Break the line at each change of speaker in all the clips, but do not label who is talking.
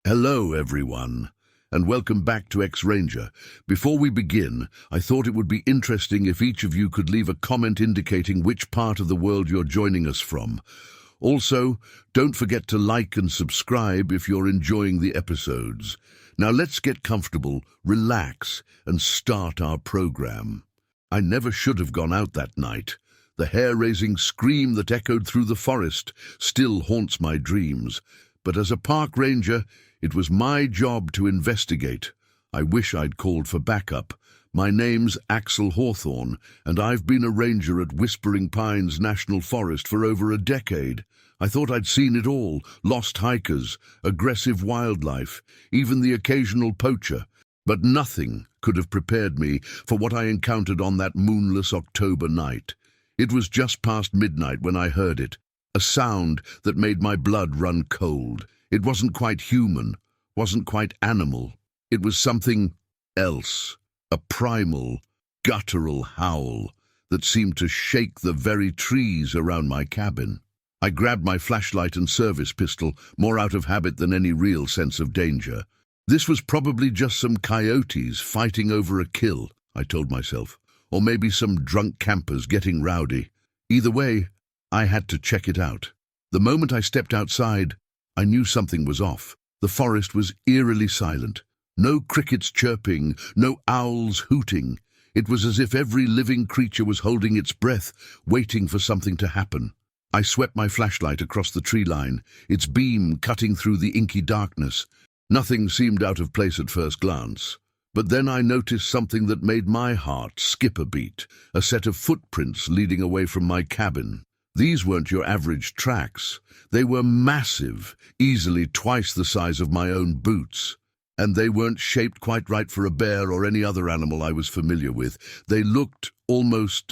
Hello, everyone, and welcome back to X-Ranger. Before we begin, I thought it would be interesting if each of you could leave a comment indicating which part of the world you're joining us from. Also, don't forget to like and subscribe if you're enjoying the episodes. Now let's get comfortable, relax, and start our program. I never should have gone out that night. The hair-raising scream that echoed through the forest still haunts my dreams. But as a park ranger, it was my job to investigate. I wish I'd called for backup. My name's Axel Hawthorne, and I've been a ranger at Whispering Pines National Forest for over a decade. I thought I'd seen it all: lost hikers, aggressive wildlife, even the occasional poacher. But nothing could have prepared me for what I encountered on that moonless October night. It was just past midnight when I heard it, a sound that made my blood run cold. It wasn't quite human, wasn't quite animal. It was something else, a primal, guttural howl that seemed to shake the very trees around my cabin. I grabbed my flashlight and service pistol, more out of habit than any real sense of danger. This was probably just some coyotes fighting over a kill, I told myself, or maybe some drunk campers getting rowdy. Either way, I had to check it out. The moment I stepped outside, I knew something was off. The forest was eerily silent. No crickets chirping, no owls hooting. It was as if every living creature was holding its breath, waiting for something to happen. I swept my flashlight across the tree line, its beam cutting through the inky darkness. Nothing seemed out of place at first glance. But then I noticed something that made my heart skip a beat, a set of footprints leading away from my cabin. These weren't your average tracks. They were massive, easily twice the size of my own boots. And they weren't shaped quite right for a bear or any other animal I was familiar with. They looked almost,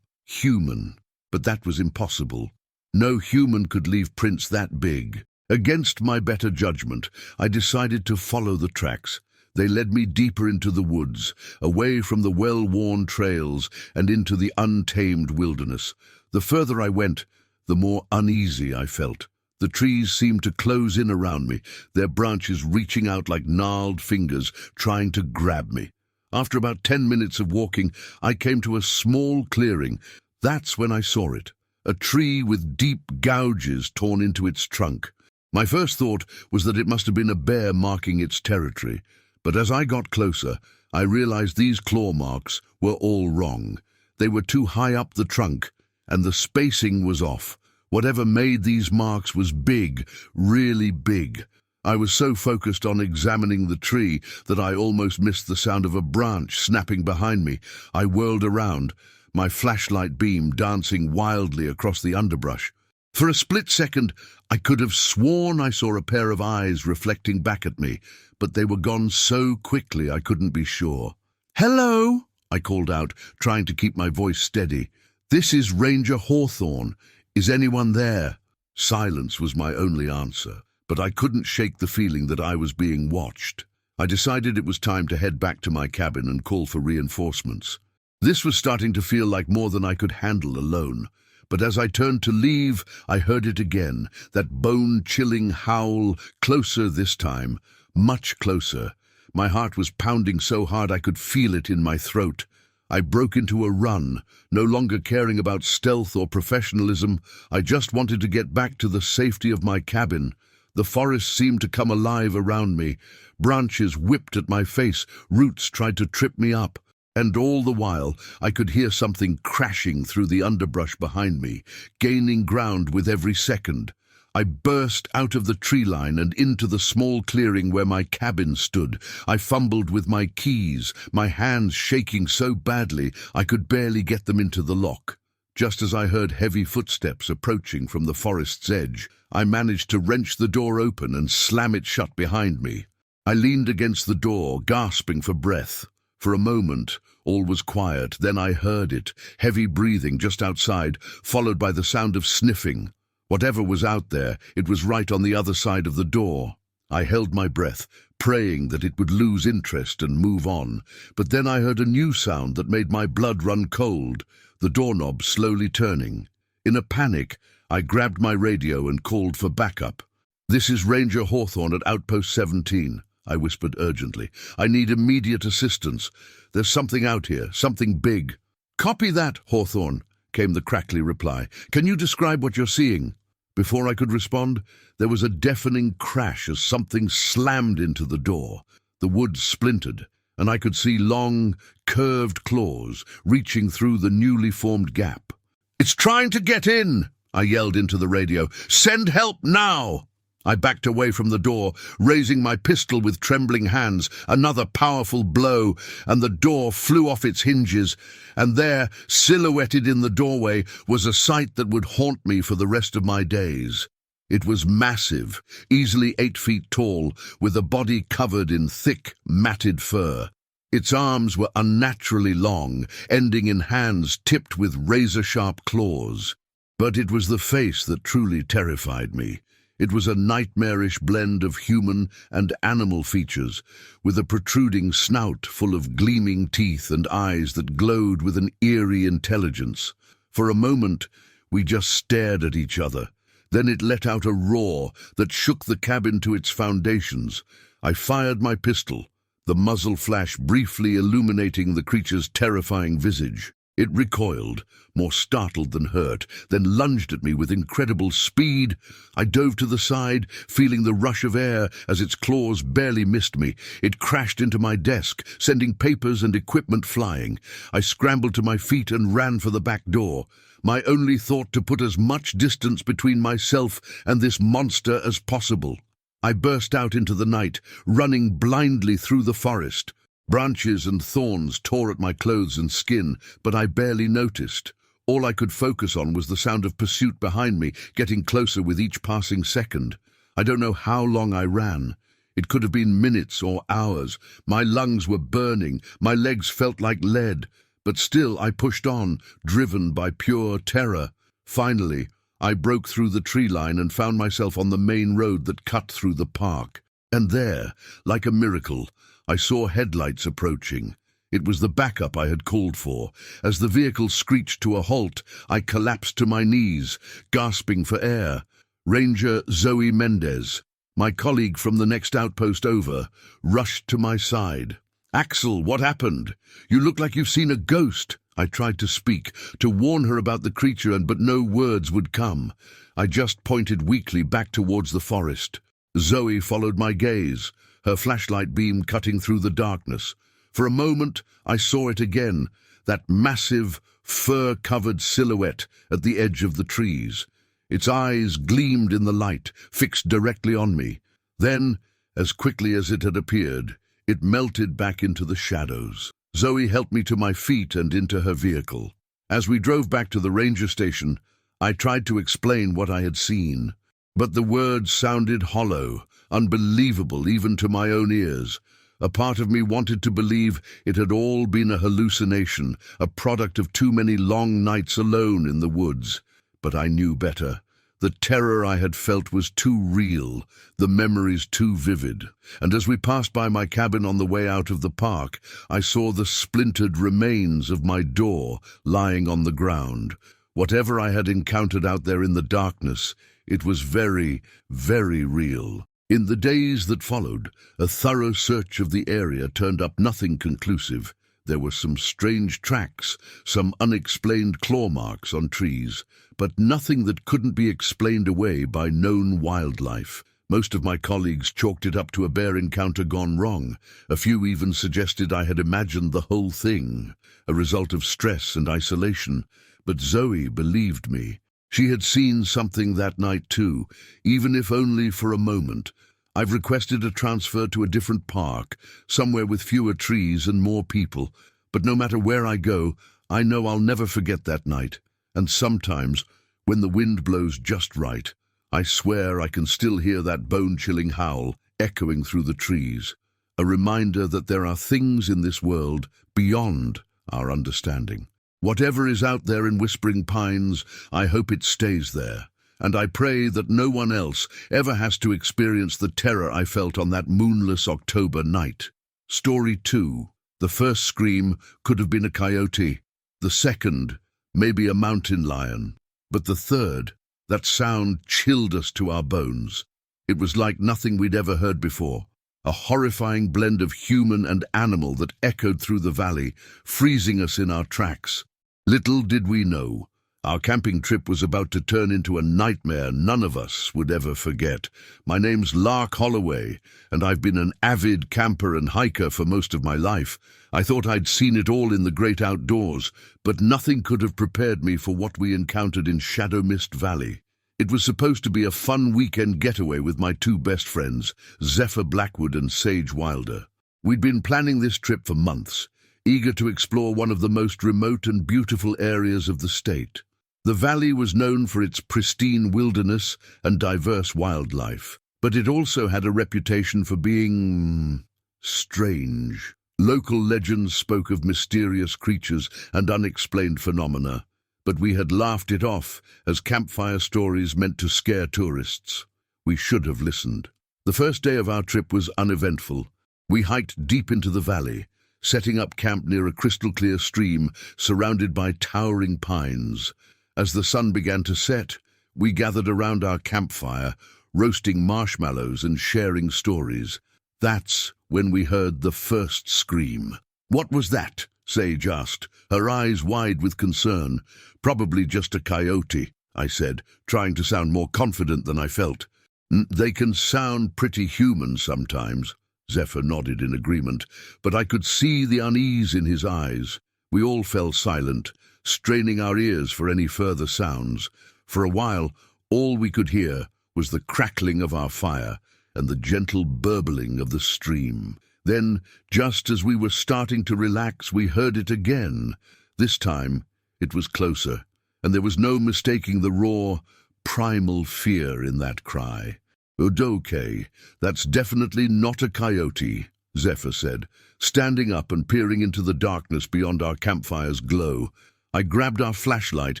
human. But that was impossible. No human could leave prints that big. Against my better judgment, I decided to follow the tracks. They led me deeper into the woods, away from the well-worn trails and into the untamed wilderness. The further I went, the more uneasy I felt. The trees seemed to close in around me, their branches reaching out like gnarled fingers, trying to grab me. After about 10 minutes of walking, I came to a small clearing. That's when I saw it, a tree with deep gouges torn into its trunk. My first thought was that it must have been a bear marking its territory. But as I got closer, I realized these claw marks were all wrong. They were too high up the trunk, and the spacing was off. Whatever made these marks was big, really big. I was so focused on examining the tree that I almost missed the sound of a branch snapping behind me. I whirled around, my flashlight beam dancing wildly across the underbrush. For a split second, I could have sworn I saw a pair of eyes reflecting back at me, but they were gone so quickly I couldn't be sure. "Hello," I called out, trying to keep my voice steady. "This is Ranger Hawthorne. Is anyone there?" Silence was my only answer, but I couldn't shake the feeling that I was being watched. I decided it was time to head back to my cabin and call for reinforcements. This was starting to feel like more than I could handle alone. But as I turned to leave, I heard it again, that bone-chilling howl, closer this time, much closer. My heart was pounding so hard I could feel it in my throat. I broke into a run, no longer caring about stealth or professionalism. I just wanted to get back to the safety of my cabin. The forest seemed to come alive around me. Branches whipped at my face, roots tried to trip me up. And all the while, I could hear something crashing through the underbrush behind me, gaining ground with every second. I burst out of the tree line and into the small clearing where my cabin stood. I fumbled with my keys, my hands shaking so badly I could barely get them into the lock. Just as I heard heavy footsteps approaching from the forest's edge, I managed to wrench the door open and slam it shut behind me. I leaned against the door, gasping for breath. For a moment, all was quiet. Then I heard it, heavy breathing just outside, followed by the sound of sniffing. Whatever was out there, it was right on the other side of the door. I held my breath, praying that it would lose interest and move on. But then I heard a new sound that made my blood run cold, the doorknob slowly turning. In a panic, I grabbed my radio and called for backup. "This is Ranger Hawthorne at Outpost 17, I whispered urgently. "I need immediate assistance. There's something out here, something big." "Copy that, Hawthorne," came the crackly reply. "Can you describe what you're seeing?" Before I could respond, there was a deafening crash as something slammed into the door. The wood splintered, and I could see long, curved claws reaching through the newly formed gap. "It's trying to get in!" I yelled into the radio. "Send help now!" I backed away from the door, raising my pistol with trembling hands. Another powerful blow, and the door flew off its hinges, and there, silhouetted in the doorway, was a sight that would haunt me for the rest of my days. It was massive, easily 8 feet tall, with a body covered in thick, matted fur. Its arms were unnaturally long, ending in hands tipped with razor-sharp claws. But it was the face that truly terrified me. It was a nightmarish blend of human and animal features, with a protruding snout full of gleaming teeth and eyes that glowed with an eerie intelligence. For a moment, we just stared at each other. Then it let out a roar that shook the cabin to its foundations. I fired my pistol, the muzzle flash briefly illuminating the creature's terrifying visage. It recoiled, more startled than hurt, then lunged at me with incredible speed. I dove to the side, feeling the rush of air as its claws barely missed me. It crashed into my desk, sending papers and equipment flying. I scrambled to my feet and ran for the back door, my only thought to put as much distance between myself and this monster as possible. I burst out into the night, running blindly through the forest. Branches and thorns tore at my clothes and skin, but I barely noticed. All I could focus on was the sound of pursuit behind me, getting closer with each passing second. I don't know how long I ran. It could have been minutes or hours. My lungs were burning, my legs felt like lead, but still I pushed on, driven by pure terror. Finally, I broke through the tree line and found myself on the main road that cut through the park. And there, like a miracle, I saw headlights approaching. It was the backup I had called for. As the vehicle screeched to a halt, I collapsed to my knees, gasping for air. Ranger Zoe Mendez, my colleague from the next outpost over, rushed to my side. "Axel, what happened? You look like you've seen a ghost." I tried to speak, to warn her about the creature, but no words would come. I just pointed weakly back towards the forest. Zoe followed my gaze, her flashlight beam cutting through the darkness. For a moment, I saw it again, that massive, fur-covered silhouette at the edge of the trees. Its eyes gleamed in the light, fixed directly on me. Then, as quickly as it had appeared, it melted back into the shadows. Zoe helped me to my feet and into her vehicle. As we drove back to the ranger station, I tried to explain what I had seen. But the words sounded hollow, unbelievable even to my own ears. A part of me wanted to believe it had all been a hallucination, a product of too many long nights alone in the woods. But I knew better. The terror I had felt was too real, the memories too vivid. And as we passed by my cabin on the way out of the park, I saw the splintered remains of my door lying on the ground. Whatever I had encountered out there in the darkness, it was very, very real. In the days that followed, a thorough search of the area turned up nothing conclusive. There were some strange tracks, some unexplained claw marks on trees, but nothing that couldn't be explained away by known wildlife. Most of my colleagues chalked it up to a bear encounter gone wrong. A few even suggested I had imagined the whole thing, a result of stress and isolation. But Zoe believed me. She had seen something that night too, even if only for a moment. I've requested a transfer to a different park, somewhere with fewer trees and more people. But no matter where I go, I know I'll never forget that night. And sometimes, when the wind blows just right, I swear I can still hear that bone-chilling howl echoing through the trees. A reminder that there are things in this world beyond our understanding. Whatever is out there in Whispering Pines, I hope it stays there. And I pray that no one else ever has to experience the terror I felt on that moonless October night. Story 2. The first scream could have been a coyote. The second, maybe a mountain lion. But the third, that sound chilled us to our bones. It was like nothing we'd ever heard before. A horrifying blend of human and animal that echoed through the valley, freezing us in our tracks. Little did we know, our camping trip was about to turn into a nightmare none of us would ever forget. My name's Lark Holloway, and I've been an avid camper and hiker for most of my life. I thought I'd seen it all in the great outdoors, but nothing could have prepared me for what we encountered in Shadow Mist Valley. It was supposed to be a fun weekend getaway with my two best friends, Zephyr Blackwood and Sage Wilder. We'd been planning this trip for months, eager to explore one of the most remote and beautiful areas of the state. The valley was known for its pristine wilderness and diverse wildlife, but it also had a reputation for being strange. Local legends spoke of mysterious creatures and unexplained phenomena, but we had laughed it off as campfire stories meant to scare tourists. We should have listened. The first day of our trip was uneventful. We hiked deep into the valley, setting up camp near a crystal-clear stream surrounded by towering pines. As the sun began to set, we gathered around our campfire, roasting marshmallows and sharing stories. That's when we heard the first scream. "What was that?" Sage asked, her eyes wide with concern. "Probably just a coyote," I said, trying to sound more confident than I felt. "They can sound pretty human sometimes." Zephyr nodded in agreement, but I could see the unease in his eyes. We all fell silent, straining our ears for any further sounds. For a while, all we could hear was the crackling of our fire and the gentle burbling of the stream. Then, just as we were starting to relax, we heard it again. This time, it was closer, and there was no mistaking the raw, primal fear in that cry. "Okay, that's definitely not a coyote," Zephyr said, standing up and peering into the darkness beyond our campfire's glow. I grabbed our flashlight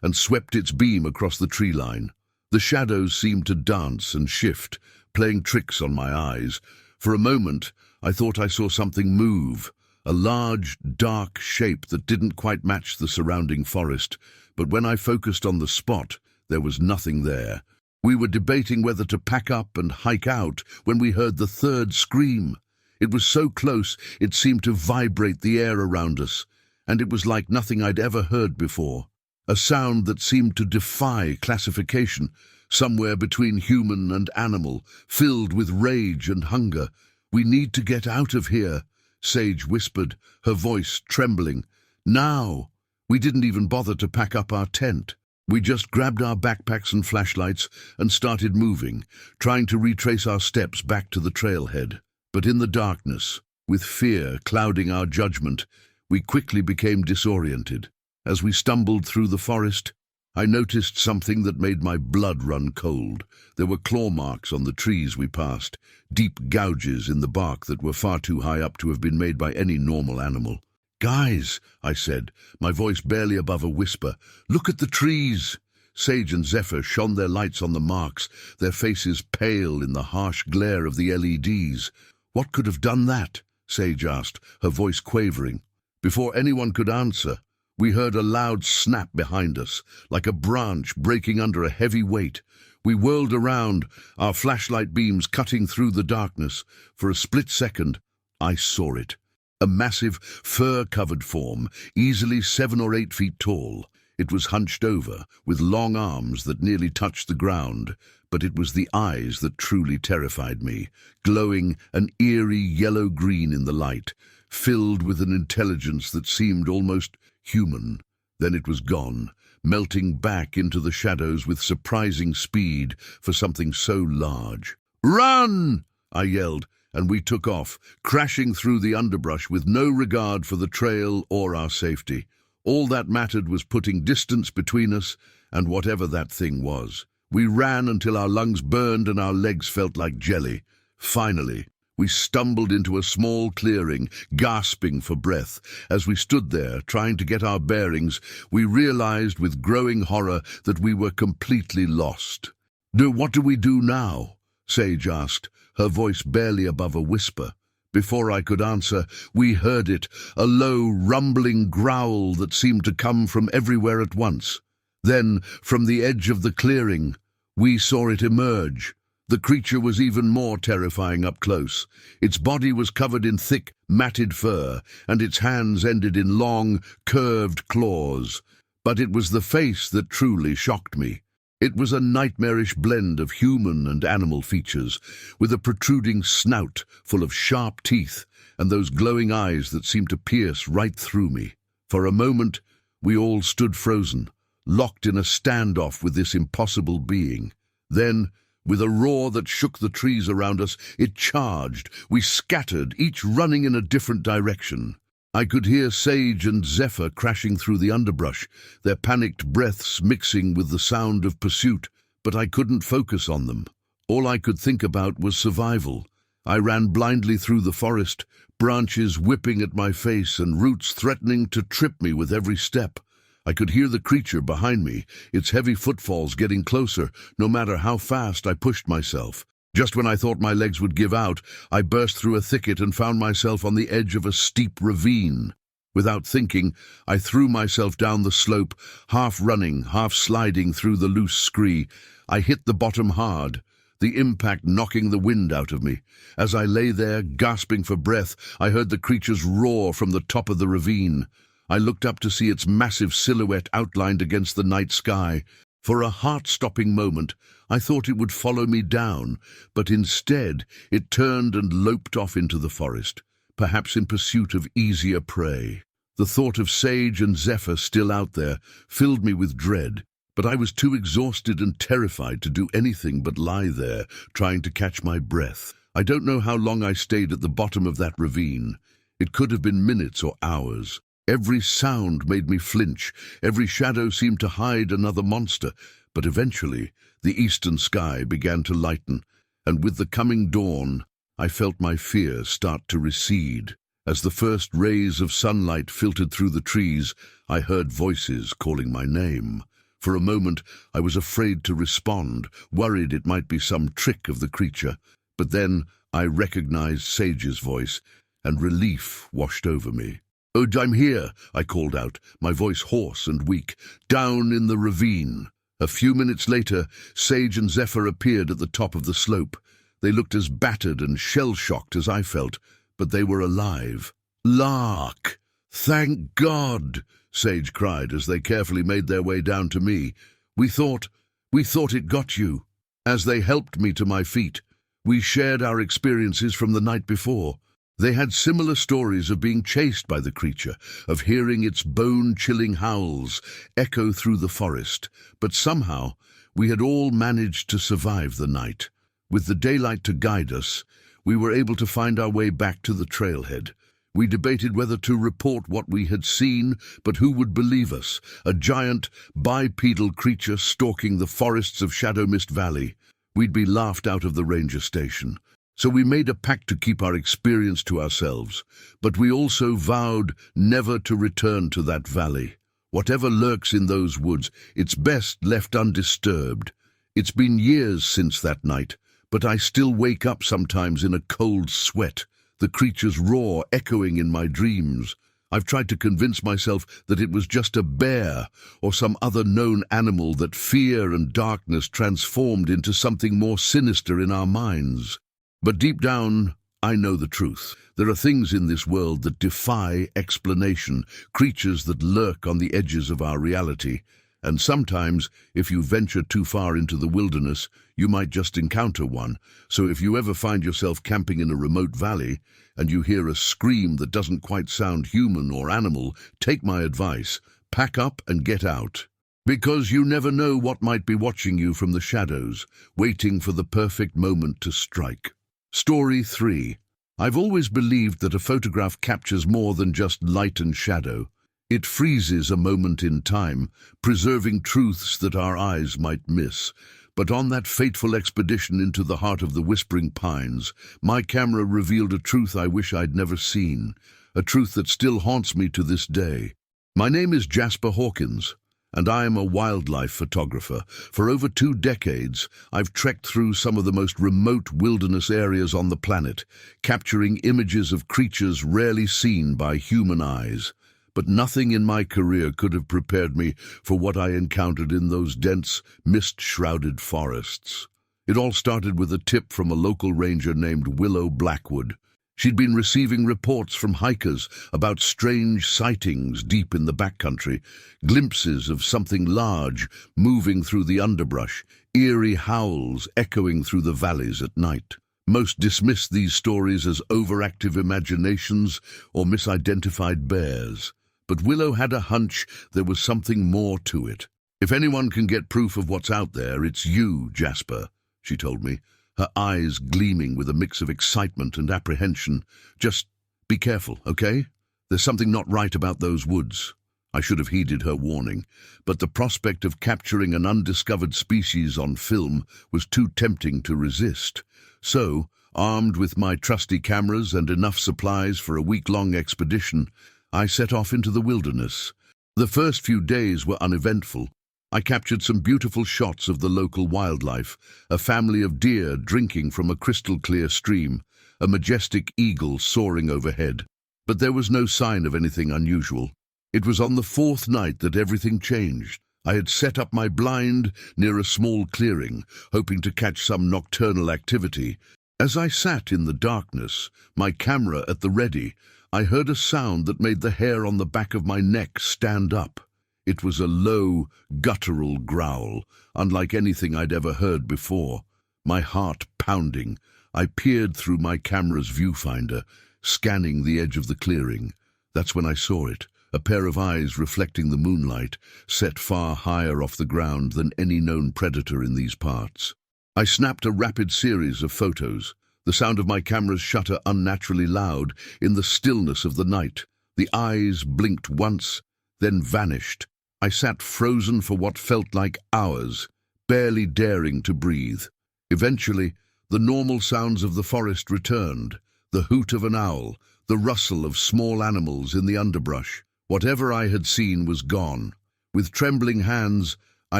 and swept its beam across the tree line. The shadows seemed to dance and shift, playing tricks on my eyes. For a moment, I thought I saw something move, a large, dark shape that didn't quite match the surrounding forest. But when I focused on the spot, there was nothing there. We were debating whether to pack up and hike out when we heard the third scream. It was so close, it seemed to vibrate the air around us, and it was like nothing I'd ever heard before. A sound that seemed to defy classification, somewhere between human and animal, filled with rage and hunger. "We need to get out of here," Sage whispered, her voice trembling. "Now!" We didn't even bother to pack up our tent. We just grabbed our backpacks and flashlights and started moving, trying to retrace our steps back to the trailhead. But in the darkness, with fear clouding our judgment, we quickly became disoriented. As we stumbled through the forest, I noticed something that made my blood run cold. There were claw marks on the trees we passed, deep gouges in the bark that were far too high up to have been made by any normal animal. "Guys," I said, my voice barely above a whisper, "look at the trees." Sage and Zephyr shone their lights on the marks, their faces pale in the harsh glare of the LEDs. "What could have done that?" Sage asked, her voice quavering. Before anyone could answer, we heard a loud snap behind us, like a branch breaking under a heavy weight. We whirled around, our flashlight beams cutting through the darkness. For a split second, I saw it. A massive, fur-covered form, easily 7 or 8 feet tall. It was hunched over, with long arms that nearly touched the ground, but it was the eyes that truly terrified me, glowing an eerie yellow-green in the light, filled with an intelligence that seemed almost human. Then it was gone, melting back into the shadows with surprising speed for something so large. "Run!" I yelled, and we took off, crashing through the underbrush with no regard for the trail or our safety. All that mattered was putting distance between us and whatever that thing was. We ran until our lungs burned and our legs felt like jelly. Finally, we stumbled into a small clearing, gasping for breath. As we stood there, trying to get our bearings, we realized with growing horror that we were completely lost. What do we do now?" Sage asked, her voice barely above a whisper. Before I could answer, we heard it, a low, rumbling growl that seemed to come from everywhere at once. Then, from the edge of the clearing, we saw it emerge. The creature was even more terrifying up close. Its body was covered in thick, matted fur, and its hands ended in long, curved claws. But it was the face that truly shocked me. It was a nightmarish blend of human and animal features, with a protruding snout full of sharp teeth and those glowing eyes that seemed to pierce right through me. For a moment, we all stood frozen, locked in a standoff with this impossible being. Then, with a roar that shook the trees around us, it charged. We scattered, each running in a different direction. I could hear Sage and Zephyr crashing through the underbrush, their panicked breaths mixing with the sound of pursuit, but I couldn't focus on them. All I could think about was survival. I ran blindly through the forest, branches whipping at my face and roots threatening to trip me with every step. I could hear the creature behind me, its heavy footfalls getting closer, no matter how fast I pushed myself. Just when I thought my legs would give out, I burst through a thicket and found myself on the edge of a steep ravine. Without thinking, I threw myself down the slope, half running, half sliding through the loose scree. I hit the bottom hard, the impact knocking the wind out of me. As I lay there, gasping for breath, I heard the creature's roar from the top of the ravine. I looked up to see its massive silhouette outlined against the night sky. For a heart-stopping moment, I thought it would follow me down, but instead it turned and loped off into the forest, perhaps in pursuit of easier prey. The thought of Sage and Zephyr still out there filled me with dread, but I was too exhausted and terrified to do anything but lie there, trying to catch my breath. I don't know how long I stayed at the bottom of that ravine. It could have been minutes or hours. Every sound made me flinch, every shadow seemed to hide another monster, but eventually the eastern sky began to lighten, and with the coming dawn, I felt my fear start to recede. As the first rays of sunlight filtered through the trees, I heard voices calling my name. For a moment, I was afraid to respond, worried it might be some trick of the creature, but then I recognized Sage's voice, and relief washed over me. "Oh, I'm here," I called out, my voice hoarse and weak, "down in the ravine." A few minutes later, Sage and Zephyr appeared at the top of the slope. They looked as battered and shell-shocked as I felt, but they were alive. "Lark! Thank God!" Sage cried as they carefully made their way down to me. We thought it got you." As they helped me to my feet, we shared our experiences from the night before. They had similar stories of being chased by the creature, of hearing its bone-chilling howls echo through the forest, but somehow we had all managed to survive the night. With the daylight to guide us, we were able to find our way back to the trailhead. We debated whether to report what we had seen, but who would believe us? A giant, bipedal creature stalking the forests of Shadow Mist Valley. We'd be laughed out of the ranger station. So we made a pact to keep our experience to ourselves, but we also vowed never to return to that valley. Whatever lurks in those woods, it's best left undisturbed. It's been years since that night, but I still wake up sometimes in a cold sweat, the creature's roar echoing in my dreams. I've tried to convince myself that it was just a bear or some other known animal that fear and darkness transformed into something more sinister in our minds. But deep down, I know the truth. There are things in this world that defy explanation, creatures that lurk on the edges of our reality. And sometimes, if you venture too far into the wilderness, you might just encounter one. So if you ever find yourself camping in a remote valley, and you hear a scream that doesn't quite sound human or animal, take my advice. Pack up and get out. Because you never know what might be watching you from the shadows, waiting for the perfect moment to strike. Story 3. I've always believed that a photograph captures more than just light and shadow. It freezes a moment in time, preserving truths that our eyes might miss. But on that fateful expedition into the heart of the Whispering Pines, my camera revealed a truth I wish I'd never seen, a truth that still haunts me to this day. My name is Jasper Hawkins, and I am a wildlife photographer. For over 2 decades, I've trekked through some of the most remote wilderness areas on the planet, capturing images of creatures rarely seen by human eyes. But nothing in my career could have prepared me for what I encountered in those dense, mist-shrouded forests. It all started with a tip from a local ranger named Willow Blackwood. She'd been receiving reports from hikers about strange sightings deep in the backcountry, glimpses of something large moving through the underbrush, eerie howls echoing through the valleys at night. Most dismissed these stories as overactive imaginations or misidentified bears. But Willow had a hunch there was something more to it. "If anyone can get proof of what's out there, it's you, Jasper," she told me, her eyes gleaming with a mix of excitement and apprehension. "Just be careful, okay? There's something not right about those woods." I should have heeded her warning, but the prospect of capturing an undiscovered species on film was too tempting to resist. So, armed with my trusty cameras and enough supplies for a week-long expedition, I set off into the wilderness. The first few days were uneventful. I captured some beautiful shots of the local wildlife, a family of deer drinking from a crystal-clear stream, a majestic eagle soaring overhead. But there was no sign of anything unusual. It was on the fourth night that everything changed. I had set up my blind near a small clearing, hoping to catch some nocturnal activity. As I sat in the darkness, my camera at the ready, I heard a sound that made the hair on the back of my neck stand up. It was a low, guttural growl, unlike anything I'd ever heard before. My heart pounding, I peered through my camera's viewfinder, scanning the edge of the clearing. That's when I saw it, a pair of eyes reflecting the moonlight, set far higher off the ground than any known predator in these parts. I snapped a rapid series of photos, the sound of my camera's shutter unnaturally loud in the stillness of the night. The eyes blinked once, then vanished. I sat frozen for what felt like hours, barely daring to breathe. Eventually, the normal sounds of the forest returned, the hoot of an owl, the rustle of small animals in the underbrush. Whatever I had seen was gone. With trembling hands, I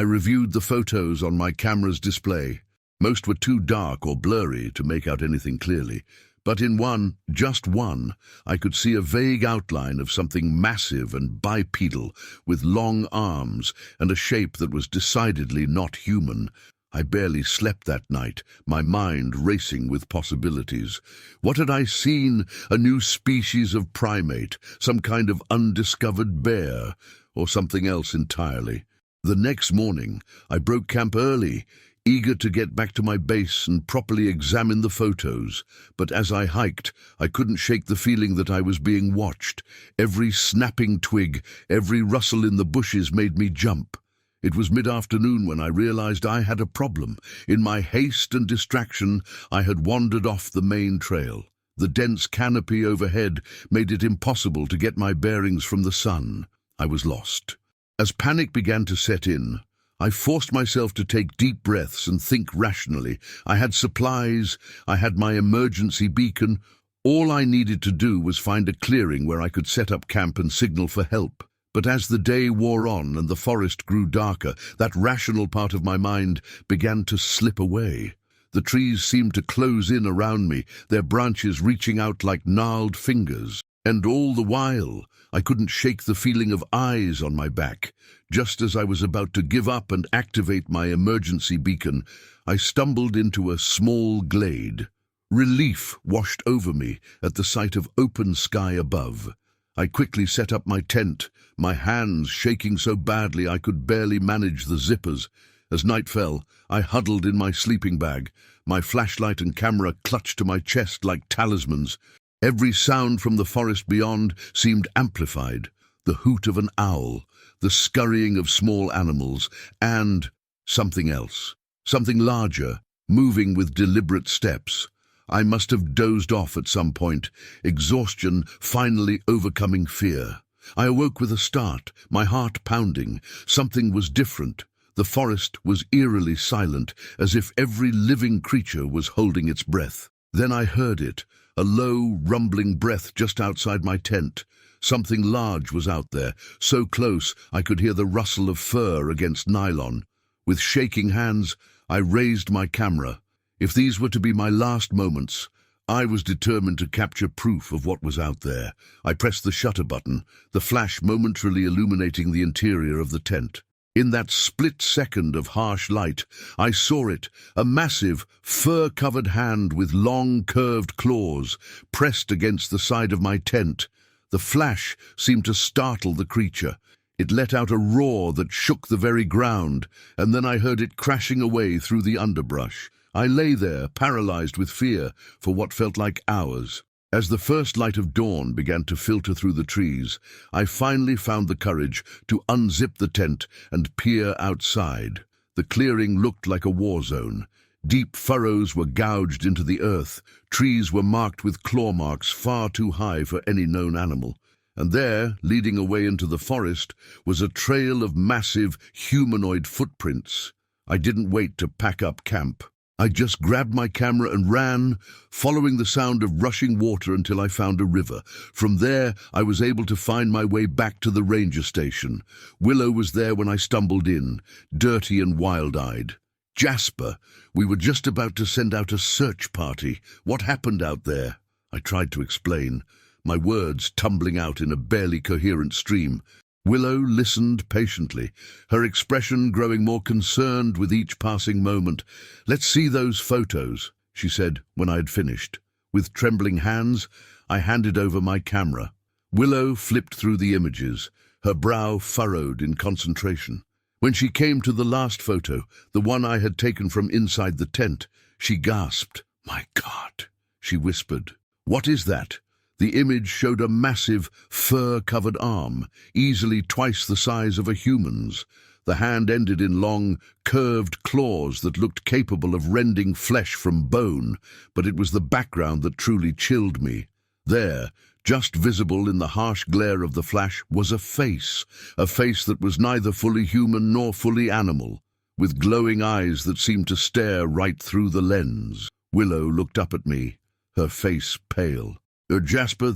reviewed the photos on my camera's display. Most were too dark or blurry to make out anything clearly, but in one, just one, I could see a vague outline of something massive and bipedal, with long arms and a shape that was decidedly not human. I barely slept that night, my mind racing with possibilities. What had I seen? A new species of primate, some kind of undiscovered bear, or something else entirely? The next morning, I broke camp early, eager to get back to my base and properly examine the photos. But as I hiked, I couldn't shake the feeling that I was being watched. Every snapping twig, every rustle in the bushes made me jump. It was mid-afternoon when I realized I had a problem. In my haste and distraction, I had wandered off the main trail. The dense canopy overhead made it impossible to get my bearings from the sun. I was lost. As panic began to set in, I forced myself to take deep breaths and think rationally. I had supplies, I had my emergency beacon. All I needed to do was find a clearing where I could set up camp and signal for help. But as the day wore on and the forest grew darker, that rational part of my mind began to slip away. The trees seemed to close in around me, their branches reaching out like gnarled fingers. And all the while, I couldn't shake the feeling of eyes on my back. Just as I was about to give up and activate my emergency beacon, I stumbled into a small glade. Relief washed over me at the sight of open sky above. I quickly set up my tent, my hands shaking so badly I could barely manage the zippers. As night fell, I huddled in my sleeping bag, my flashlight and camera clutched to my chest like talismans. Every sound from the forest beyond seemed amplified. The hoot of an owl, the scurrying of small animals, and something else, something larger, moving with deliberate steps. I must have dozed off at some point, exhaustion finally overcoming fear. I awoke with a start, my heart pounding. Something was different. The forest was eerily silent, as if every living creature was holding its breath. Then I heard it, a low, rumbling breath just outside my tent. Something large was out there, so close I could hear the rustle of fur against nylon. With shaking hands, I raised my camera. If these were to be my last moments, I was determined to capture proof of what was out there. I pressed the shutter button, the flash momentarily illuminating the interior of the tent. In that split second of harsh light, I saw it, a massive, fur-covered hand with long, curved claws, pressed against the side of my tent. The flash seemed to startle the creature. It let out a roar that shook the very ground, and then I heard it crashing away through the underbrush. I lay there, paralyzed with fear, for what felt like hours. As the first light of dawn began to filter through the trees, I finally found the courage to unzip the tent and peer outside. The clearing looked like a war zone. Deep furrows were gouged into the earth. Trees were marked with claw marks far too high for any known animal. And there, leading away into the forest, was a trail of massive humanoid footprints. I didn't wait to pack up camp. I just grabbed my camera and ran, following the sound of rushing water until I found a river. From there, I was able to find my way back to the ranger station. Willow was there when I stumbled in, dirty and wild-eyed. "Jasper, we were just about to send out a search party. What happened out there?" I tried to explain, my words tumbling out in a barely coherent stream. Willow listened patiently, her expression growing more concerned with each passing moment. "Let's see those photos," she said when I had finished. With trembling hands, I handed over my camera. Willow flipped through the images, her brow furrowed in concentration. When she came to the last photo, the one I had taken from inside the tent, she gasped. "My God," she whispered. "What is that?" The image showed a massive, fur-covered arm, easily twice the size of a human's. The hand ended in long, curved claws that looked capable of rending flesh from bone, but it was the background that truly chilled me. There, just visible in the harsh glare of the flash, was a face that was neither fully human nor fully animal, with glowing eyes that seemed to stare right through the lens. Willow looked up at me, her face pale. "Jasper,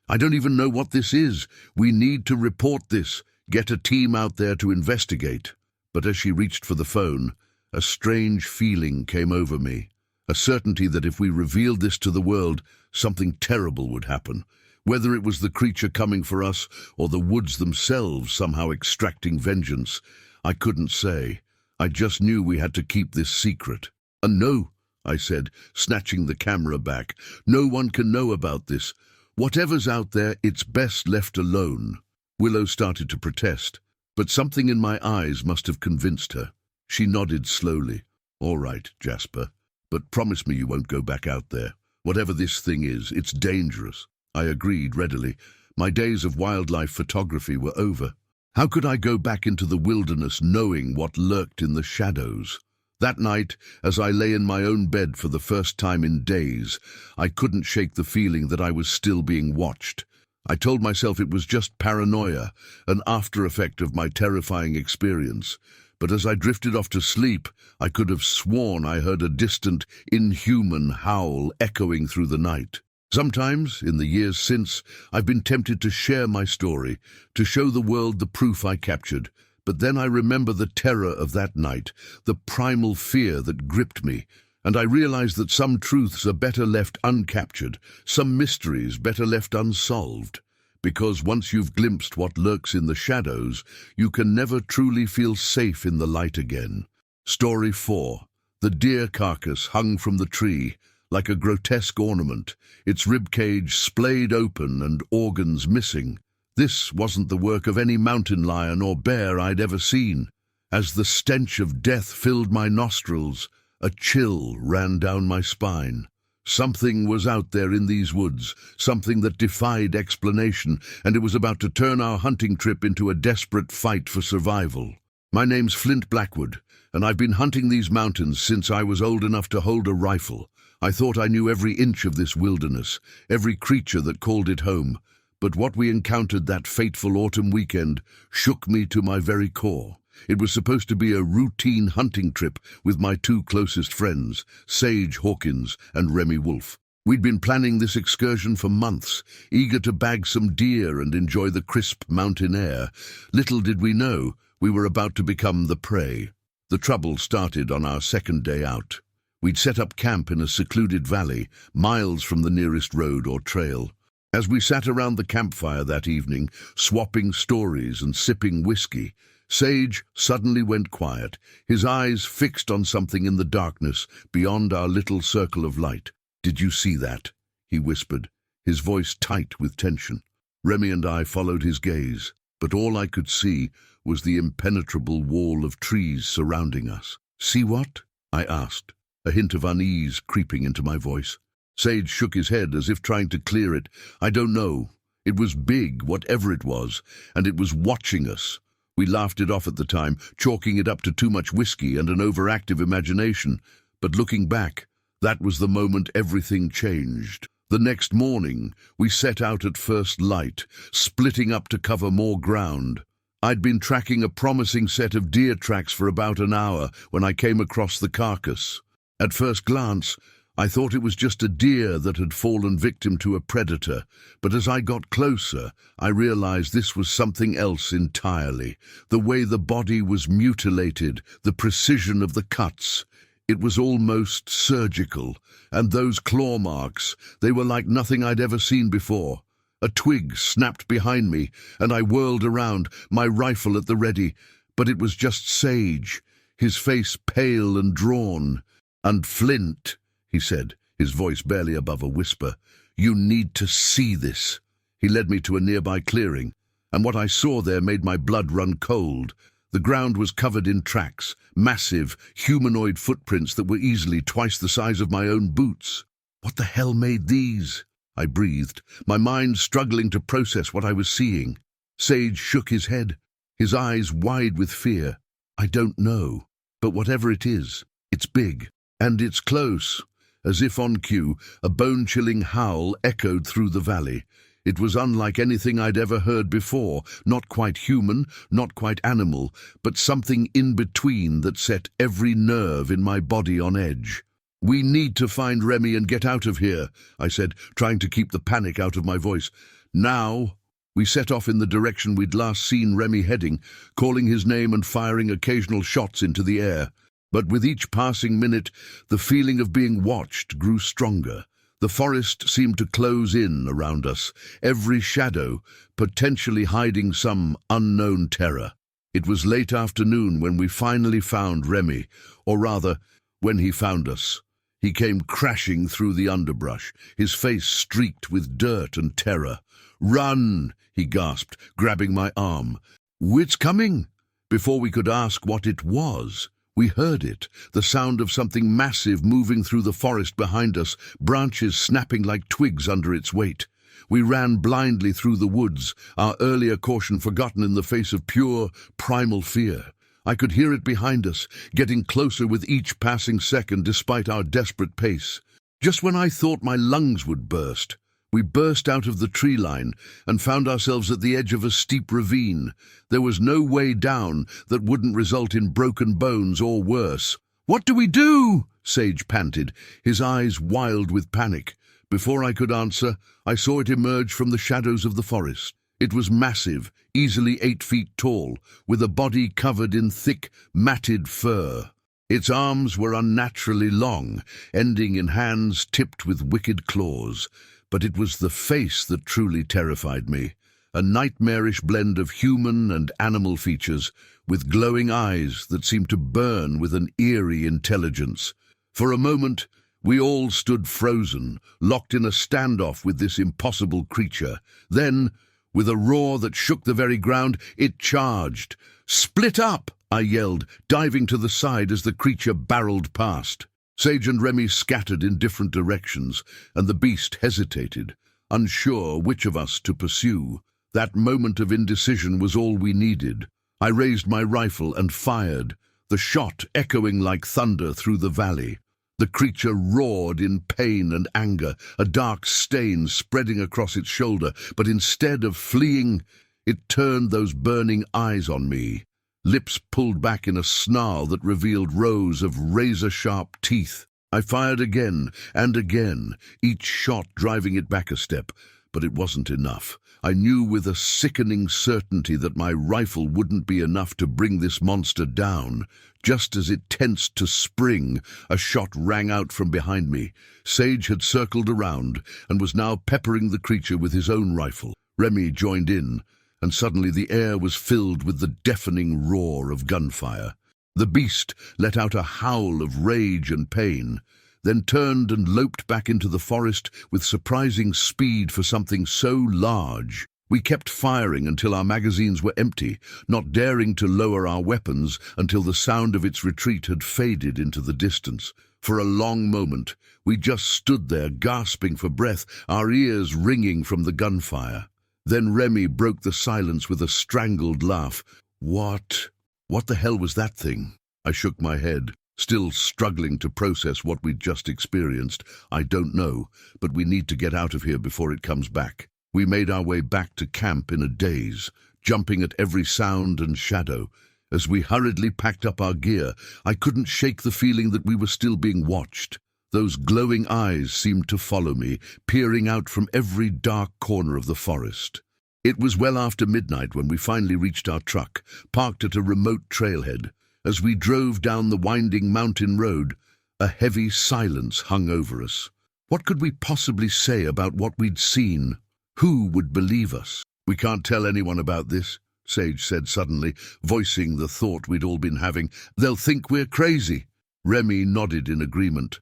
I don't even know what this is. We need to report this, get a team out there to investigate." But as she reached for the phone, a strange feeling came over me, a certainty that if we revealed this to the world, something terrible would happen. Whether it was the creature coming for us or the woods themselves somehow extracting vengeance, I couldn't say. I just knew we had to keep this secret. "No," I said, snatching the camera back. "No one can know about this. Whatever's out there, it's best left alone." Willow started to protest, but something in my eyes must have convinced her. She nodded slowly. "All right, Jasper, but promise me you won't go back out there. Whatever this thing is, it's dangerous." I agreed readily. My days of wildlife photography were over. How could I go back into the wilderness knowing what lurked in the shadows? That night, as I lay in my own bed for the first time in days, I couldn't shake the feeling that I was still being watched. I told myself it was just paranoia, an after-effect of my terrifying experience. But as I drifted off to sleep, I could have sworn I heard a distant, inhuman howl echoing through the night. Sometimes, in the years since, I've been tempted to share my story, to show the world the proof I captured. But then I remember the terror of that night, the primal fear that gripped me, and I realized that some truths are better left uncaptured, some mysteries better left unsolved. Because once you've glimpsed what lurks in the shadows, you can never truly feel safe in the light again. Story 4. The deer carcass hung from the tree, like a grotesque ornament, its ribcage splayed open and organs missing. This wasn't the work of any mountain lion or bear I'd ever seen. As the stench of death filled my nostrils, a chill ran down my spine. Something was out there in these woods, something that defied explanation, and it was about to turn our hunting trip into a desperate fight for survival. My name's Flint Blackwood, and I've been hunting these mountains since I was old enough to hold a rifle. I thought I knew every inch of this wilderness, every creature that called it home. But what we encountered that fateful autumn weekend shook me to my very core. It was supposed to be a routine hunting trip with my two closest friends, Sage Hawkins and Remy Wolf. We'd been planning this excursion for months, eager to bag some deer and enjoy the crisp mountain air. Little did we know we were about to become the prey. The trouble started on our second day out. We'd set up camp in a secluded valley, miles from the nearest road or trail. As we sat around the campfire that evening, swapping stories and sipping whiskey, Sage suddenly went quiet, his eyes fixed on something in the darkness beyond our little circle of light. "Did you see that?" he whispered, his voice tight with tension. Remy and I followed his gaze, but all I could see was the impenetrable wall of trees surrounding us. "See what?" I asked, a hint of unease creeping into my voice. Sage shook his head as if trying to clear it. "I don't know. It was big, whatever it was, and it was watching us." We laughed it off at the time, chalking it up to too much whiskey and an overactive imagination. But looking back, that was the moment everything changed. The next morning, we set out at first light, splitting up to cover more ground. I'd been tracking a promising set of deer tracks for about an hour when I came across the carcass. At first glance, I thought it was just a deer that had fallen victim to a predator, but as I got closer, I realized this was something else entirely. The way the body was mutilated, the precision of the cuts. It was almost surgical, and those claw marks, they were like nothing I'd ever seen before. A twig snapped behind me, and I whirled around, my rifle at the ready, but it was just Sage, his face pale and drawn. "And Flint," he said, his voice barely above a whisper, "you need to see this." He led me to a nearby clearing, and what I saw there made my blood run cold. The ground was covered in tracks, massive, humanoid footprints that were easily twice the size of my own boots. "What the hell made these?" I breathed, my mind struggling to process what I was seeing. Sage shook his head, his eyes wide with fear. "I don't know, but whatever it is, it's big, and it's close." As if on cue, a bone-chilling howl echoed through the valley. It was unlike anything I'd ever heard before, not quite human, not quite animal, but something in between that set every nerve in my body on edge. "We need to find Remy and get out of here," I said, trying to keep the panic out of my voice. "Now." We set off in the direction we'd last seen Remy heading, calling his name and firing occasional shots into the air. But with each passing minute, the feeling of being watched grew stronger. The forest seemed to close in around us, every shadow potentially hiding some unknown terror. It was late afternoon when we finally found Remy, or rather, when he found us. He came crashing through the underbrush, his face streaked with dirt and terror. "Run!" he gasped, grabbing my arm. "It's coming!" Before we could ask what it was, we heard it, the sound of something massive moving through the forest behind us, branches snapping like twigs under its weight. We ran blindly through the woods, our earlier caution forgotten in the face of pure, primal fear. I could hear it behind us, getting closer with each passing second despite our desperate pace. Just when I thought my lungs would burst, we burst out of the tree line and found ourselves at the edge of a steep ravine. There was no way down that wouldn't result in broken bones or worse. "What do we do?" Sage panted, his eyes wild with panic. Before I could answer, I saw it emerge from the shadows of the forest. It was massive, easily 8 feet tall, with a body covered in thick, matted fur. Its arms were unnaturally long, ending in hands tipped with wicked claws. But it was the face that truly terrified me, a nightmarish blend of human and animal features, with glowing eyes that seemed to burn with an eerie intelligence. For a moment, we all stood frozen, locked in a standoff with this impossible creature. Then, with a roar that shook the very ground, it charged. "Split up!" I yelled, diving to the side as the creature barreled past. Sage and Remy scattered in different directions, and the beast hesitated, unsure which of us to pursue. That moment of indecision was all we needed. I raised my rifle and fired, the shot echoing like thunder through the valley. The creature roared in pain and anger, a dark stain spreading across its shoulder, but instead of fleeing, it turned those burning eyes on me. Lips pulled back in a snarl that revealed rows of razor-sharp teeth. I fired again and again, each shot driving it back a step, but it wasn't enough. I knew with a sickening certainty that my rifle wouldn't be enough to bring this monster down. Just as it tensed to spring, a shot rang out from behind me. Sage had circled around and was now peppering the creature with his own rifle. Remy joined in, and suddenly the air was filled with the deafening roar of gunfire. The beast let out a howl of rage and pain, then turned and loped back into the forest with surprising speed for something so large. We kept firing until our magazines were empty, not daring to lower our weapons until the sound of its retreat had faded into the distance. For a long moment, we just stood there gasping for breath, our ears ringing from the gunfire. Then Remy broke the silence with a strangled laugh. What the hell was that thing? I shook my head, still struggling to process what we'd just experienced. I don't know, but we need to get out of here before it comes back. We made our way back to camp in a daze, jumping at every sound and shadow. As we hurriedly packed up our gear, I couldn't shake the feeling that we were still being watched. Those glowing eyes seemed to follow me, peering out from every dark corner of the forest. It was well after midnight when we finally reached our truck, parked at a remote trailhead. As we drove down the winding mountain road, a heavy silence hung over us. What could we possibly say about what we'd seen? Who would believe us? "We can't tell anyone about this," Sage said suddenly, voicing the thought we'd all been having. "They'll think we're crazy." Remy nodded in agreement.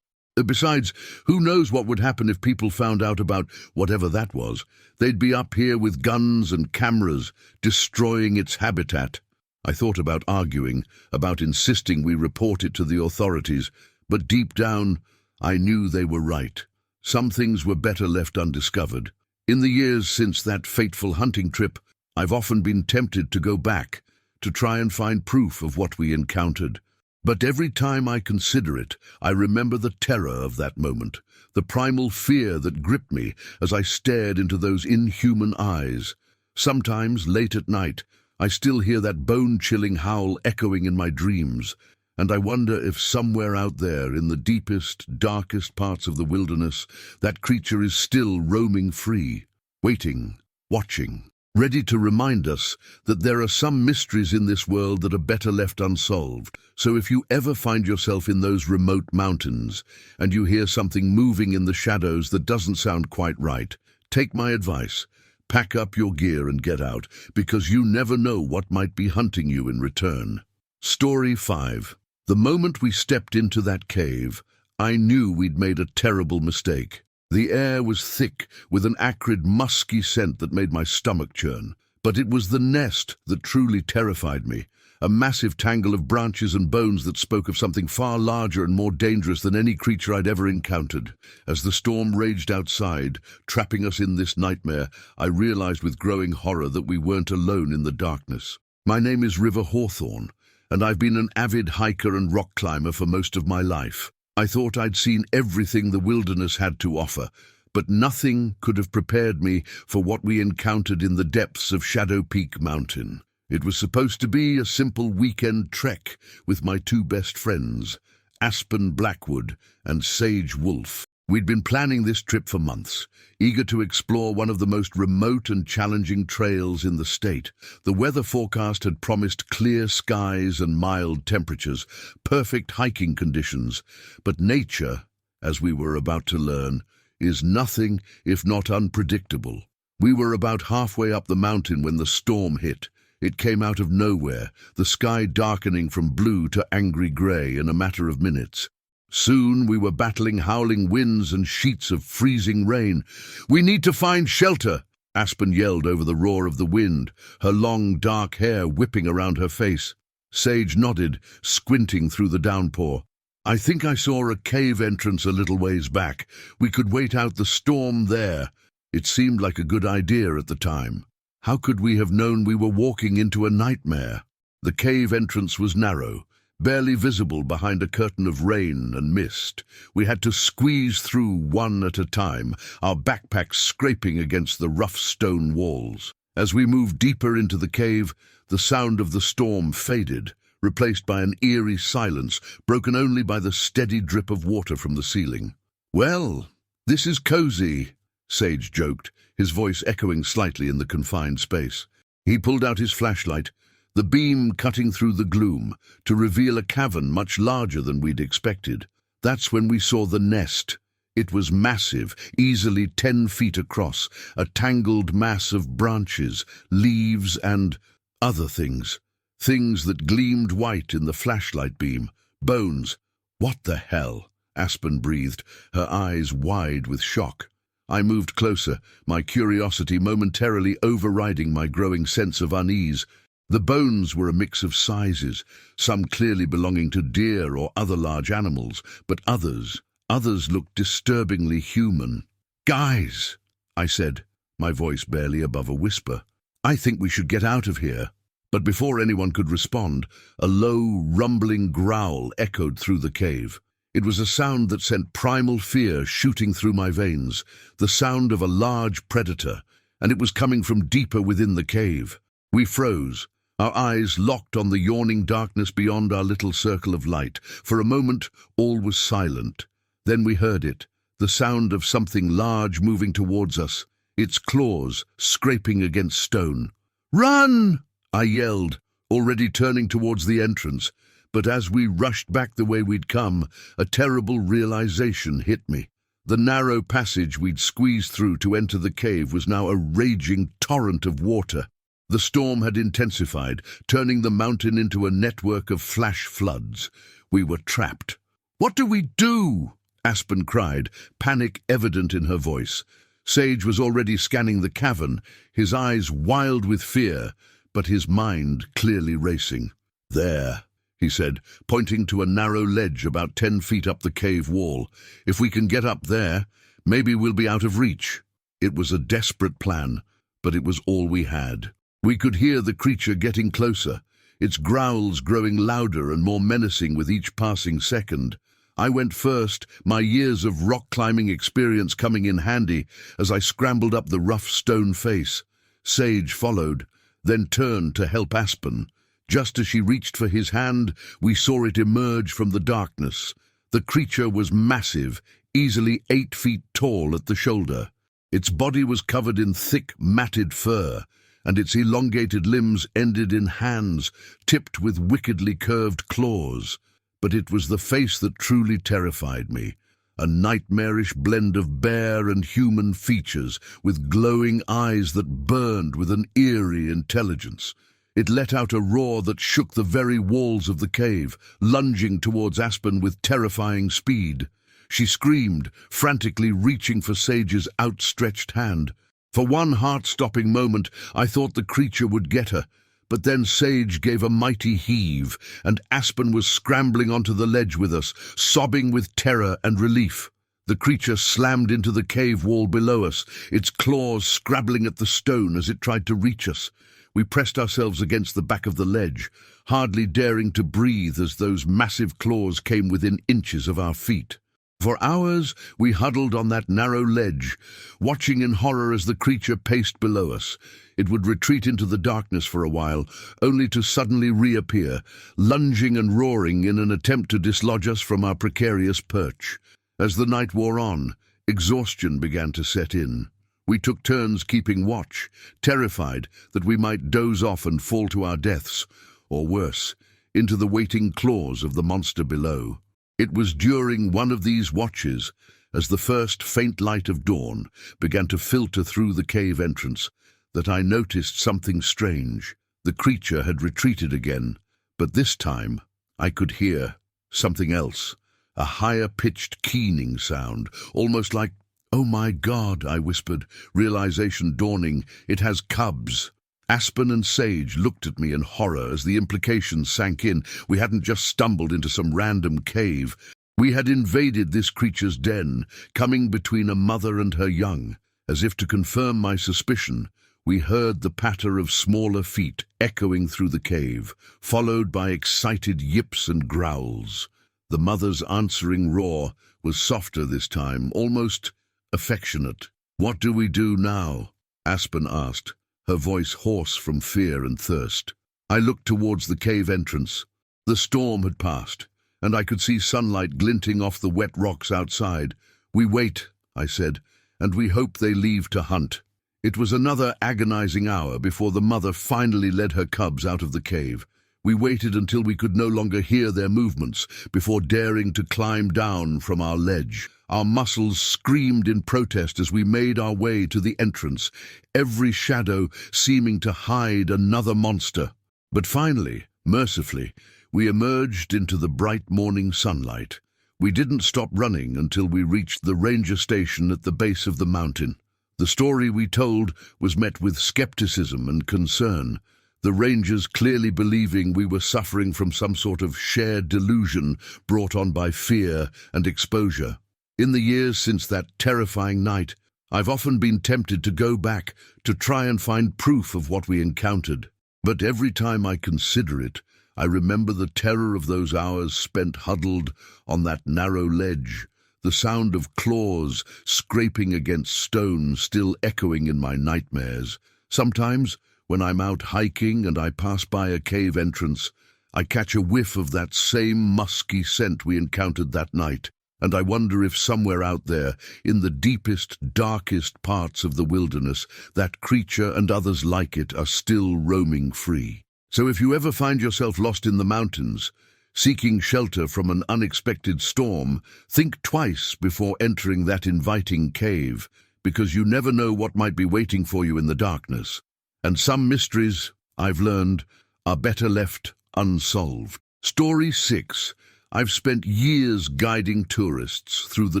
"Besides, who knows what would happen if people found out about whatever that was? They'd be up here with guns and cameras, destroying its habitat." I thought about arguing, about insisting we report it to the authorities, but deep down, I knew they were right. Some things were better left undiscovered. In the years since that fateful hunting trip, I've often been tempted to go back, to try and find proof of what we encountered. But every time I consider it, I remember the terror of that moment, the primal fear that gripped me as I stared into those inhuman eyes. Sometimes, late at night, I still hear that bone-chilling howl echoing in my dreams, and I wonder if somewhere out there in the deepest, darkest parts of the wilderness, that creature is still roaming free, waiting, watching, ready to remind us that there are some mysteries in this world that are better left unsolved. So if you ever find yourself in those remote mountains, and you hear something moving in the shadows that doesn't sound quite right, take my advice. Pack up your gear and get out, because you never know what might be hunting you in return. Story 5. The moment we stepped into that cave, I knew we'd made a terrible mistake. The air was thick with an acrid, musky scent that made my stomach churn. But it was the nest that truly terrified me, a massive tangle of branches and bones that spoke of something far larger and more dangerous than any creature I'd ever encountered. As the storm raged outside, trapping us in this nightmare, I realized with growing horror that we weren't alone in the darkness. My name is River Hawthorne, and I've been an avid hiker and rock climber for most of my life. I thought I'd seen everything the wilderness had to offer, but nothing could have prepared me for what we encountered in the depths of Shadow Peak Mountain. It was supposed to be a simple weekend trek with my two best friends, Aspen Blackwood and Sage Wolf. We'd been planning this trip for months, eager to explore one of the most remote and challenging trails in the state. The weather forecast had promised clear skies and mild temperatures, perfect hiking conditions. But nature, as we were about to learn, is nothing if not unpredictable. We were about halfway up the mountain when the storm hit. It came out of nowhere, the sky darkening from blue to angry grey in a matter of minutes. Soon we were battling howling winds and sheets of freezing rain. "We need to find shelter," Aspen yelled over the roar of the wind, her long dark hair whipping around her face. Sage nodded, squinting through the downpour. "I think I saw a cave entrance a little ways back. We could wait out the storm there." It seemed like a good idea at the time. How could we have known we were walking into a nightmare? The cave entrance was narrow, barely visible behind a curtain of rain and mist. We had to squeeze through one at a time, our backpacks scraping against the rough stone walls. As we moved deeper into the cave, the sound of the storm faded, replaced by an eerie silence, broken only by the steady drip of water from the ceiling. "Well, this is cozy," Sage joked, his voice echoing slightly in the confined space. He pulled out his flashlight, the beam cutting through the gloom, to reveal a cavern much larger than we'd expected. That's when we saw the nest. It was massive, easily 10 feet across, a tangled mass of branches, leaves, and other things. Things that gleamed white in the flashlight beam. Bones. What the hell? Aspen breathed, her eyes wide with shock. I moved closer, my curiosity momentarily overriding my growing sense of unease. The bones were a mix of sizes, some clearly belonging to deer or other large animals, but others looked disturbingly human. "Guys," I said, my voice barely above a whisper, "I think we should get out of here." But before anyone could respond, a low, rumbling growl echoed through the cave. It was a sound that sent primal fear shooting through my veins, the sound of a large predator, and it was coming from deeper within the cave. We froze, our eyes locked on the yawning darkness beyond our little circle of light. For a moment, all was silent. Then we heard it, the sound of something large moving towards us, its claws scraping against stone. "Run!" I yelled, already turning towards the entrance. But as we rushed back the way we'd come, a terrible realization hit me. The narrow passage we'd squeezed through to enter the cave was now a raging torrent of water. The storm had intensified, turning the mountain into a network of flash floods. We were trapped. "What do we do?" Aspen cried, panic evident in her voice. Sage was already scanning the cavern, his eyes wild with fear, but his mind clearly racing. "There," he said, pointing to a narrow ledge about 10 feet up the cave wall. "If we can get up there, maybe we'll be out of reach." It was a desperate plan, but it was all we had. We could hear the creature getting closer, its growls growing louder and more menacing with each passing second. I went first, my years of rock-climbing experience coming in handy as I scrambled up the rough stone face. Sage followed, then turned to help Aspen. Just as she reached for his hand, we saw it emerge from the darkness. The creature was massive, easily 8 feet tall at the shoulder. Its body was covered in thick, matted fur, and its elongated limbs ended in hands, tipped with wickedly curved claws. But it was the face that truly terrified me, a nightmarish blend of bear and human features, with glowing eyes that burned with an eerie intelligence. It let out a roar that shook the very walls of the cave, lunging towards Aspen with terrifying speed. She screamed, frantically reaching for Sage's outstretched hand. For one heart-stopping moment, I thought the creature would get her, but then Sage gave a mighty heave, and Aspen was scrambling onto the ledge with us, sobbing with terror and relief. The creature slammed into the cave wall below us, its claws scrabbling at the stone as it tried to reach us. We pressed ourselves against the back of the ledge, hardly daring to breathe as those massive claws came within inches of our feet. For hours, we huddled on that narrow ledge, watching in horror as the creature paced below us. It would retreat into the darkness for a while, only to suddenly reappear, lunging and roaring in an attempt to dislodge us from our precarious perch. As the night wore on, exhaustion began to set in. We took turns keeping watch, terrified that we might doze off and fall to our deaths, or worse, into the waiting claws of the monster below. It was during one of these watches, as the first faint light of dawn began to filter through the cave entrance, that I noticed something strange. The creature had retreated again, but this time I could hear something else, a higher-pitched keening sound, almost like, "Oh my God," I whispered, realization dawning, "it has cubs." Aspen and Sage looked at me in horror as the implications sank in. We hadn't just stumbled into some random cave. We had invaded this creature's den, coming between a mother and her young. As if to confirm my suspicion, we heard the patter of smaller feet echoing through the cave, followed by excited yips and growls. The mother's answering roar was softer this time, almost affectionate. "What do we do now?" Aspen asked, her voice hoarse from fear and thirst. I looked towards the cave entrance. The storm had passed, and I could see sunlight glinting off the wet rocks outside. "We wait," I said, "and we hope they leave to hunt." It was another agonizing hour before the mother finally led her cubs out of the cave. We waited until we could no longer hear their movements before daring to climb down from our ledge. Our muscles screamed in protest as we made our way to the entrance, every shadow seeming to hide another monster. But finally, mercifully, we emerged into the bright morning sunlight. We didn't stop running until we reached the ranger station at the base of the mountain. The story we told was met with skepticism and concern, the rangers clearly believing we were suffering from some sort of shared delusion brought on by fear and exposure. In the years since that terrifying night, I've often been tempted to go back to try and find proof of what we encountered. But every time I consider it, I remember the terror of those hours spent huddled on that narrow ledge, the sound of claws scraping against stone still echoing in my nightmares. Sometimes, when I'm out hiking and I pass by a cave entrance, I catch a whiff of that same musky scent we encountered that night, and I wonder if somewhere out there, in the deepest, darkest parts of the wilderness, that creature and others like it are still roaming free. So if you ever find yourself lost in the mountains, seeking shelter from an unexpected storm, think twice before entering that inviting cave, because you never know what might be waiting for you in the darkness. And some mysteries, I've learned, are better left unsolved. Story 6. I've spent years guiding tourists through the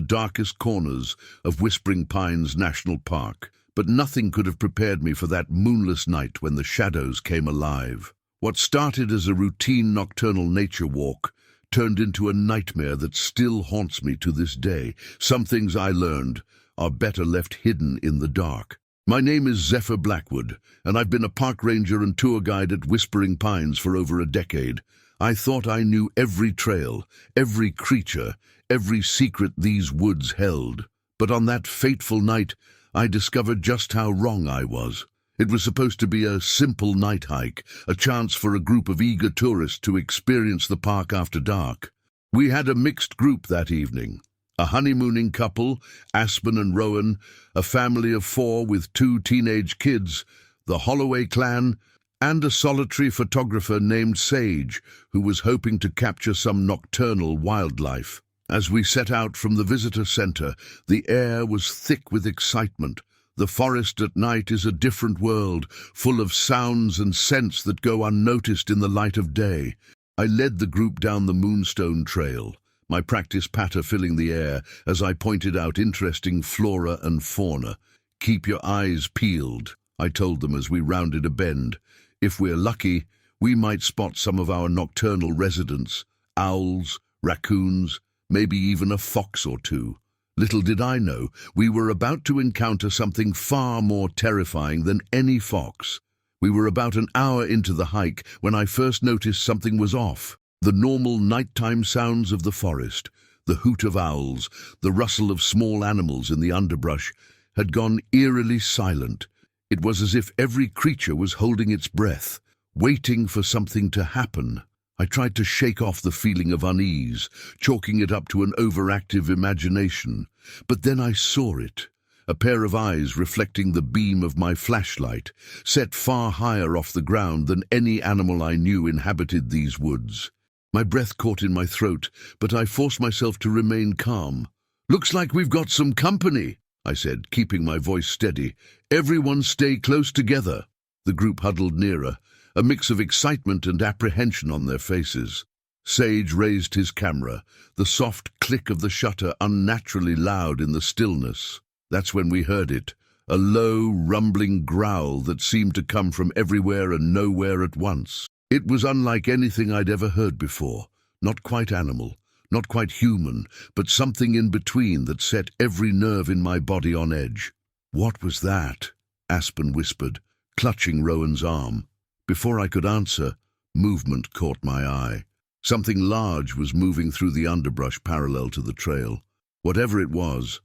darkest corners of Whispering Pines National Park, but nothing could have prepared me for that moonless night when the shadows came alive. What started as a routine nocturnal nature walk turned into a nightmare that still haunts me to this day. Some things I learned are better left hidden in the dark. My name is Zephyr Blackwood, and I've been a park ranger and tour guide at Whispering Pines for over a decade. I thought I knew every trail, every creature, every secret these woods held. But on that fateful night, I discovered just how wrong I was. It was supposed to be a simple night hike, a chance for a group of eager tourists to experience the park after dark. We had a mixed group that evening. A honeymooning couple, Aspen and Rowan, a family of 4 with 2 teenage kids, the Holloway clan, and a solitary photographer named Sage, who was hoping to capture some nocturnal wildlife. As we set out from the visitor center, the air was thick with excitement. The forest at night is a different world, full of sounds and scents that go unnoticed in the light of day. I led the group down the Moonstone Trail, my practice patter filling the air as I pointed out interesting flora and fauna. "Keep your eyes peeled," I told them as we rounded a bend. "If we're lucky, we might spot some of our nocturnal residents, owls, raccoons, maybe even a fox or 2. Little did I know, we were about to encounter something far more terrifying than any fox. We were about an hour into the hike when I first noticed something was off. The normal nighttime sounds of the forest, the hoot of owls, the rustle of small animals in the underbrush, had gone eerily silent. It was as if every creature was holding its breath, waiting for something to happen. I tried to shake off the feeling of unease, chalking it up to an overactive imagination. But then I saw it, a pair of eyes reflecting the beam of my flashlight, set far higher off the ground than any animal I knew inhabited these woods. My breath caught in my throat, but I forced myself to remain calm. "Looks like we've got some company," I said, keeping my voice steady. "Everyone stay close together." The group huddled nearer, a mix of excitement and apprehension on their faces. Sage raised his camera, the soft click of the shutter unnaturally loud in the stillness. That's when we heard it, a low, rumbling growl that seemed to come from everywhere and nowhere at once. It was unlike anything I'd ever heard before, not quite animal, not quite human, but something in between that set every nerve in my body on edge. "What was that?" Aspen whispered, clutching Rowan's arm. Before I could answer, movement caught my eye. Something large was moving through the underbrush parallel to the trail. Whatever it was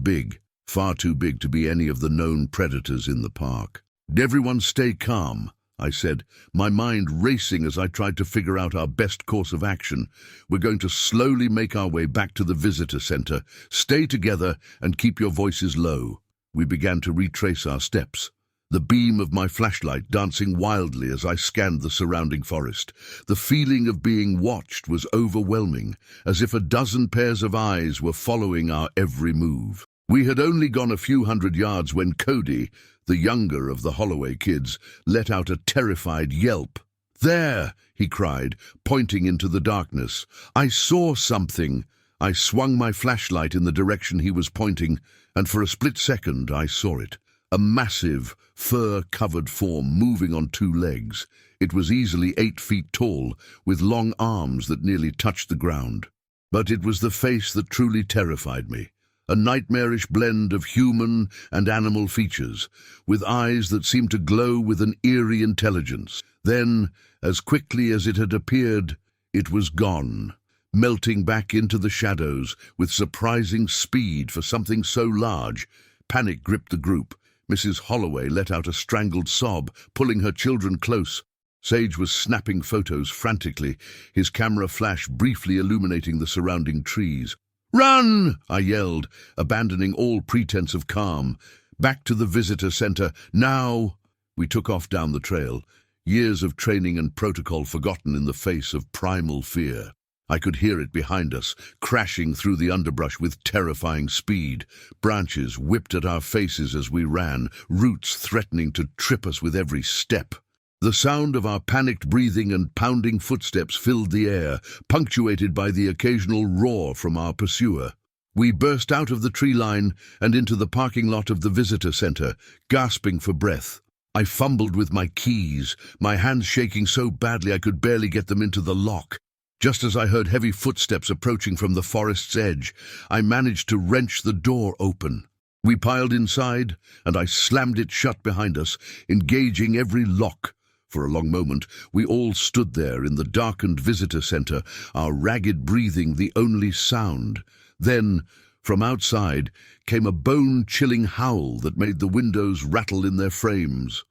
big, far too big to be any of the known predators in the park. "Everyone stay calm," I said, my mind racing as I tried to figure out our best course of action. "We're going to slowly make our way back to the visitor center. Stay together and keep your voices low." We began to retrace our steps. the beam of my flashlight dancing wildly as I scanned the surrounding forest. The feeling of being watched was overwhelming, as if a dozen pairs of eyes were following our every move. We had only gone a few hundred yards when Cody, the younger of the Holloway kids, let out a terrified yelp. "There!" he cried, pointing into the darkness. "I saw something." I swung my flashlight in the direction he was pointing, and for a split second I saw it. A massive, fur-covered form moving on two legs. It was easily 8 feet tall, with long arms that nearly touched the ground. But it was the face that truly terrified me. A nightmarish blend of human and animal features, with eyes that seemed to glow with an eerie intelligence. Then, as quickly as it had appeared, it was gone, melting back into the shadows with surprising speed for something so large. Panic gripped the group. Mrs. Holloway let out a strangled sob, pulling her children close. Sage was snapping photos frantically, his camera flash briefly illuminating the surrounding trees. "Run!" I yelled, abandoning all pretense of calm. "Back to the visitor center, now!" We took off down the trail, years of training and protocol forgotten in the face of primal fear. I could hear it behind us, crashing through the underbrush with terrifying speed. Branches whipped at our faces as we ran, roots threatening to trip us with every step. The sound of our panicked breathing and pounding footsteps filled the air, punctuated by the occasional roar from our pursuer. We burst out of the tree line and into the parking lot of the visitor center, gasping for breath. I fumbled with my keys, my hands shaking so badly I could barely get them into the lock. Just as I heard heavy footsteps approaching from the forest's edge, I managed to wrench the door open. We piled inside, and I slammed it shut behind us, engaging every lock. For a long moment, we all stood there in the darkened visitor center, our ragged breathing the only sound. Then, from outside, came a bone-chilling howl that made the windows rattle in their frames.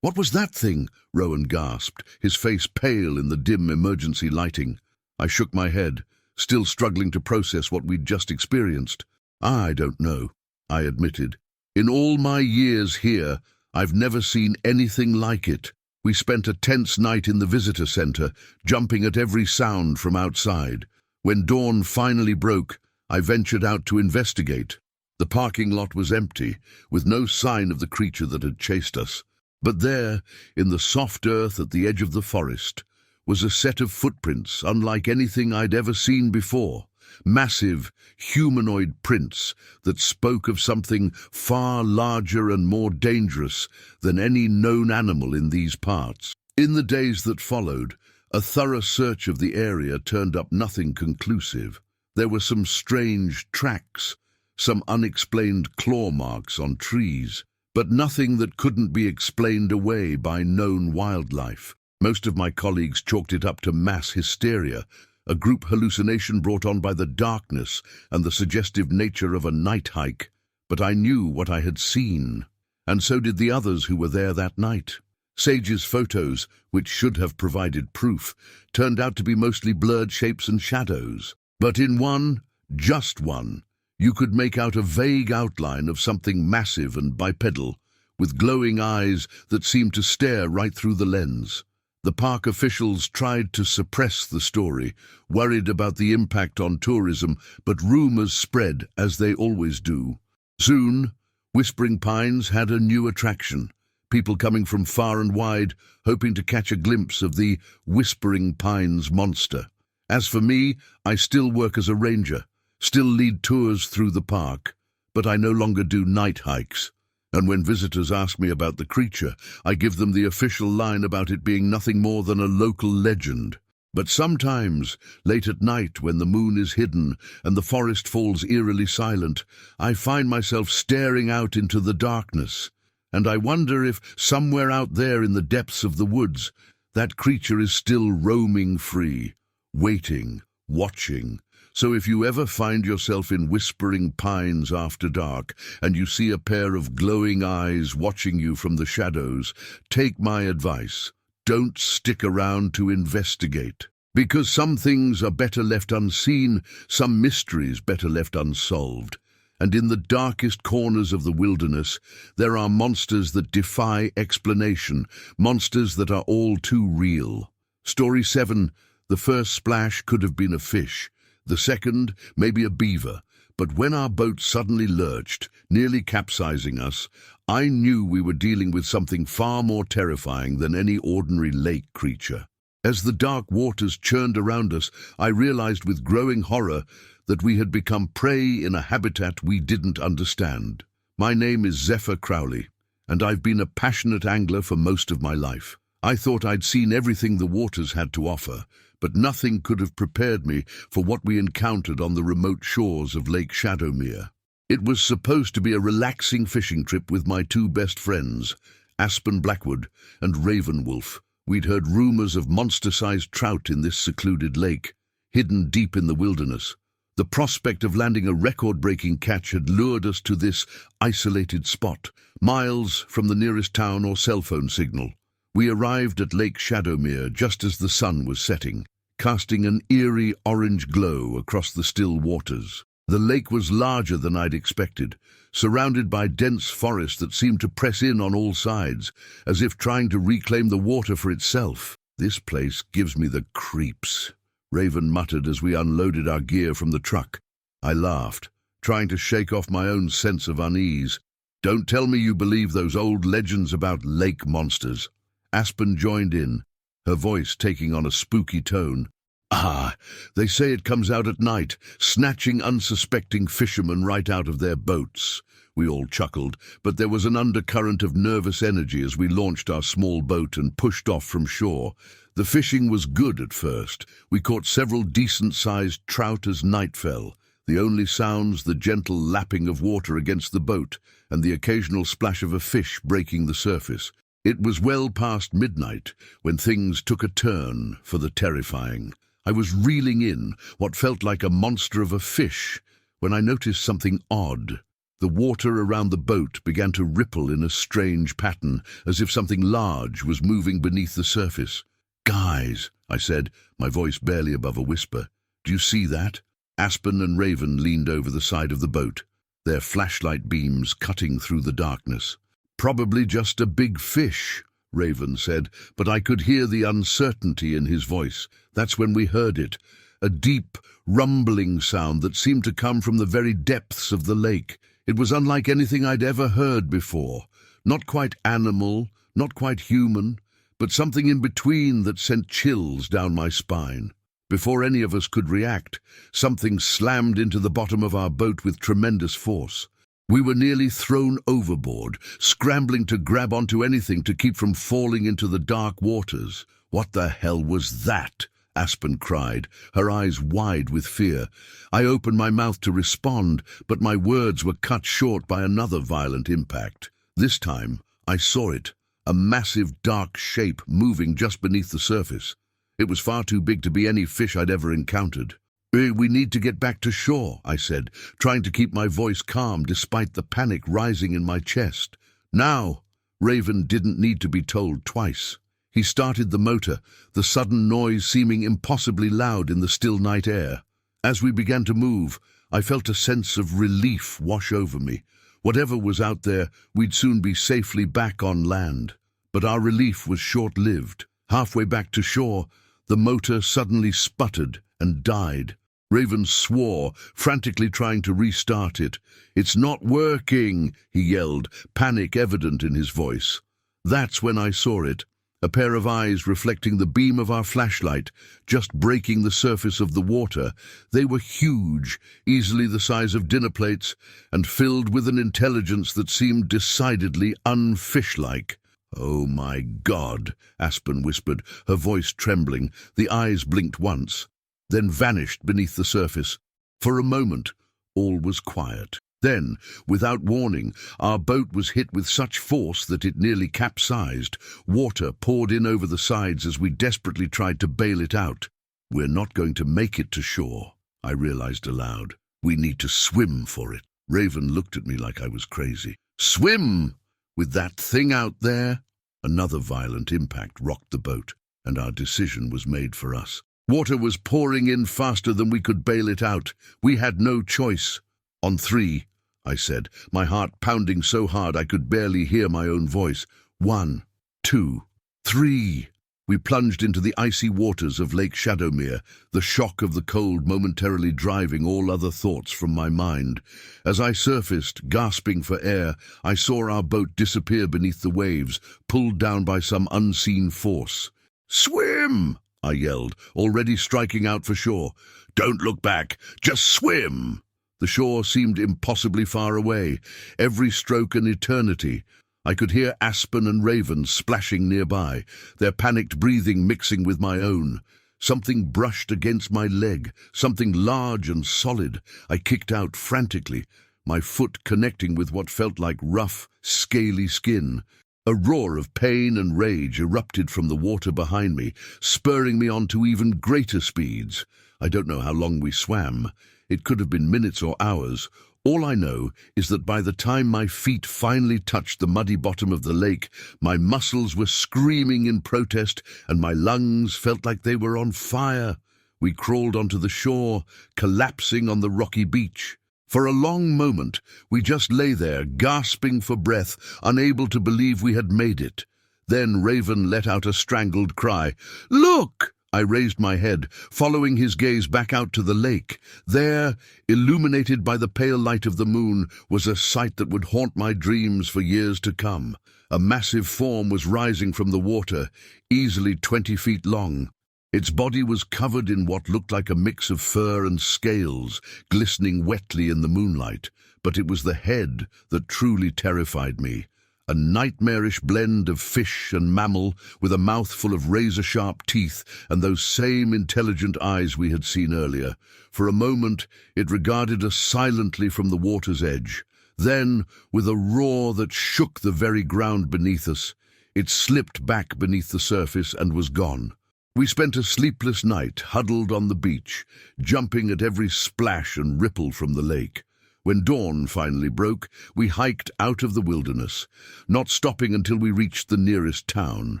What was that thing?" Rowan gasped, his face pale in the dim emergency lighting. I shook my head, still struggling to process what we'd just experienced. "I don't know," I admitted. "In all my years here, I've never seen anything like it." We spent a tense night in the visitor center, jumping at every sound from outside. When dawn finally broke, I ventured out to investigate. The parking lot was empty, with no sign of the creature that had chased us. But there, in the soft earth at the edge of the forest, was a set of footprints unlike anything I'd ever seen before. Massive, humanoid prints that spoke of something far larger and more dangerous than any known animal in these parts. In the days that followed, a thorough search of the area turned up nothing conclusive. There were some strange tracks, some unexplained claw marks on trees, but nothing that couldn't be explained away by known wildlife. Most of my colleagues chalked it up to mass hysteria, a group hallucination brought on by the darkness and the suggestive nature of a night hike. But I knew what I had seen, and so did the others who were there that night. Sage's photos, which should have provided proof, turned out to be mostly blurred shapes and shadows. But in one, just one, you could make out a vague outline of something massive and bipedal, with glowing eyes that seemed to stare right through the lens. The park officials tried to suppress the story, worried about the impact on tourism, but rumors spread, as they always do. Soon, Whispering Pines had a new attraction. People coming from far and wide, hoping to catch a glimpse of the Whispering Pines monster. As for me, I still work as a ranger, still lead tours through the park, but I no longer do night hikes. And when visitors ask me about the creature, I give them the official line about it being nothing more than a local legend. But sometimes, late at night when the moon is hidden and the forest falls eerily silent, I find myself staring out into the darkness, and I wonder if somewhere out there in the depths of the woods, that creature is still roaming free, waiting, watching. So if you ever find yourself in Whispering Pines after dark, and you see a pair of glowing eyes watching you from the shadows, take my advice. Don't stick around to investigate. Because some things are better left unseen, some mysteries better left unsolved. And in the darkest corners of the wilderness, there are monsters that defy explanation, monsters that are all too real. Story 7. The first splash could have been a fish. The second, maybe a beaver. But when our boat suddenly lurched, nearly capsizing us, I knew we were dealing with something far more terrifying than any ordinary lake creature. As the dark waters churned around us, I realized with growing horror that we had become prey in a habitat we didn't understand. My name is Zephyr Crowley, and I've been a passionate angler for most of my life. I thought I'd seen everything the waters had to offer, but nothing could have prepared me for what we encountered on the remote shores of Lake Shadowmere. It was supposed to be a relaxing fishing trip with my two best friends, Aspen Blackwood and Raven Wolf. We'd heard rumors of monster-sized trout in this secluded lake, hidden deep in the wilderness. The prospect of landing a record-breaking catch had lured us to this isolated spot, miles from the nearest town or cell phone signal. We arrived at Lake Shadowmere just as the sun was setting, casting an eerie orange glow across the still waters. The lake was larger than I'd expected, surrounded by dense forest that seemed to press in on all sides, as if trying to reclaim the water for itself. "This place gives me the creeps," Raven muttered as we unloaded our gear from the truck. I laughed, trying to shake off my own sense of unease. "Don't tell me you believe those old legends about lake monsters." Aspen joined in, her voice taking on a spooky tone. "Ah, they say it comes out at night, snatching unsuspecting fishermen right out of their boats." We all chuckled, but there was an undercurrent of nervous energy as we launched our small boat and pushed off from shore. The fishing was good at first. We caught several decent-sized trout as night fell, the only sounds the gentle lapping of water against the boat and the occasional splash of a fish breaking the surface. It was well past midnight when things took a turn for the terrifying. I was reeling in what felt like a monster of a fish when I noticed something odd. The water around the boat began to ripple in a strange pattern, as if something large was moving beneath the surface. "Guys," I said, my voice barely above a whisper, "do you see that?" Aspen and Raven leaned over the side of the boat, their flashlight beams cutting through the darkness. "Probably just a big fish," Raven said, but I could hear the uncertainty in his voice. That's when we heard it, a deep, rumbling sound that seemed to come from the very depths of the lake. It was unlike anything I'd ever heard before. Not quite animal, not quite human, but something in between that sent chills down my spine. Before any of us could react, something slammed into the bottom of our boat with tremendous force. We were nearly thrown overboard, scrambling to grab onto anything to keep from falling into the dark waters. "What the hell was that?" Aspen cried, her eyes wide with fear. I opened my mouth to respond, but my words were cut short by another violent impact. This time, I saw it, a massive dark shape moving just beneath the surface. It was far too big to be any fish I'd ever encountered. "We need to get back to shore," I said, trying to keep my voice calm despite the panic rising in my chest. "Now!" Raven didn't need to be told twice. He started the motor, the sudden noise seeming impossibly loud in the still night air. As we began to move, I felt a sense of relief wash over me. Whatever was out there, we'd soon be safely back on land. But our relief was short-lived. Halfway back to shore, the motor suddenly sputtered and died. Raven swore, frantically trying to restart it. "It's not working," he yelled, panic evident in his voice. That's when I saw it. A pair of eyes reflecting the beam of our flashlight, just breaking the surface of the water. They were huge, easily the size of dinner plates, and filled with an intelligence that seemed decidedly unfish-like. "Oh my God," Aspen whispered, her voice trembling. The eyes blinked once, then vanished beneath the surface. For a moment, all was quiet. Then, without warning, our boat was hit with such force that it nearly capsized. Water poured in over the sides as we desperately tried to bail it out. "We're not going to make it to shore," I realized aloud. "We need to swim for it." Raven looked at me like I was crazy. "Swim? With that thing out there?" Another violent impact rocked the boat, and our decision was made for us. Water was pouring in faster than we could bail it out. We had no choice. On three, I said, my heart pounding so hard I could barely hear my own voice. 1, 2, 3. We plunged into the icy waters of Lake Shadowmere, the shock of the cold momentarily driving all other thoughts from my mind. As I surfaced, gasping for air, I saw our boat disappear beneath the waves, pulled down by some unseen force. "Swim!" I yelled, already striking out for shore. "Don't look back, just swim!" The shore seemed impossibly far away, every stroke an eternity. I could hear aspen and ravens splashing nearby, their panicked breathing mixing with my own. Something brushed against my leg, something large and solid. I kicked out frantically, my foot connecting with what felt like rough, scaly skin. A roar of pain and rage erupted from the water behind me, spurring me on to even greater speeds. I don't know how long we swam. It could have been minutes or hours. All I know is that by the time my feet finally touched the muddy bottom of the lake, my muscles were screaming in protest and my lungs felt like they were on fire. We crawled onto the shore, collapsing on the rocky beach. For a long moment, we just lay there, gasping for breath, unable to believe we had made it. Then Raven let out a strangled cry. "Look!" I raised my head, following his gaze back out to the lake. There, illuminated by the pale light of the moon, was a sight that would haunt my dreams for years to come. A massive form was rising from the water, easily 20 feet long. Its body was covered in what looked like a mix of fur and scales, glistening wetly in the moonlight. But it was the head that truly terrified me. A nightmarish blend of fish and mammal, with a mouth full of razor-sharp teeth and those same intelligent eyes we had seen earlier. For a moment, it regarded us silently from the water's edge. Then, with a roar that shook the very ground beneath us, it slipped back beneath the surface and was gone. We spent a sleepless night huddled on the beach, jumping at every splash and ripple from the lake. When dawn finally broke, we hiked out of the wilderness, not stopping until we reached the nearest town.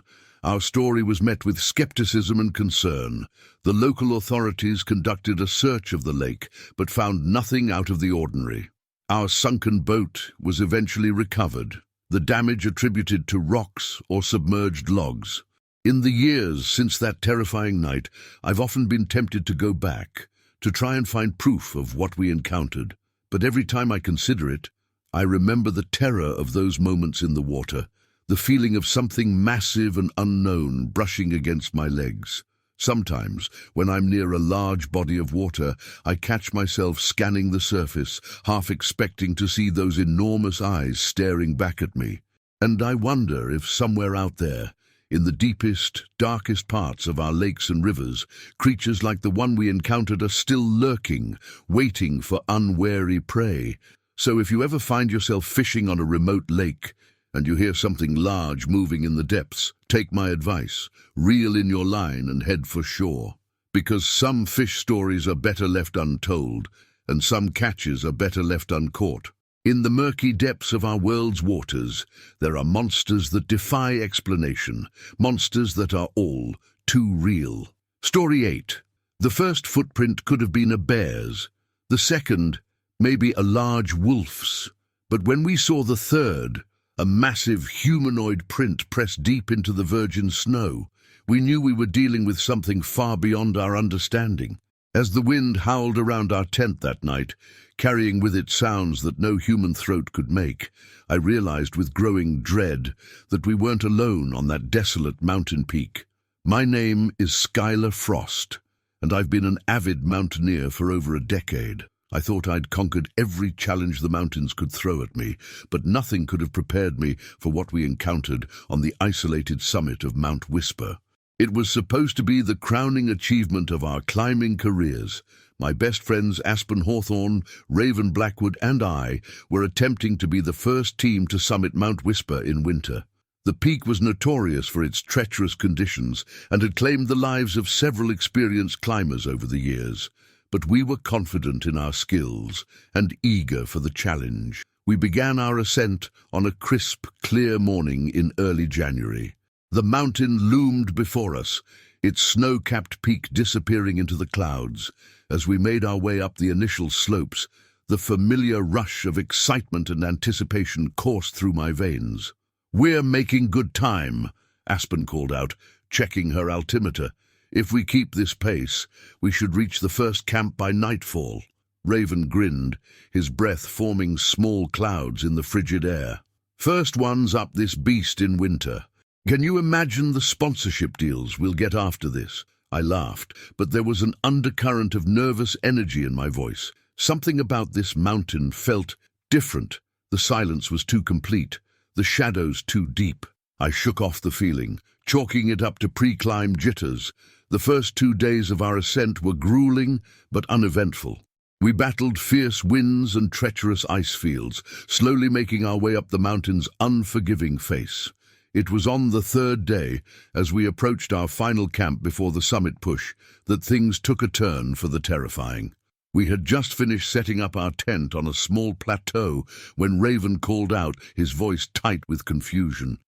Our story was met with skepticism and concern. The local authorities conducted a search of the lake, but found nothing out of the ordinary. Our sunken boat was eventually recovered, the damage attributed to rocks or submerged logs. In the years since that terrifying night, I've often been tempted to go back, to try and find proof of what we encountered. But every time I consider it, I remember the terror of those moments in the water, the feeling of something massive and unknown brushing against my legs. Sometimes, when I'm near a large body of water, I catch myself scanning the surface, half expecting to see those enormous eyes staring back at me. And I wonder if somewhere out there, in the deepest, darkest parts of our lakes and rivers, creatures like the one we encountered are still lurking, waiting for unwary prey. So if you ever find yourself fishing on a remote lake, and you hear something large moving in the depths, take my advice, reel in your line and head for shore. Because some fish stories are better left untold, and some catches are better left uncaught. In the murky depths of our world's waters, there are monsters that defy explanation, monsters that are all too real. Story 8. The first footprint could have been a bear's, the second, maybe a large wolf's. But when we saw the third, a massive humanoid print pressed deep into the virgin snow, we knew we were dealing with something far beyond our understanding. As the wind howled around our tent that night, carrying with it sounds that no human throat could make, I realized with growing dread that we weren't alone on that desolate mountain peak. My name is Skylar Frost, and I've been an avid mountaineer for over a decade. I thought I'd conquered every challenge the mountains could throw at me, but nothing could have prepared me for what we encountered on the isolated summit of Mount Whisper. It was supposed to be the crowning achievement of our climbing careers. My best friends Aspen Hawthorne, Raven Blackwood, and I were attempting to be the first team to summit Mount Whisper in winter. The peak was notorious for its treacherous conditions and had claimed the lives of several experienced climbers over the years. But we were confident in our skills and eager for the challenge. We began our ascent on a crisp, clear morning in early January. The mountain loomed before us, its snow-capped peak disappearing into the clouds. As we made our way up the initial slopes, The familiar rush of excitement and anticipation coursed through my veins. "We're making good time," Aspen called out, checking her altimeter. "If we keep this pace, we should reach the first camp by nightfall." Raven grinned, his breath forming small clouds in the frigid air. "First ones up this beast in winter. Can you imagine the sponsorship deals we'll get after this?" I laughed, but there was an undercurrent of nervous energy in my voice. Something about this mountain felt different. The silence was too complete, the shadows too deep. I shook off the feeling, chalking it up to pre-climb jitters. The first 2 days of our ascent were grueling but uneventful. We battled fierce winds and treacherous ice fields, slowly making our way up the mountain's unforgiving face. It was on the 3rd day, as we approached our final camp before the summit push, that things took a turn for the terrifying. We had just finished setting up our tent on a small plateau when Raven called out, his voice tight with confusion.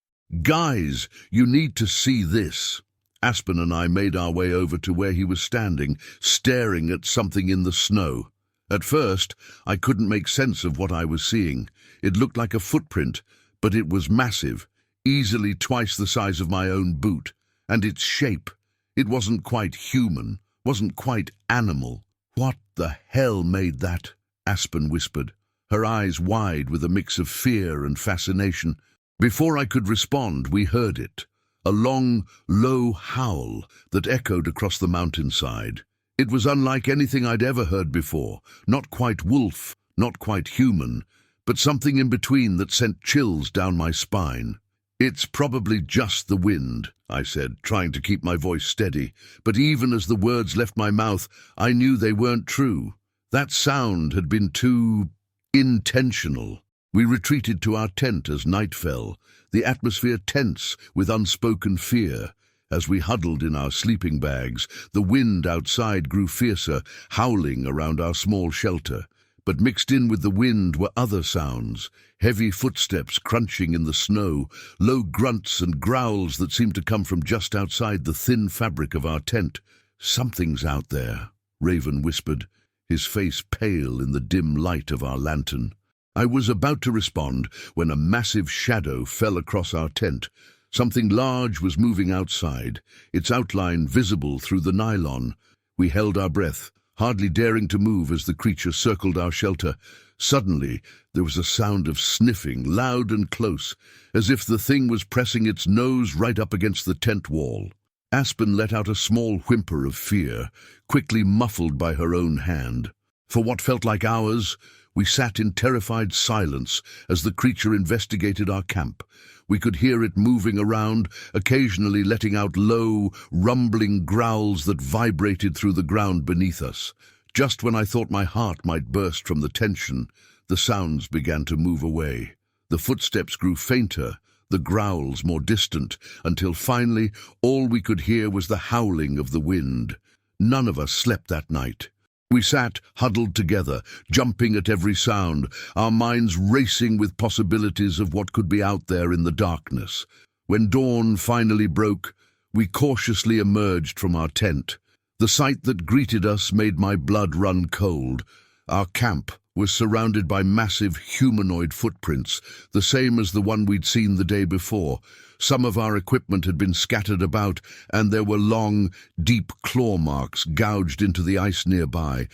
"Guys, you need to see this." Aspen and I made our way over to where he was standing, staring at something in the snow. At first, I couldn't make sense of what I was seeing. It looked like a footprint, but it was massive, easily twice the size of my own boot. And its shape, it wasn't quite human, wasn't quite animal. "What the hell made that?" Aspen whispered, her eyes wide with a mix of fear and fascination. Before I could respond, we heard it. A long, low howl that echoed across the mountainside. It was unlike anything I'd ever heard before, not quite wolf, not quite human, but something in between that sent chills down my spine. "It's probably just the wind," I said, trying to keep my voice steady, but even as the words left my mouth, I knew they weren't true. That sound had been too intentional. We retreated to our tent as night fell, the atmosphere tense with unspoken fear. As we huddled in our sleeping bags, the wind outside grew fiercer, howling around our small shelter. But mixed in with the wind were other sounds, heavy footsteps crunching in the snow, low grunts and growls that seemed to come from just outside the thin fabric of our tent. "Something's out there," Raven whispered, his face pale in the dim light of our lantern. I was about to respond when a massive shadow fell across our tent. Something large was moving outside, its outline visible through the nylon. We held our breath, hardly daring to move as the creature circled our shelter. Suddenly, there was a sound of sniffing, loud and close, as if the thing was pressing its nose right up against the tent wall. Aspen let out a small whimper of fear, quickly muffled by her own hand. For what felt like hours, we sat in terrified silence as the creature investigated our camp. We could hear it moving around, occasionally letting out low, rumbling growls that vibrated through the ground beneath us. Just when I thought my heart might burst from the tension, the sounds began to move away. The footsteps grew fainter, the growls more distant, until finally all we could hear was the howling of the wind. None of us slept that night. We sat huddled together, jumping at every sound, our minds racing with possibilities of what could be out there in the darkness. When dawn finally broke, we cautiously emerged from our tent. The sight that greeted us made my blood run cold. Our camp was surrounded by massive humanoid footprints, the same as the one we'd seen the day before. Some of our equipment had been scattered about, and there were long, deep claw marks gouged into the ice nearby.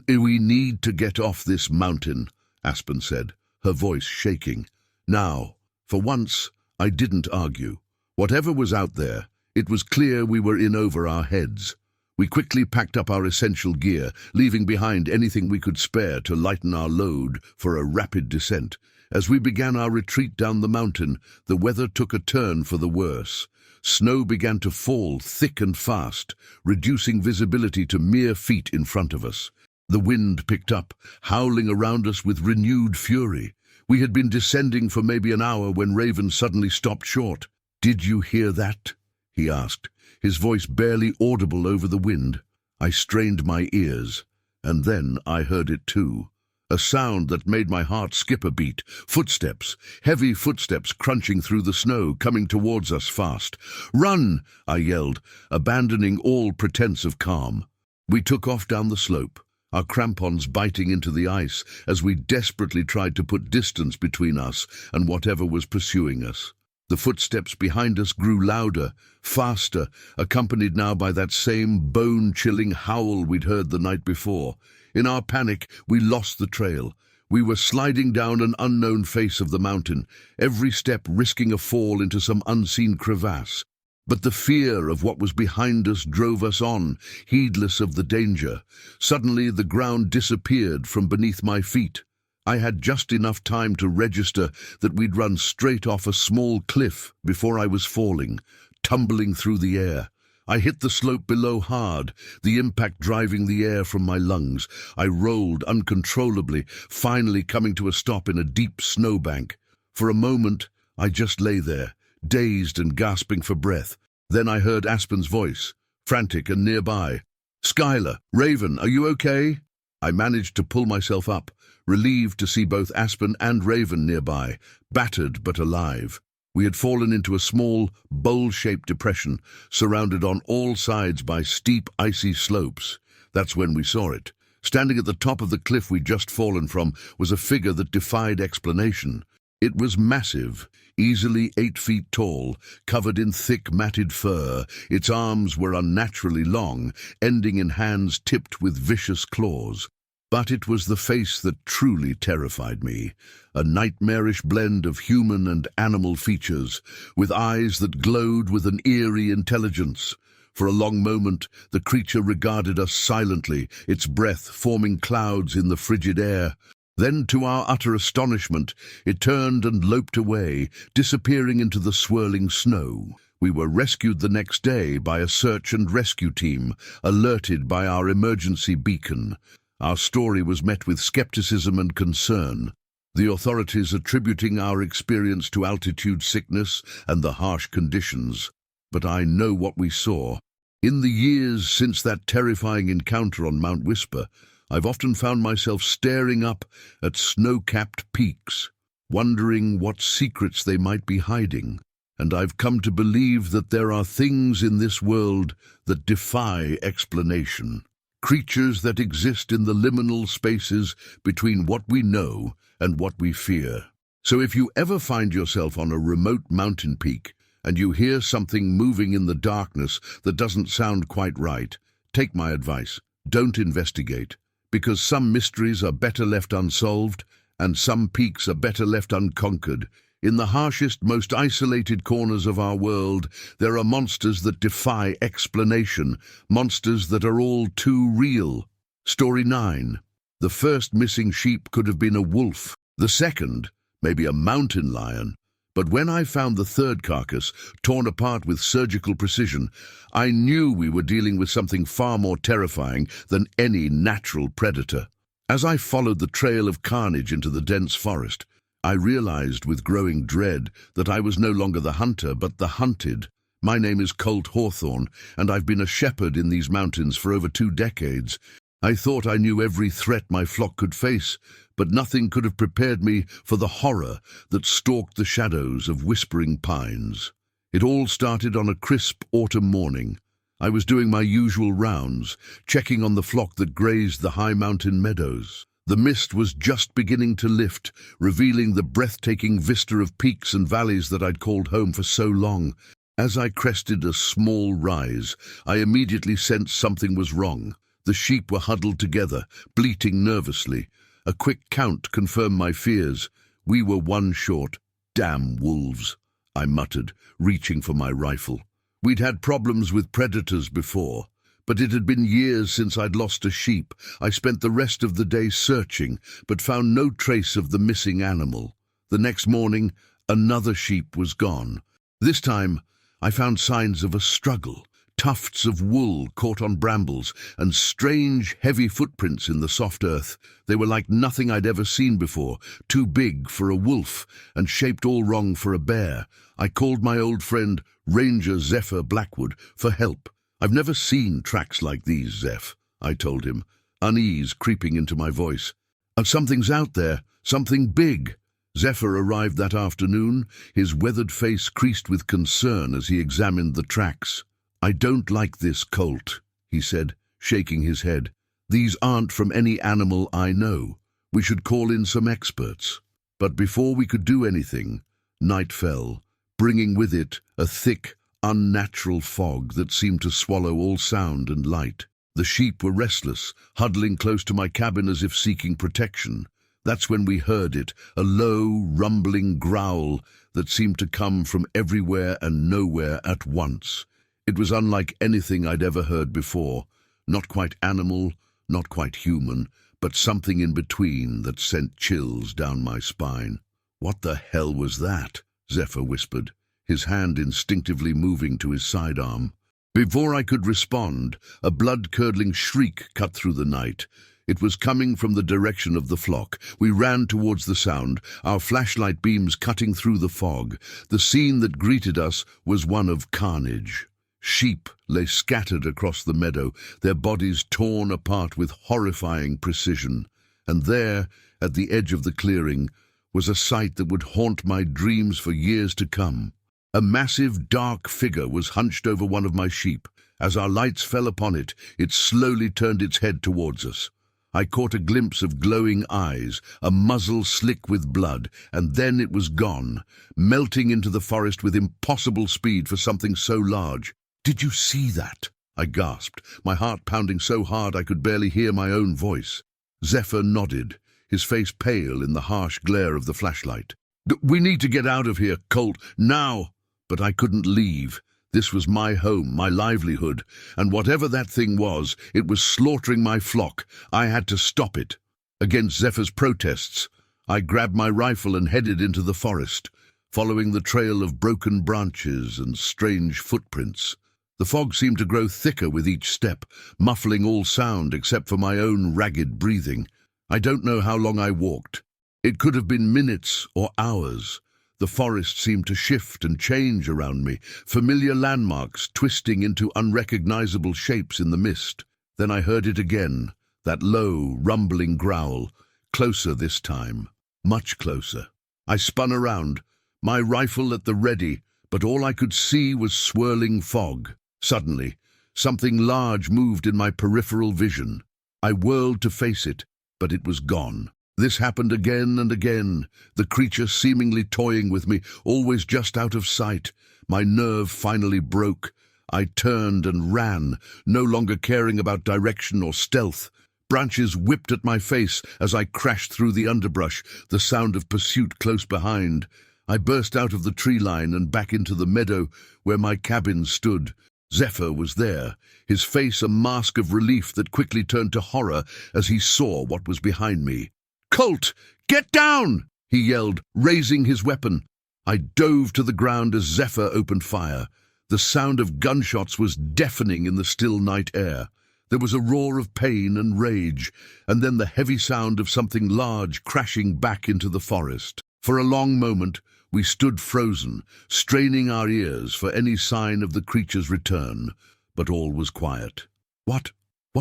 "We need to get off this mountain," Aspen said, her voice shaking. Now, for once, I didn't argue. Whatever was out there, it was clear we were in over our heads. We quickly packed up our essential gear, leaving behind anything we could spare to lighten our load for a rapid descent. As we began our retreat down the mountain, the weather took a turn for the worse. Snow began to fall thick and fast, reducing visibility to mere feet in front of us. The wind picked up, howling around us with renewed fury. We had been descending for maybe an hour when Raven suddenly stopped short. "Did you hear that?" he asked, his voice barely audible over the wind. I strained my ears, and then I heard it too. A sound that made my heart skip a beat. Footsteps, heavy footsteps crunching through the snow, coming towards us fast. "Run!" I yelled, abandoning all pretense of calm. We took off down the slope. our crampons biting into the ice as we desperately tried to put distance between us and whatever was pursuing us. The footsteps behind us grew louder, faster, accompanied now by that same bone-chilling howl we'd heard the night before. In our panic, we lost the trail. We were sliding down an unknown face of the mountain, every step risking a fall into some unseen crevasse. But the fear of what was behind us drove us on, heedless of the danger. Suddenly, the ground disappeared from beneath my feet. I had just enough time to register that we'd run straight off a small cliff before I was falling, tumbling through the air. I hit the slope below hard, the impact driving the air from my lungs. I rolled uncontrollably, finally coming to a stop in a deep snowbank. For a moment, I just lay there, dazed and gasping for breath. Then I heard Aspen's voice, frantic and nearby. "Skylar, Raven, are you okay?" I managed to pull myself up, relieved to see both Aspen and Raven nearby, battered but alive. We had fallen into a small, bowl-shaped depression, surrounded on all sides by steep, icy slopes. That's when we saw it. Standing at the top of the cliff we'd just fallen from was a figure that defied explanation. It was massive, easily 8 feet tall, covered in thick, matted fur. Its arms were unnaturally long, ending in hands tipped with vicious claws. But it was the face that truly terrified me, a nightmarish blend of human and animal features, with eyes that glowed with an eerie intelligence. For a long moment, the creature regarded us silently, its breath forming clouds in the frigid air. Then, to our utter astonishment, it turned and loped away, disappearing into the swirling snow. We were rescued the next day by a search and rescue team, alerted by our emergency beacon. Our story was met with skepticism and concern, the authorities attributing our experience to altitude sickness and the harsh conditions. But I know what we saw. In the years since that terrifying encounter on Mount Whisper, I've often found myself staring up at snow-capped peaks, wondering what secrets they might be hiding. And I've come to believe that there are things in this world that defy explanation. Creatures that exist in the liminal spaces between what we know and what we fear. So if you ever find yourself on a remote mountain peak and you hear something moving in the darkness that doesn't sound quite right, take my advice. Don't investigate, because some mysteries are better left unsolved and some peaks are better left unconquered. In the harshest, most isolated corners of our world, there are monsters that defy explanation, monsters that are all too real. Story 9. The first missing sheep could have been a wolf. The second, maybe a mountain lion. But when I found the third carcass, torn apart with surgical precision, I knew we were dealing with something far more terrifying than any natural predator. As I followed the trail of carnage into the dense forest, I realized with growing dread that I was no longer the hunter, but the hunted. My name is Colt Hawthorne, and I've been a shepherd in these mountains for over 2 decades. I thought I knew every threat my flock could face, but nothing could have prepared me for the horror that stalked the shadows of whispering pines. It all started on a crisp autumn morning. I was doing my usual rounds, checking on the flock that grazed the high mountain meadows. The mist was just beginning to lift, revealing the breathtaking vista of peaks and valleys that I'd called home for so long. As I crested a small rise, I immediately sensed something was wrong. The sheep were huddled together, bleating nervously. A quick count confirmed my fears. We were 1 short. "Damn wolves," I muttered, reaching for my rifle. We'd had problems with predators before, but it had been years since I'd lost a sheep. I spent the rest of the day searching, but found no trace of the missing animal. The next morning, another sheep was gone. This time, I found signs of a struggle. Tufts of wool caught on brambles, and strange, heavy footprints in the soft earth. They were like nothing I'd ever seen before, too big for a wolf, and shaped all wrong for a bear. I called my old friend, Ranger Zephyr Blackwood, for help. "I've never seen tracks like these, Zeph," I told him, unease creeping into my voice. "Something's out there, something big." Zephyr arrived that afternoon, his weathered face creased with concern as he examined the tracks. "I don't like this, Colt," he said, shaking his head. These aren't from any animal I know. We should call in some experts." But before we could do anything, night fell, bringing with it a thick, unnatural fog that seemed to swallow all sound and light. The sheep were restless, huddling close to my cabin as if seeking protection. That's when we heard it, a low, rumbling growl that seemed to come from everywhere and nowhere at once. It was unlike anything I'd ever heard before. Not quite animal, not quite human, but something in between that sent chills down my spine. "What the hell was that?" Zephyr whispered, his hand instinctively moving to his sidearm. Before I could respond, a blood-curdling shriek cut through the night. It was coming from the direction of the flock. We ran towards the sound, our flashlight beams cutting through the fog. The scene that greeted us was one of carnage. Sheep lay scattered across the meadow, their bodies torn apart with horrifying precision. And there, at the edge of the clearing, was a sight that would haunt my dreams for years to come. A massive, dark figure was hunched over one of my sheep. As our lights fell upon it, it slowly turned its head towards us. I caught a glimpse of glowing eyes, a muzzle slick with blood, and then it was gone, melting into the forest with impossible speed for something so large. "Did you see that?" I gasped, my heart pounding so hard I could barely hear my own voice. Zephyr nodded, his face pale in the harsh glare of the flashlight. "We need to get out of here, Colt, now!" But I couldn't leave. This was my home, my livelihood, and whatever that thing was, it was slaughtering my flock. I had to stop it. Against Zephyr's protests, I grabbed my rifle and headed into the forest, following the trail of broken branches and strange footprints. The fog seemed to grow thicker with each step, muffling all sound except for my own ragged breathing. I don't know how long I walked. It could have been minutes or hours. The forest seemed to shift and change around me, familiar landmarks twisting into unrecognizable shapes in the mist. Then I heard it again, that low, rumbling growl, closer this time, much closer. I spun around, my rifle at the ready, but all I could see was swirling fog. Suddenly, something large moved in my peripheral vision. I whirled to face it, but it was gone. This happened again and again, the creature seemingly toying with me, always just out of sight. My nerve finally broke. I turned and ran, no longer caring about direction or stealth. Branches whipped at my face as I crashed through the underbrush, the sound of pursuit close behind. I burst out of the tree line and back into the meadow where my cabin stood. Zephyr was there, his face a mask of relief that quickly turned to horror as he saw what was behind me. "Colt, get down!" he yelled, raising his weapon. I dove to the ground as Zephyr opened fire. The sound of gunshots was deafening in the still night air. There was a roar of pain and rage, and then the heavy sound of something large crashing back into the forest. For a long moment, we stood frozen, straining our ears for any sign of the creature's return, but all was quiet. What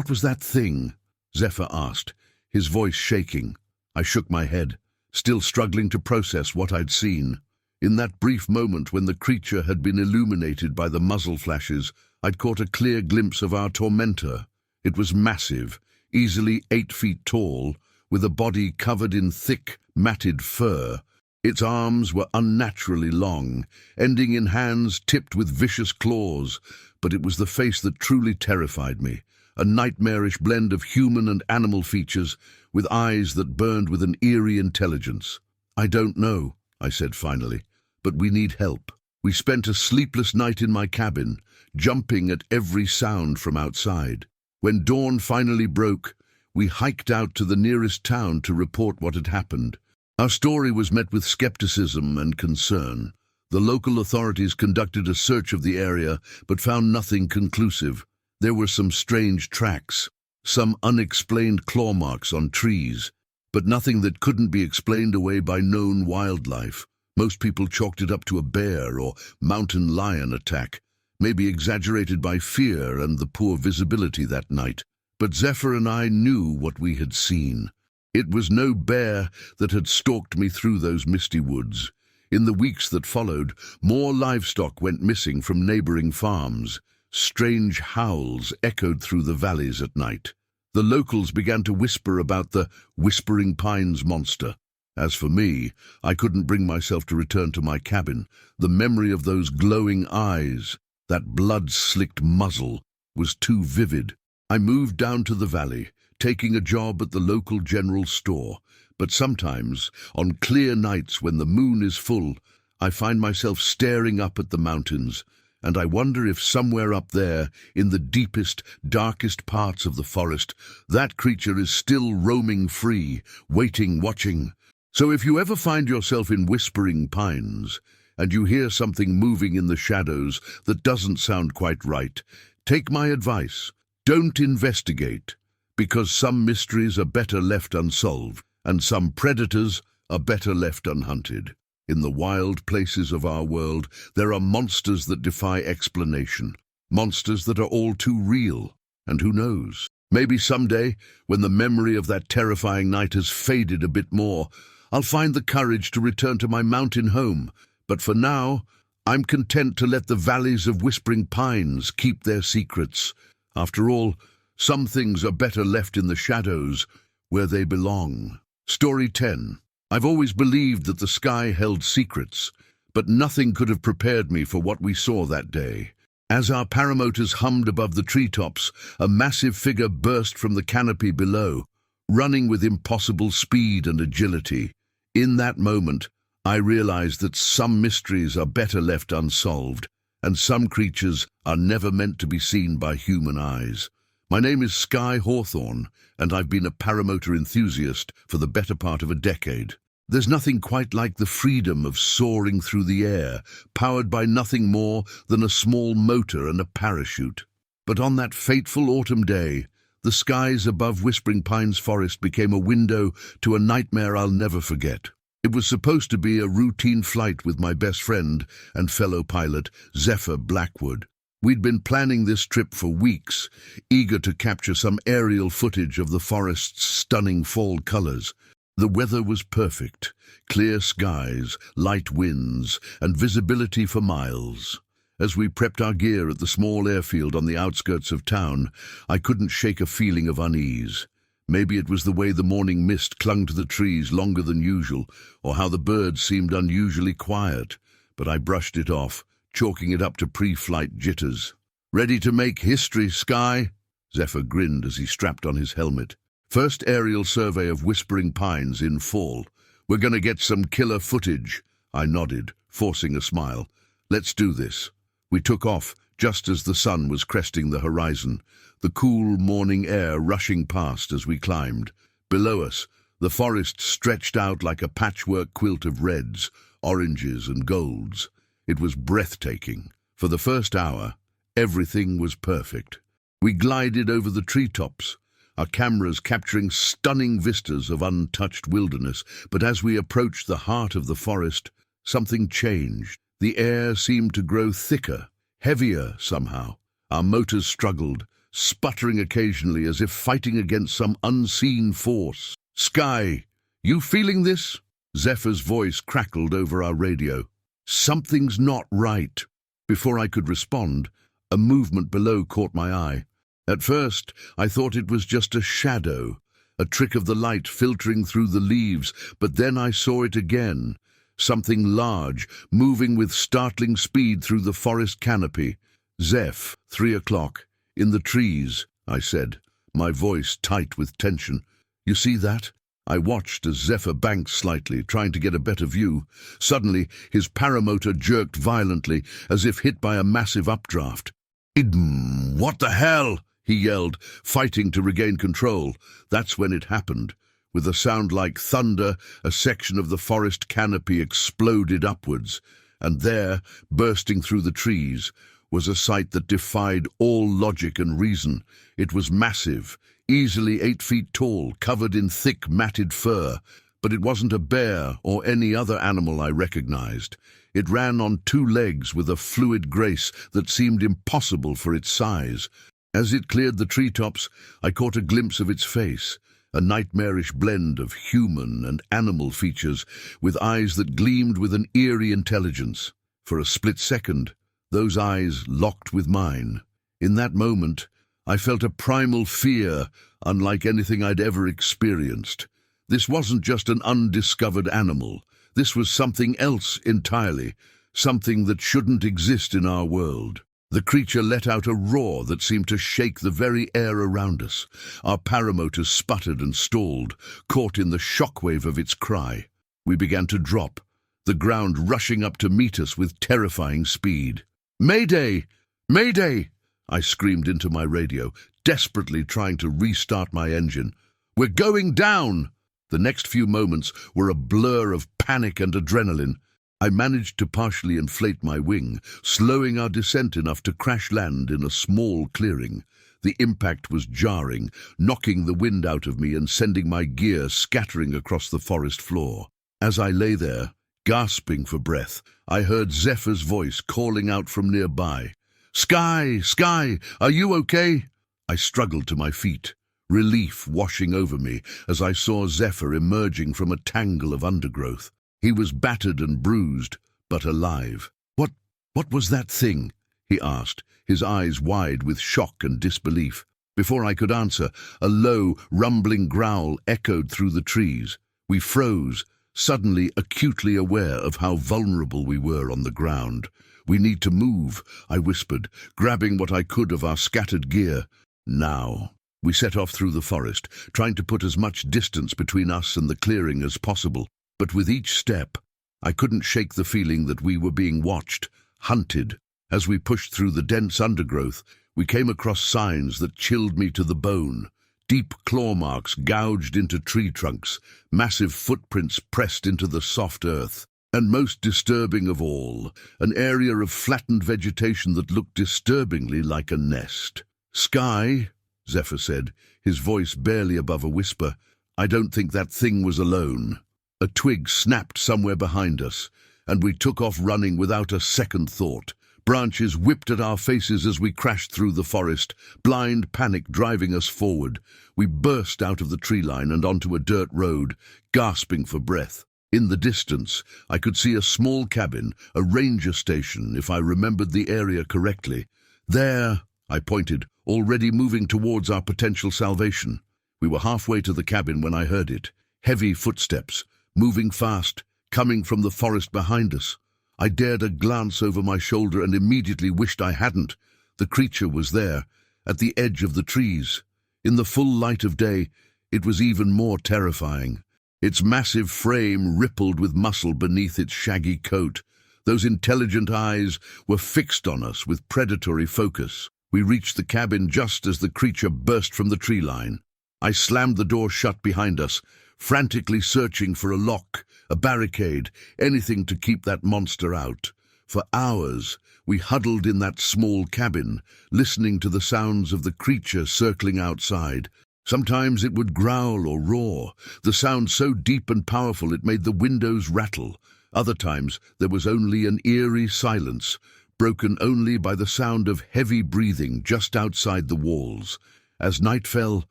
was that thing?" Zephyr asked, his voice shaking. I shook my head, still struggling to process what I'd seen. In that brief moment when the creature had been illuminated by the muzzle flashes, I'd caught a clear glimpse of our tormentor. It was massive, easily 8 feet tall, with a body covered in thick, matted fur. Its arms were unnaturally long, ending in hands tipped with vicious claws, but it was the face that truly terrified me, a nightmarish blend of human and animal features, with eyes that burned with an eerie intelligence. "I don't know," I said finally, "but we need help." We spent a sleepless night in my cabin, jumping at every sound from outside. When dawn finally broke, we hiked out to the nearest town to report what had happened. Our story was met with skepticism and concern. The local authorities conducted a search of the area, but found nothing conclusive. There were some strange tracks, some unexplained claw marks on trees, but nothing that couldn't be explained away by known wildlife. Most people chalked it up to a bear or mountain lion attack, maybe exaggerated by fear and the poor visibility that night. But Zephyr and I knew what we had seen. It was no bear that had stalked me through those misty woods. In the weeks that followed, more livestock went missing from neighboring farms. Strange howls echoed through the valleys at night. The locals began to whisper about the Whispering Pines monster. As for me, I couldn't bring myself to return to my cabin. The memory of those glowing eyes, that blood-slicked muzzle, was too vivid. I moved down to the valley, taking a job at the local general store. But sometimes, on clear nights when the moon is full, I find myself staring up at the mountains, and I wonder if somewhere up there, in the deepest, darkest parts of the forest, that creature is still roaming free, waiting, watching. So if you ever find yourself in Whispering Pines, and you hear something moving in the shadows that doesn't sound quite right, take my advice. Don't investigate, because some mysteries are better left unsolved, and some predators are better left unhunted. In the wild places of our world, there are monsters that defy explanation, monsters that are all too real, and who knows? Maybe someday, when the memory of that terrifying night has faded a bit more, I'll find the courage to return to my mountain home. But for now, I'm content to let the valleys of Whispering Pines keep their secrets. After all, some things are better left in the shadows, where they belong. Story 10. I've always believed that the sky held secrets, but nothing could have prepared me for what we saw that day. As our paramotors hummed above the treetops, a massive figure burst from the canopy below, running with impossible speed and agility. In that moment, I realized that some mysteries are better left unsolved, and some creatures are never meant to be seen by human eyes. My name is Sky Hawthorne, and I've been a paramotor enthusiast for the better part of a decade. There's nothing quite like the freedom of soaring through the air, powered by nothing more than a small motor and a parachute. But on that fateful autumn day, the skies above Whispering Pines Forest became a window to a nightmare I'll never forget. It was supposed to be a routine flight with my best friend and fellow pilot, Zephyr Blackwood. We'd been planning this trip for weeks, eager to capture some aerial footage of the forest's stunning fall colors. The weather was perfect, clear skies, light winds, and visibility for miles. As we prepped our gear at the small airfield on the outskirts of town, I couldn't shake a feeling of unease. Maybe it was the way the morning mist clung to the trees longer than usual, or how the birds seemed unusually quiet, but I brushed it off, chalking it up to pre-flight jitters. "Ready to make history, Sky?" Zephyr grinned as he strapped on his helmet. "First aerial survey of Whispering Pines in fall. We're gonna get some killer footage." I nodded, forcing a smile. "Let's do this." We took off just as the sun was cresting the horizon, the cool morning air rushing past as we climbed. Below us, the forest stretched out like a patchwork quilt of reds, oranges, and golds. It was breathtaking. For the first hour, everything was perfect. We glided over the treetops, our cameras capturing stunning vistas of untouched wilderness, but as we approached the heart of the forest, something changed. The air seemed to grow thicker, heavier somehow. Our motors struggled, sputtering occasionally as if fighting against some unseen force. "Sky, you feeling this?" Zephyr's voice crackled over our radio. "Something's not right." Before I could respond, a movement below caught my eye. At first, I thought it was just a shadow, a trick of the light filtering through the leaves, but then I saw it again. Something large, moving with startling speed through the forest canopy. "Zeph, 3 o'clock, in the trees," I said, my voice tight with tension. "You see that?" I watched as Zephyr banked slightly, trying to get a better view. Suddenly, his paramotor jerked violently, as if hit by a massive updraft. "What the hell?" he yelled, fighting to regain control. That's when it happened. With a sound like thunder, a section of the forest canopy exploded upwards, and there, bursting through the trees, was a sight that defied all logic and reason. It was massive, easily 8 feet tall, covered in thick, matted fur, but it wasn't a bear or any other animal I recognized. It ran on 2 legs with a fluid grace that seemed impossible for its size. As it cleared the treetops, I caught a glimpse of its face, a nightmarish blend of human and animal features, with eyes that gleamed with an eerie intelligence. For a split second, those eyes locked with mine. In that moment, I felt a primal fear unlike anything I'd ever experienced. This wasn't just an undiscovered animal. This was something else entirely, something that shouldn't exist in our world. The creature let out a roar that seemed to shake the very air around us. Our paramotors sputtered and stalled, caught in the shockwave of its cry. We began to drop, the ground rushing up to meet us with terrifying speed. "Mayday! Mayday!" I screamed into my radio, desperately trying to restart my engine. "We're going down!" The next few moments were a blur of panic and adrenaline. I managed to partially inflate my wing, slowing our descent enough to crash land in a small clearing. The impact was jarring, knocking the wind out of me and sending my gear scattering across the forest floor. As I lay there, gasping for breath, I heard Zephyr's voice calling out from nearby. "Sky! Sky! Are you okay?" I struggled to my feet, relief washing over me as I saw Zephyr emerging from a tangle of undergrowth. He was battered and bruised, but alive. What was that thing?" he asked, his eyes wide with shock and disbelief. Before I could answer, a low, rumbling growl echoed through the trees. We froze, suddenly acutely aware of how vulnerable we were on the ground. "We need to move," I whispered, grabbing what I could of our scattered gear. "Now." We set off through the forest, trying to put as much distance between us and the clearing as possible. But with each step, I couldn't shake the feeling that we were being watched, hunted. As we pushed through the dense undergrowth, we came across signs that chilled me to the bone. Deep claw marks gouged into tree trunks, massive footprints pressed into the soft earth. And most disturbing of all, an area of flattened vegetation that looked disturbingly like a nest. "Sky," Zephyr said, his voice barely above a whisper, "I don't think that thing was alone." A twig snapped somewhere behind us, and we took off running without a second thought. Branches whipped at our faces as we crashed through the forest, blind panic driving us forward. We burst out of the tree line and onto a dirt road, gasping for breath. In the distance, I could see a small cabin, a ranger station, if I remembered the area correctly. "There," I pointed, already moving towards our potential salvation. We were halfway to the cabin when I heard it. Heavy footsteps, moving fast, coming from the forest behind us. I dared a glance over my shoulder and immediately wished I hadn't. The creature was there, at the edge of the trees. In the full light of day, it was even more terrifying. Its massive frame rippled with muscle beneath its shaggy coat. Those intelligent eyes were fixed on us with predatory focus. We reached the cabin just as the creature burst from the tree line. I slammed the door shut behind us, frantically searching for a lock, a barricade, anything to keep that monster out. For hours, we huddled in that small cabin, listening to the sounds of the creature circling outside. Sometimes it would growl or roar, the sound so deep and powerful it made the windows rattle. Other times there was only an eerie silence, broken only by the sound of heavy breathing just outside the walls. As night fell,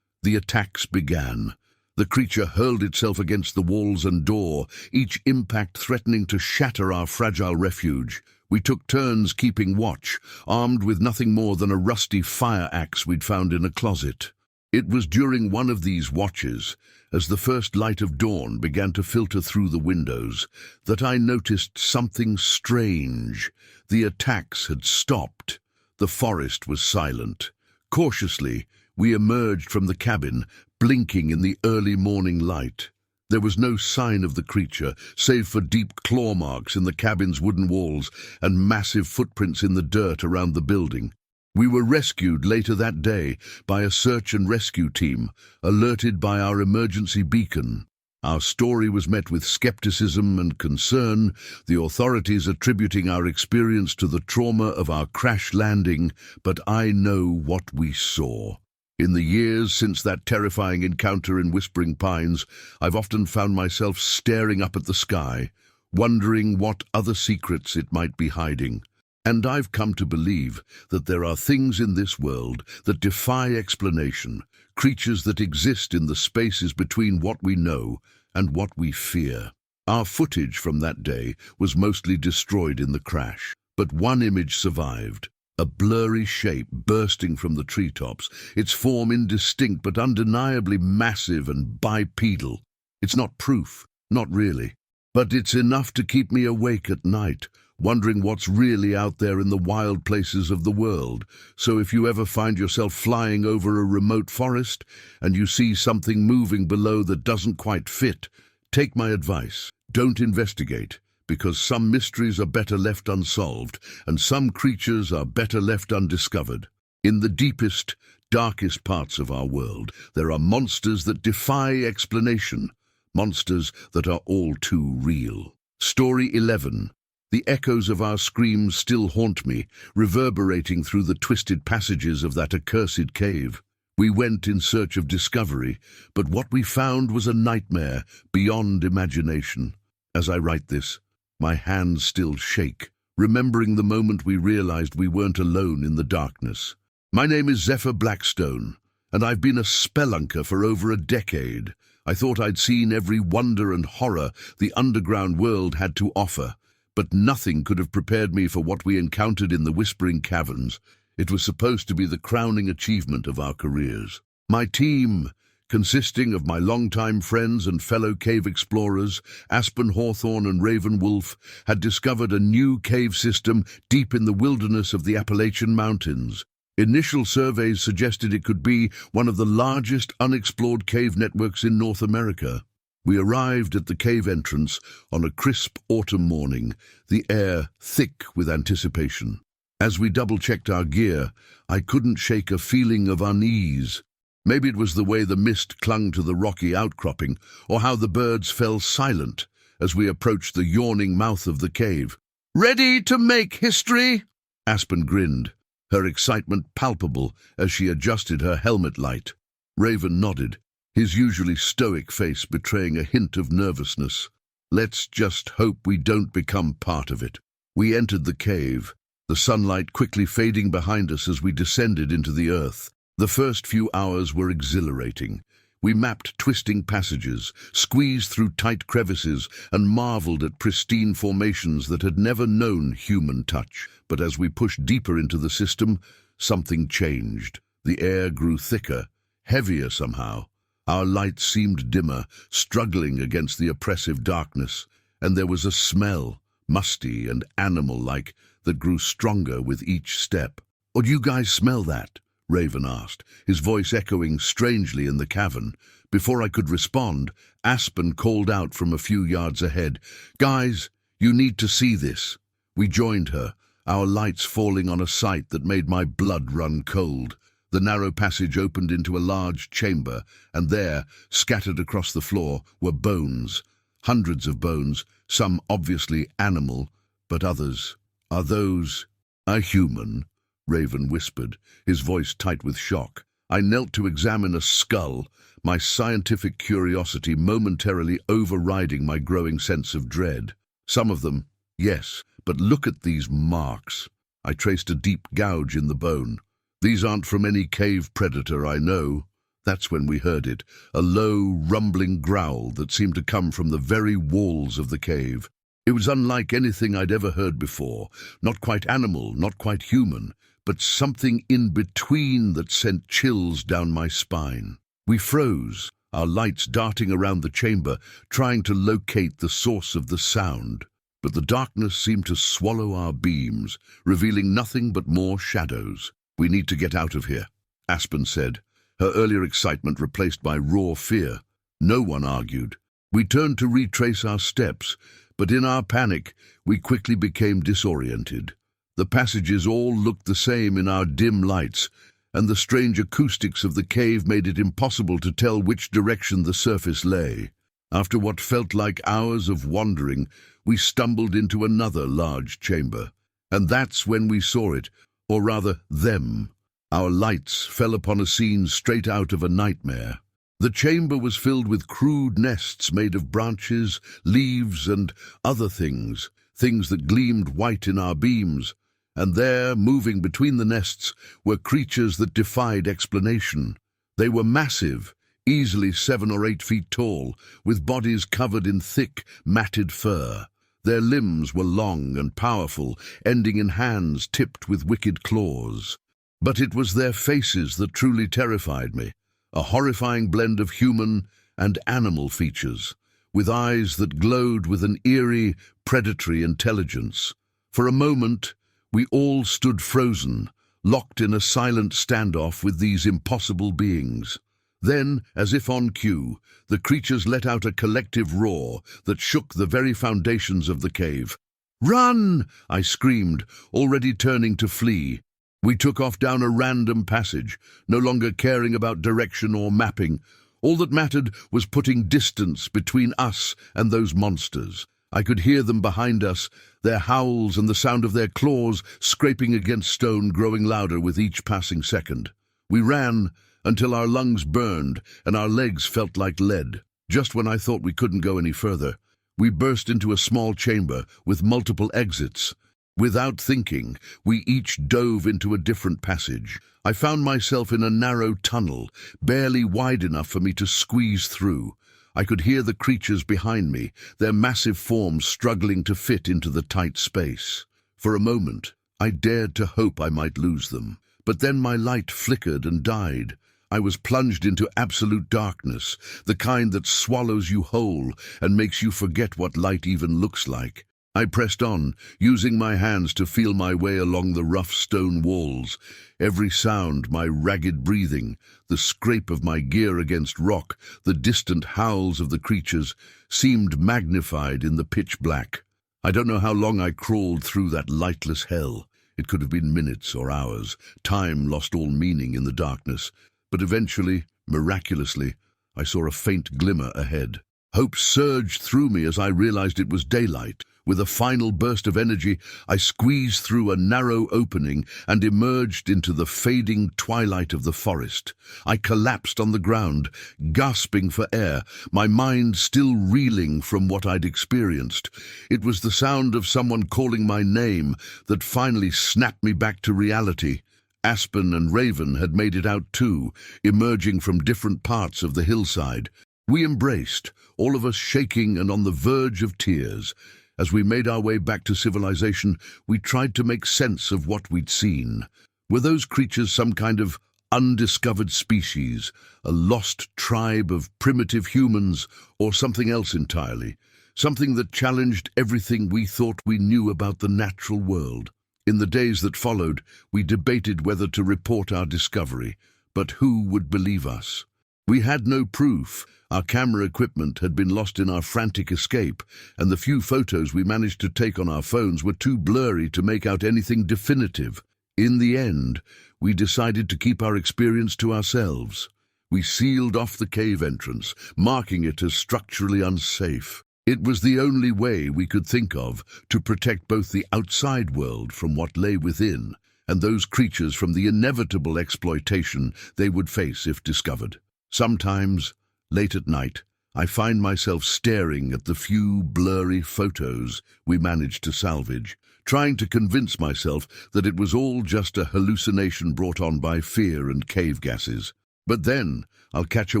the attacks began. The creature hurled itself against the walls and door, each impact threatening to shatter our fragile refuge. We took turns keeping watch, armed with nothing more than a rusty fire axe we'd found in a closet. It was during one of these watches, as the first light of dawn began to filter through the windows, that I noticed something strange. The attacks had stopped. The forest was silent. Cautiously, we emerged from the cabin, blinking in the early morning light. There was no sign of the creature, save for deep claw marks in the cabin's wooden walls and massive footprints in the dirt around the building. We were rescued later that day by a search and rescue team, alerted by our emergency beacon. Our story was met with skepticism and concern, the authorities attributing our experience to the trauma of our crash landing, but I know what we saw. In the years since that terrifying encounter in Whispering Pines, I've often found myself staring up at the sky, wondering what other secrets it might be hiding. And I've come to believe that there are things in this world that defy explanation, creatures that exist in the spaces between what we know and what we fear. Our footage from that day was mostly destroyed in the crash, but one image survived. A blurry shape bursting from the treetops, its form indistinct but undeniably massive and bipedal. It's not proof, not really. But it's enough to keep me awake at night, wondering what's really out there in the wild places of the world. So if you ever find yourself flying over a remote forest and you see something moving below that doesn't quite fit, take my advice. Don't investigate, because some mysteries are better left unsolved, and some creatures are better left undiscovered. In the deepest, darkest parts of our world, there are monsters that defy explanation, monsters that are all too real. Story 11. The echoes of our screams still haunt me, reverberating through the twisted passages of that accursed cave. We went in search of discovery, but what we found was a nightmare beyond imagination. As I write this, my hands still shake, remembering the moment we realized we weren't alone in the darkness. My name is Zephyr Blackstone, and I've been a spelunker for over a decade. I thought I'd seen every wonder and horror the underground world had to offer, but nothing could have prepared me for what we encountered in the Whispering Caverns. It was supposed to be the crowning achievement of our careers. My team, consisting of my longtime friends and fellow cave explorers, Aspen Hawthorne and Raven Wolf, had discovered a new cave system deep in the wilderness of the Appalachian Mountains. Initial surveys suggested it could be one of the largest unexplored cave networks in North America. We arrived at the cave entrance on a crisp autumn morning, the air thick with anticipation. As we double-checked our gear, I couldn't shake a feeling of unease. Maybe it was the way the mist clung to the rocky outcropping, or how the birds fell silent as we approached the yawning mouth of the cave. "Ready to make history?" Aspen grinned, her excitement palpable as she adjusted her helmet light. Raven nodded, his usually stoic face betraying a hint of nervousness. Let's just hope we don't become part of it. We entered the cave, the sunlight quickly fading behind us as we descended into the earth. The first few hours were exhilarating. We mapped twisting passages, squeezed through tight crevices, and marveled at pristine formations that had never known human touch. But as we pushed deeper into the system, something changed. The air grew thicker, heavier somehow. Our lights seemed dimmer, struggling against the oppressive darkness, and there was a smell, musty and animal-like, that grew stronger with each step. "Oh, do you guys smell that?" Raven asked, his voice echoing strangely in the cavern. Before I could respond, Aspen called out from a few yards ahead, "Guys, you need to see this." We joined her, our lights falling on a sight that made my blood run cold. The narrow passage opened into a large chamber, and there, scattered across the floor, were bones. Hundreds of bones, some obviously animal, but others. "Are those a human?" Raven whispered, his voice tight with shock. I knelt to examine a skull, my scientific curiosity momentarily overriding my growing sense of dread. Some of them, yes, but look at these marks. I traced a deep gouge in the bone. "These aren't from any cave predator I know." That's when we heard it, a low, rumbling growl that seemed to come from the very walls of the cave. It was unlike anything I'd ever heard before, not quite animal, not quite human, but something in between that sent chills down my spine. We froze, our lights darting around the chamber, trying to locate the source of the sound. But the darkness seemed to swallow our beams, revealing nothing but more shadows. "We need to get out of here," Aspen said, her earlier excitement replaced by raw fear. No one argued. We turned to retrace our steps, but in our panic, we quickly became disoriented. The passages all looked the same in our dim lights, and the strange acoustics of the cave made it impossible to tell which direction the surface lay. After what felt like hours of wandering, we stumbled into another large chamber. And that's when we saw it, or rather them. Our lights fell upon a scene straight out of a nightmare. The chamber was filled with crude nests made of branches, leaves, and other things that gleamed white in our beams. And there, moving between the nests, were creatures that defied explanation. They were massive, easily 7 or 8 feet tall, with bodies covered in thick, matted fur. Their limbs were long and powerful, ending in hands tipped with wicked claws. But it was their faces that truly terrified me, a horrifying blend of human and animal features, with eyes that glowed with an eerie, predatory intelligence. For a moment, we all stood frozen, locked in a silent standoff with these impossible beings. Then, as if on cue, the creatures let out a collective roar that shook the very foundations of the cave. "Run!" I screamed, already turning to flee. We took off down a random passage, no longer caring about direction or mapping. All that mattered was putting distance between us and those monsters. I could hear them behind us, their howls and the sound of their claws scraping against stone growing louder with each passing second. We ran until our lungs burned and our legs felt like lead. Just when I thought we couldn't go any further, we burst into a small chamber with multiple exits. Without thinking, we each dove into a different passage. I found myself in a narrow tunnel, barely wide enough for me to squeeze through. I could hear the creatures behind me, their massive forms struggling to fit into the tight space. For a moment, I dared to hope I might lose them. But then my light flickered and died. I was plunged into absolute darkness, the kind that swallows you whole and makes you forget what light even looks like. I pressed on, using my hands to feel my way along the rough stone walls. Every sound, my ragged breathing, the scrape of my gear against rock, the distant howls of the creatures, seemed magnified in the pitch black. I don't know how long I crawled through that lightless hell. It could have been minutes or hours. Time lost all meaning in the darkness. But eventually, miraculously, I saw a faint glimmer ahead. Hope surged through me as I realized it was daylight. With a final burst of energy, I squeezed through a narrow opening and emerged into the fading twilight of the forest. I collapsed on the ground, gasping for air, my mind still reeling from what I'd experienced. It was the sound of someone calling my name that finally snapped me back to reality. Aspen and Raven had made it out too, emerging from different parts of the hillside. We embraced, all of us shaking and on the verge of tears. As we made our way back to civilization, we tried to make sense of what we'd seen. Were those creatures some kind of undiscovered species, a lost tribe of primitive humans, or something else entirely? Something that challenged everything we thought we knew about the natural world. In the days that followed, we debated whether to report our discovery, but who would believe us? We had no proof. Our camera equipment had been lost in our frantic escape, and the few photos we managed to take on our phones were too blurry to make out anything definitive. In the end, we decided to keep our experience to ourselves. We sealed off the cave entrance, marking it as structurally unsafe. It was the only way we could think of to protect both the outside world from what lay within, and those creatures from the inevitable exploitation they would face if discovered. Sometimes, late at night, I find myself staring at the few blurry photos we managed to salvage, trying to convince myself that it was all just a hallucination brought on by fear and cave gases. But then I'll catch a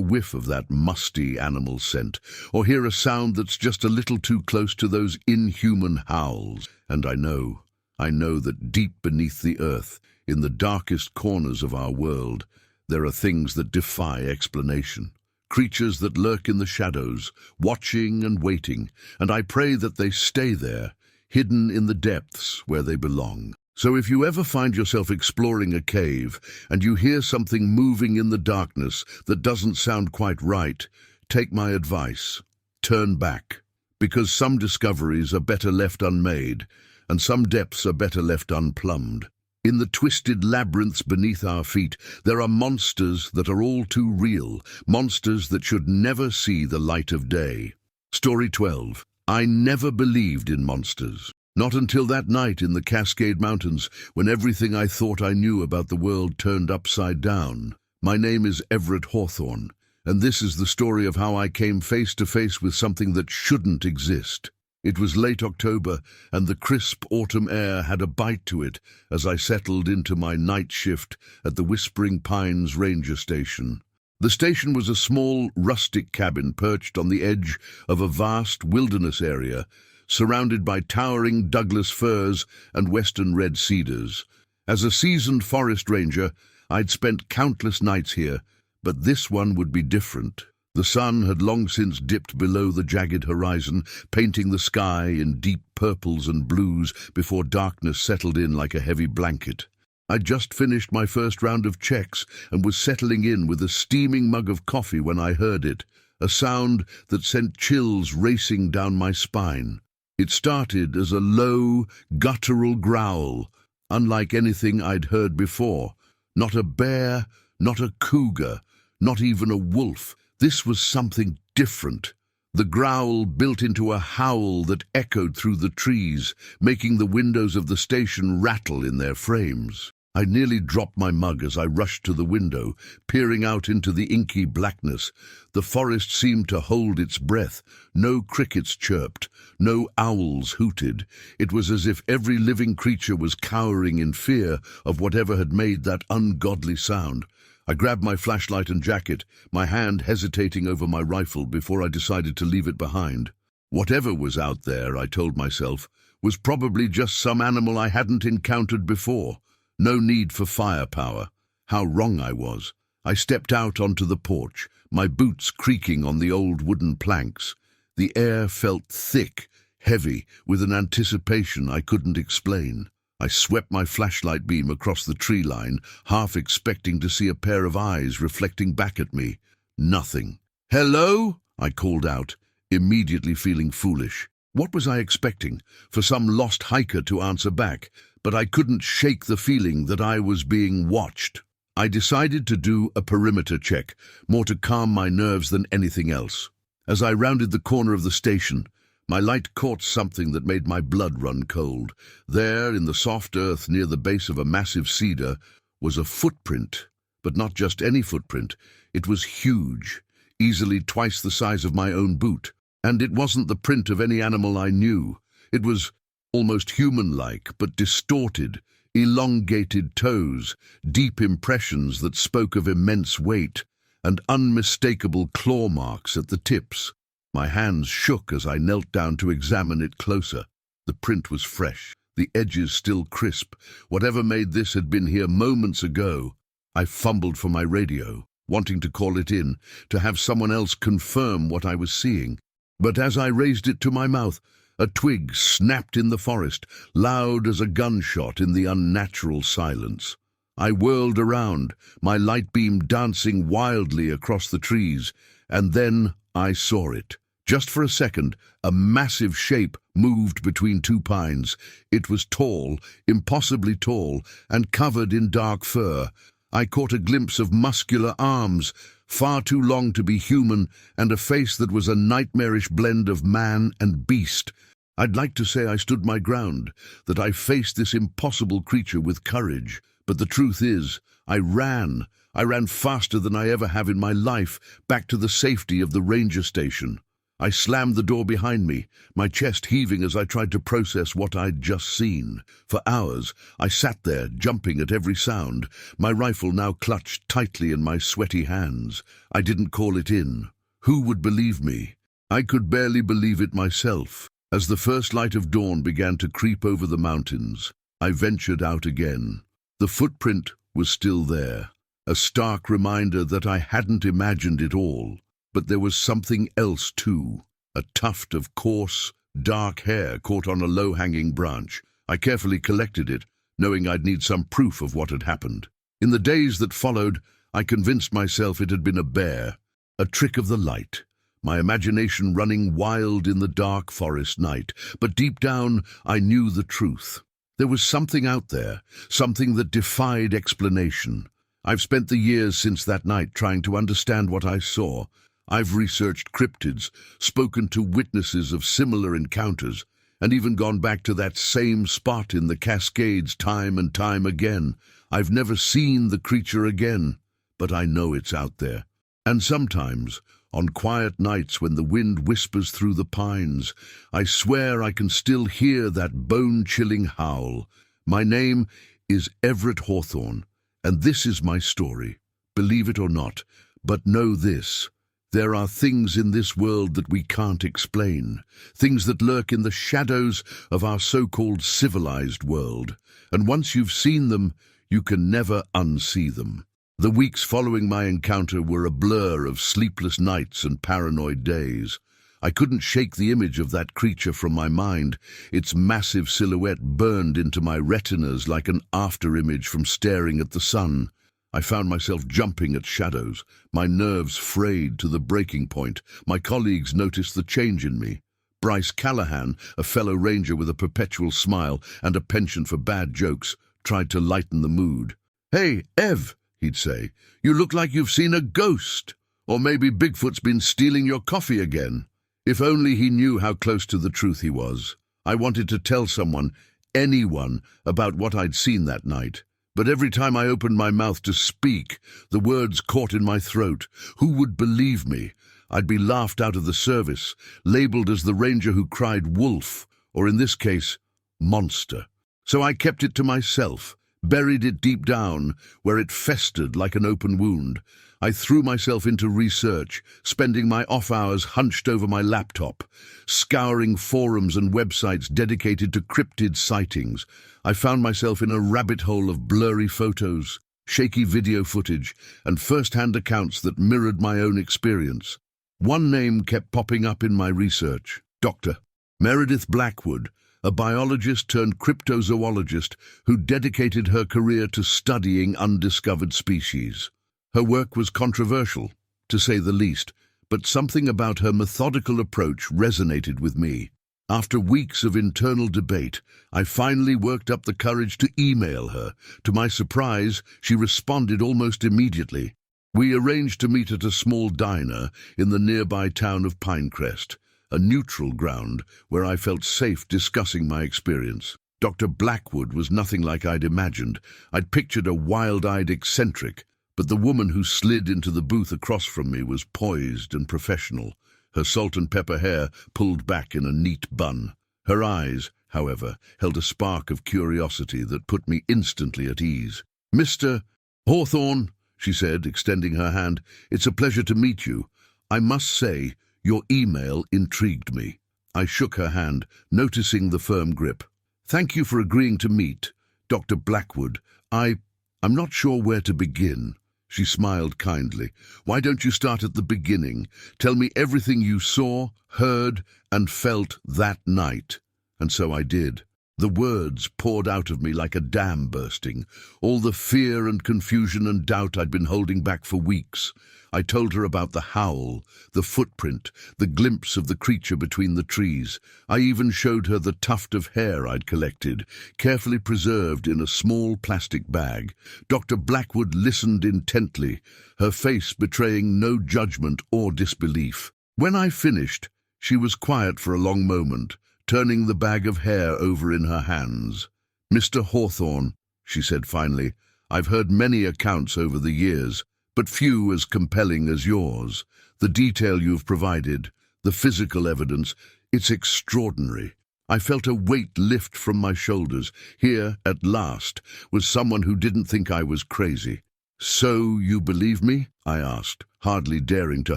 whiff of that musty animal scent, or hear a sound that's just a little too close to those inhuman howls, and I know that deep beneath the earth, in the darkest corners of our world, there are things that defy explanation. Creatures that lurk in the shadows, watching and waiting, and I pray that they stay there, hidden in the depths where they belong. So if you ever find yourself exploring a cave and you hear something moving in the darkness that doesn't sound quite right, take my advice. Turn back, because some discoveries are better left unmade, and some depths are better left unplumbed. In the twisted labyrinths beneath our feet, there are monsters that are all too real, monsters that should never see the light of day. Story 12. I never believed in monsters. Not until that night in the Cascade Mountains, when everything I thought I knew about the world turned upside down. My name is Everett Hawthorne, and this is the story of how I came face to face with something that shouldn't exist. It was late October, and the crisp autumn air had a bite to it as I settled into my night shift at the Whispering Pines Ranger Station. The station was a small, rustic cabin perched on the edge of a vast wilderness area, surrounded by towering Douglas firs and western red cedars. As a seasoned forest ranger, I'd spent countless nights here, but this one would be different. The sun had long since dipped below the jagged horizon, painting the sky in deep purples and blues before darkness settled in like a heavy blanket. I'd just finished my first round of checks and was settling in with a steaming mug of coffee when I heard it, a sound that sent chills racing down my spine. It started as a low, guttural growl, unlike anything I'd heard before. Not a bear, not a cougar, not even a wolf. This was something different. The growl built into a howl that echoed through the trees, making the windows of the station rattle in their frames. I nearly dropped my mug as I rushed to the window, peering out into the inky blackness. The forest seemed to hold its breath. No crickets chirped, no owls hooted. It was as if every living creature was cowering in fear of whatever had made that ungodly sound. I grabbed my flashlight and jacket, my hand hesitating over my rifle before I decided to leave it behind. Whatever was out there, I told myself, was probably just some animal I hadn't encountered before. No need for firepower. How wrong I was. I stepped out onto the porch, my boots creaking on the old wooden planks. The air felt thick, heavy, with an anticipation I couldn't explain. I swept my flashlight beam across the tree line, half expecting to see a pair of eyes reflecting back at me. Nothing. "Hello?" I called out, immediately feeling foolish. What was I expecting? For some lost hiker to answer back? But I couldn't shake the feeling that I was being watched. I decided to do a perimeter check, more to calm my nerves than anything else. As I rounded the corner of the station, my light caught something that made my blood run cold. There, in the soft earth near the base of a massive cedar, was a footprint. But not just any footprint. It was huge, easily twice the size of my own boot. And it wasn't the print of any animal I knew. It was almost human-like, but distorted, elongated toes, deep impressions that spoke of immense weight, and unmistakable claw marks at the tips. My hands shook as I knelt down to examine it closer. The print was fresh, the edges still crisp. Whatever made this had been here moments ago. I fumbled for my radio, wanting to call it in, to have someone else confirm what I was seeing. But as I raised it to my mouth, a twig snapped in the forest, loud as a gunshot in the unnatural silence. I whirled around, my light beam dancing wildly across the trees, and then I saw it. Just for a second, a massive shape moved between two pines. It was tall, impossibly tall, and covered in dark fur. I caught a glimpse of muscular arms, far too long to be human, and a face that was a nightmarish blend of man and beast. I'd like to say I stood my ground, that I faced this impossible creature with courage. But the truth is, I ran. I ran faster than I ever have in my life, back to the safety of the ranger station. I slammed the door behind me, my chest heaving as I tried to process what I'd just seen. For hours, I sat there, jumping at every sound, my rifle now clutched tightly in my sweaty hands. I didn't call it in. Who would believe me? I could barely believe it myself. As the first light of dawn began to creep over the mountains, I ventured out again. The footprint was still there, a stark reminder that I hadn't imagined it all. But there was something else too, a tuft of coarse, dark hair caught on a low-hanging branch. I carefully collected it, knowing I'd need some proof of what had happened. In the days that followed, I convinced myself it had been a bear, a trick of the light, my imagination running wild in the dark forest night. But deep down, I knew the truth. There was something out there, something that defied explanation. I've spent the years since that night trying to understand what I saw. I've researched cryptids, spoken to witnesses of similar encounters, and even gone back to that same spot in the Cascades time and time again. I've never seen the creature again, but I know it's out there. And sometimes, on quiet nights when the wind whispers through the pines, I swear I can still hear that bone-chilling howl. My name is Everett Hawthorne, and this is my story. Believe it or not, but know this. There are things in this world that we can't explain, things that lurk in the shadows of our so-called civilized world, and once you've seen them, you can never unsee them. The weeks following my encounter were a blur of sleepless nights and paranoid days. I couldn't shake the image of that creature from my mind. Its massive silhouette burned into my retinas like an after-image from staring at the sun. I found myself jumping at shadows, my nerves frayed to the breaking point. My colleagues noticed the change in me. Bryce Callahan, a fellow ranger with a perpetual smile and a penchant for bad jokes, tried to lighten the mood. "Hey, Ev," he'd say, "you look like you've seen a ghost. Or maybe Bigfoot's been stealing your coffee again." If only he knew how close to the truth he was. I wanted to tell someone, anyone, about what I'd seen that night. But every time I opened my mouth to speak, the words caught in my throat. Who would believe me? I'd be laughed out of the service, labeled as the ranger who cried wolf, or in this case, monster. So I kept it to myself, buried it deep down, where it festered like an open wound. I threw myself into research, spending my off hours hunched over my laptop, scouring forums and websites dedicated to cryptid sightings. I found myself in a rabbit hole of blurry photos, shaky video footage, and first-hand accounts that mirrored my own experience. One name kept popping up in my research: Dr. Meredith Blackwood, a biologist turned cryptozoologist who dedicated her career to studying undiscovered species. Her work was controversial, to say the least, but something about her methodical approach resonated with me. After weeks of internal debate, I finally worked up the courage to email her. To my surprise, she responded almost immediately. We arranged to meet at a small diner in the nearby town of Pinecrest, a neutral ground where I felt safe discussing my experience. Dr. Blackwood was nothing like I'd imagined. I'd pictured a wild-eyed eccentric, but the woman who slid into the booth across from me was poised and professional, her salt and pepper hair pulled back in a neat bun. Her eyes, however, held a spark of curiosity that put me instantly at ease. "Mr. Hawthorne," she said, extending her hand, "it's a pleasure to meet you. I must say, your email intrigued me." I shook her hand, noticing the firm grip. "Thank you for agreeing to meet, Dr. Blackwood. I'm not sure where to begin." She smiled kindly. "Why don't you start at the beginning? Tell me everything you saw, heard, and felt that night." And so I did. The words poured out of me like a dam bursting, all the fear and confusion and doubt I'd been holding back for weeks. I told her about the howl, the footprint, the glimpse of the creature between the trees. I even showed her the tuft of hair I'd collected, carefully preserved in a small plastic bag. Dr. Blackwood listened intently, her face betraying no judgment or disbelief. When I finished, she was quiet for a long moment, turning the bag of hair over in her hands. "Mr. Hawthorne," she said finally, "I've heard many accounts over the years, but few as compelling as yours. The detail you've provided, the physical evidence, it's extraordinary." I felt a weight lift from my shoulders. Here, at last, was someone who didn't think I was crazy. "So you believe me?" I asked, hardly daring to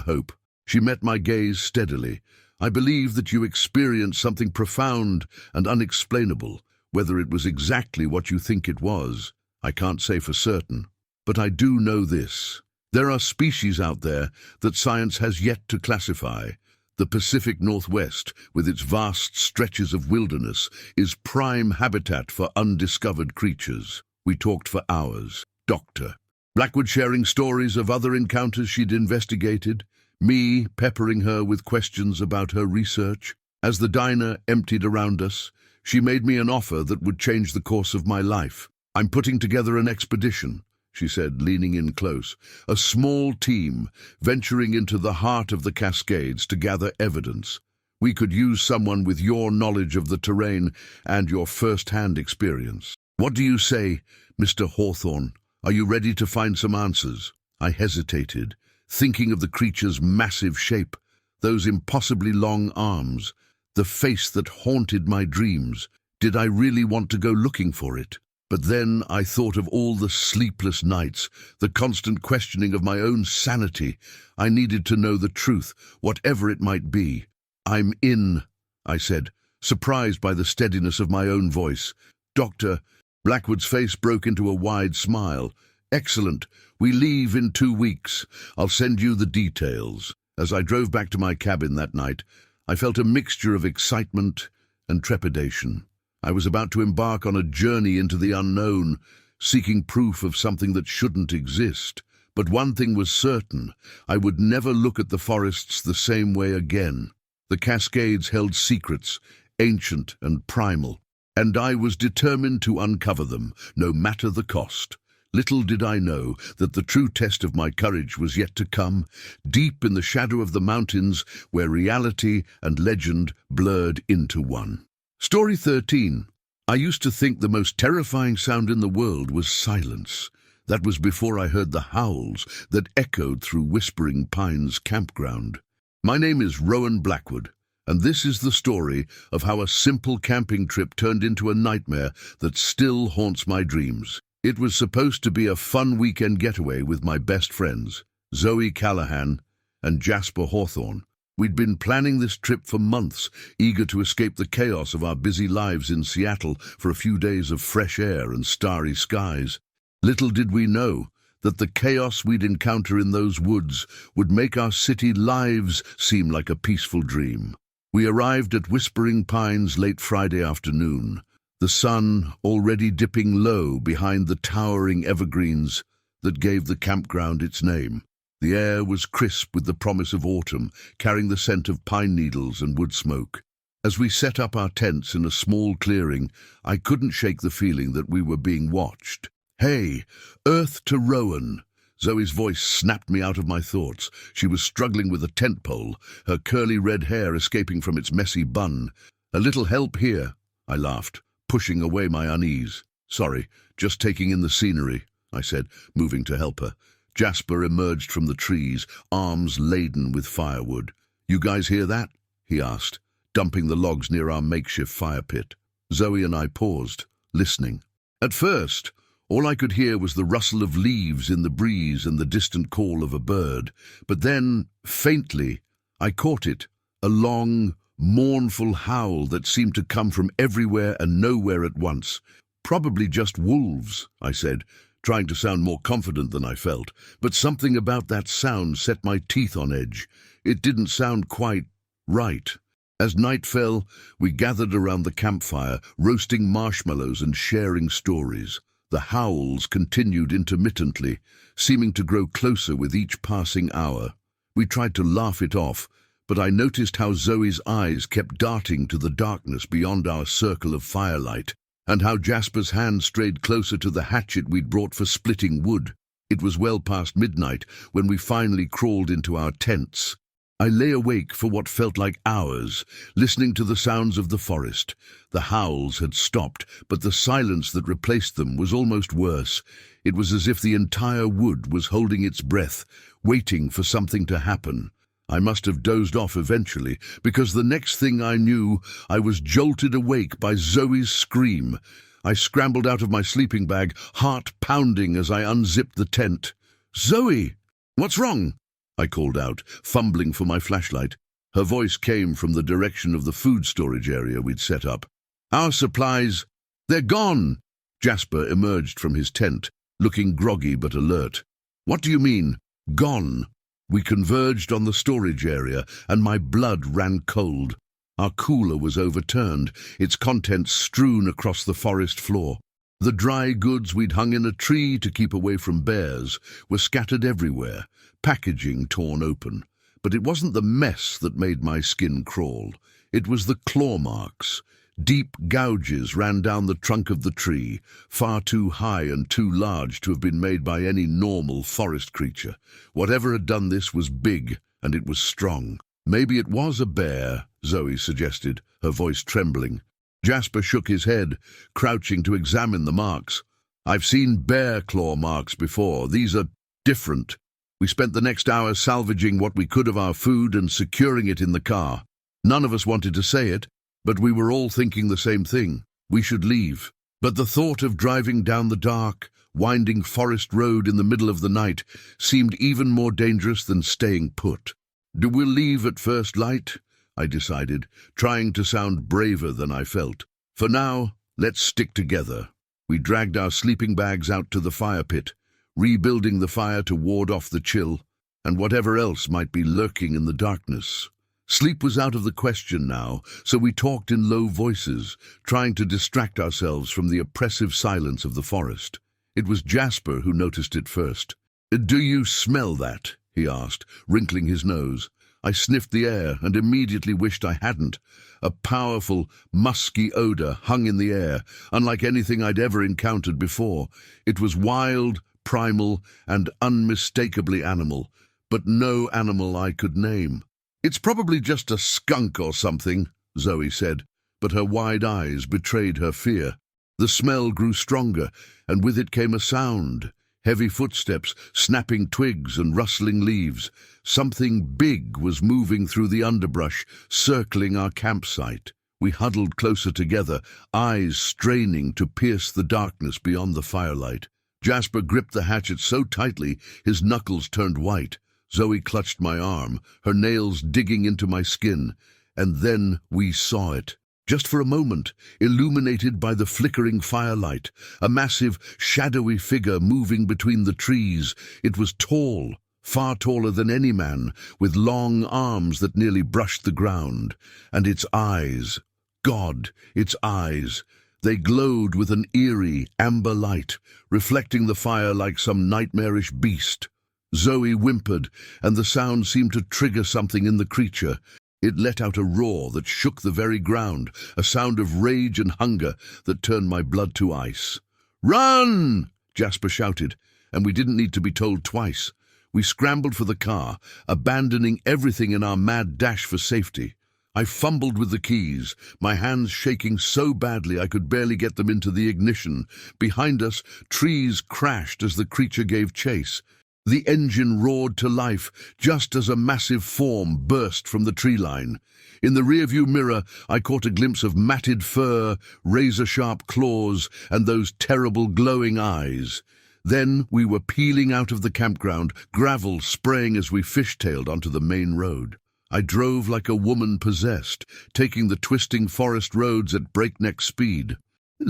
hope. She met my gaze steadily. "I believe that you experienced something profound and unexplainable. Whether it was exactly what you think it was, I can't say for certain. But I do know this. There are species out there that science has yet to classify. The Pacific Northwest, with its vast stretches of wilderness, is prime habitat for undiscovered creatures." We talked for hours. Dr. Blackwood sharing stories of other encounters she'd investigated, me peppering her with questions about her research. As the diner emptied around us, she made me an offer that would change the course of my life. "I'm putting together an expedition," she said, leaning in close. "A small team, venturing into the heart of the Cascades to gather evidence. We could use someone with your knowledge of the terrain and your first-hand experience. What do you say, Mr. Hawthorne? Are you ready to find some answers?" I hesitated, thinking of the creature's massive shape, those impossibly long arms, the face that haunted my dreams. Did I really want to go looking for it? But then I thought of all the sleepless nights, the constant questioning of my own sanity. I needed to know the truth, whatever it might be. "I'm in," I said, surprised by the steadiness of my own voice. "Doctor," Blackwood's face broke into a wide smile. "Excellent. We leave in 2 weeks. I'll send you the details." As I drove back to my cabin that night, I felt a mixture of excitement and trepidation. I was about to embark on a journey into the unknown, seeking proof of something that shouldn't exist. But one thing was certain: I would never look at the forests the same way again. The Cascades held secrets, ancient and primal, and I was determined to uncover them, no matter the cost. Little did I know that the true test of my courage was yet to come, deep in the shadow of the mountains where reality and legend blurred into one. Story 13. I used to think the most terrifying sound in the world was silence. That was before I heard the howls that echoed through Whispering Pines campground. My name is Rowan Blackwood, and this is the story of how a simple camping trip turned into a nightmare that still haunts my dreams. It was supposed to be a fun weekend getaway with my best friends, Zoe Callahan and Jasper Hawthorne. We'd been planning this trip for months, eager to escape the chaos of our busy lives in Seattle for a few days of fresh air and starry skies. Little did we know that the chaos we'd encounter in those woods would make our city lives seem like a peaceful dream. We arrived at Whispering Pines late Friday afternoon, the sun already dipping low behind the towering evergreens that gave the campground its name. The air was crisp with the promise of autumn, carrying the scent of pine needles and wood smoke. As we set up our tents in a small clearing, I couldn't shake the feeling that we were being watched. "Hey, Earth to Rowan!" Zoe's voice snapped me out of my thoughts. She was struggling with a tent pole, her curly red hair escaping from its messy bun. "A little help here," I laughed, pushing away my unease. "Sorry, just taking in the scenery," I said, moving to help her. Jasper emerged from the trees, arms laden with firewood. "You guys hear that?" he asked, dumping the logs near our makeshift fire pit. Zoe and I paused, listening. At first, all I could hear was the rustle of leaves in the breeze and the distant call of a bird. But then, faintly, I caught it, a long, mournful howl that seemed to come from everywhere and nowhere at once. "Probably just wolves," I said, trying to sound more confident than I felt, but something about that sound set my teeth on edge. It didn't sound quite right. As night fell, we gathered around the campfire, roasting marshmallows and sharing stories. The howls continued intermittently, seeming to grow closer with each passing hour. We tried to laugh it off, but I noticed how Zoe's eyes kept darting to the darkness beyond our circle of firelight, and how Jasper's hand strayed closer to the hatchet we'd brought for splitting wood. It was well past midnight when we finally crawled into our tents. I lay awake for what felt like hours, listening to the sounds of the forest. The howls had stopped, but the silence that replaced them was almost worse. It was as if the entire wood was holding its breath, waiting for something to happen. I must have dozed off eventually, because the next thing I knew, I was jolted awake by Zoe's scream. I scrambled out of my sleeping bag, heart pounding as I unzipped the tent. "Zoe! What's wrong?" I called out, fumbling for my flashlight. Her voice came from the direction of the food storage area we'd set up. "Our supplies, they're gone!" Jasper emerged from his tent, looking groggy but alert. "What do you mean, gone?" We converged on the storage area, and my blood ran cold. Our cooler was overturned, its contents strewn across the forest floor. The dry goods we'd hung in a tree to keep away from bears were scattered everywhere, packaging torn open. But it wasn't the mess that made my skin crawl. It was the claw marks. Deep gouges ran down the trunk of the tree, far too high and too large to have been made by any normal forest creature. Whatever had done this was big, and it was strong. "Maybe it was a bear," Zoe suggested, her voice trembling. Jasper shook his head, crouching to examine the marks. "I've seen bear claw marks before. These are different." We spent the next hour salvaging what we could of our food and securing it in the car. None of us wanted to say it, but we were all thinking the same thing. We should leave. But the thought of driving down the dark, winding forest road in the middle of the night seemed even more dangerous than staying put. We'll leave at first light, I decided, trying to sound braver than I felt. For now, let's stick together. We dragged our sleeping bags out to the fire pit, rebuilding the fire to ward off the chill and whatever else might be lurking in the darkness. Sleep was out of the question now, so we talked in low voices, trying to distract ourselves from the oppressive silence of the forest. It was Jasper who noticed it first. "Do you smell that?" he asked, wrinkling his nose. I sniffed the air and immediately wished I hadn't. A powerful, musky odor hung in the air, unlike anything I'd ever encountered before. It was wild, primal, and unmistakably animal, but no animal I could name. "It's probably just a skunk or something," Zoe said, but her wide eyes betrayed her fear. The smell grew stronger, and with it came a sound. Heavy footsteps, snapping twigs and rustling leaves. Something big was moving through the underbrush, circling our campsite. We huddled closer together, eyes straining to pierce the darkness beyond the firelight. Jasper gripped the hatchet so tightly his knuckles turned white. Zoe clutched my arm, her nails digging into my skin, and then we saw it. Just for a moment, illuminated by the flickering firelight, a massive, shadowy figure moving between the trees. It was tall, far taller than any man, with long arms that nearly brushed the ground. And its eyes, God, its eyes, they glowed with an eerie, amber light, reflecting the fire like some nightmarish beast. Zoe whimpered, and the sound seemed to trigger something in the creature. It let out a roar that shook the very ground, a sound of rage and hunger that turned my blood to ice. "Run!" Jasper shouted, and we didn't need to be told twice. We scrambled for the car, abandoning everything in our mad dash for safety. I fumbled with the keys, my hands shaking so badly I could barely get them into the ignition. Behind us, trees crashed as the creature gave chase. The engine roared to life, just as a massive form burst from the tree line. In the rearview mirror, I caught a glimpse of matted fur, razor-sharp claws, and those terrible glowing eyes. Then we were peeling out of the campground, gravel spraying as we fishtailed onto the main road. I drove like a woman possessed, taking the twisting forest roads at breakneck speed.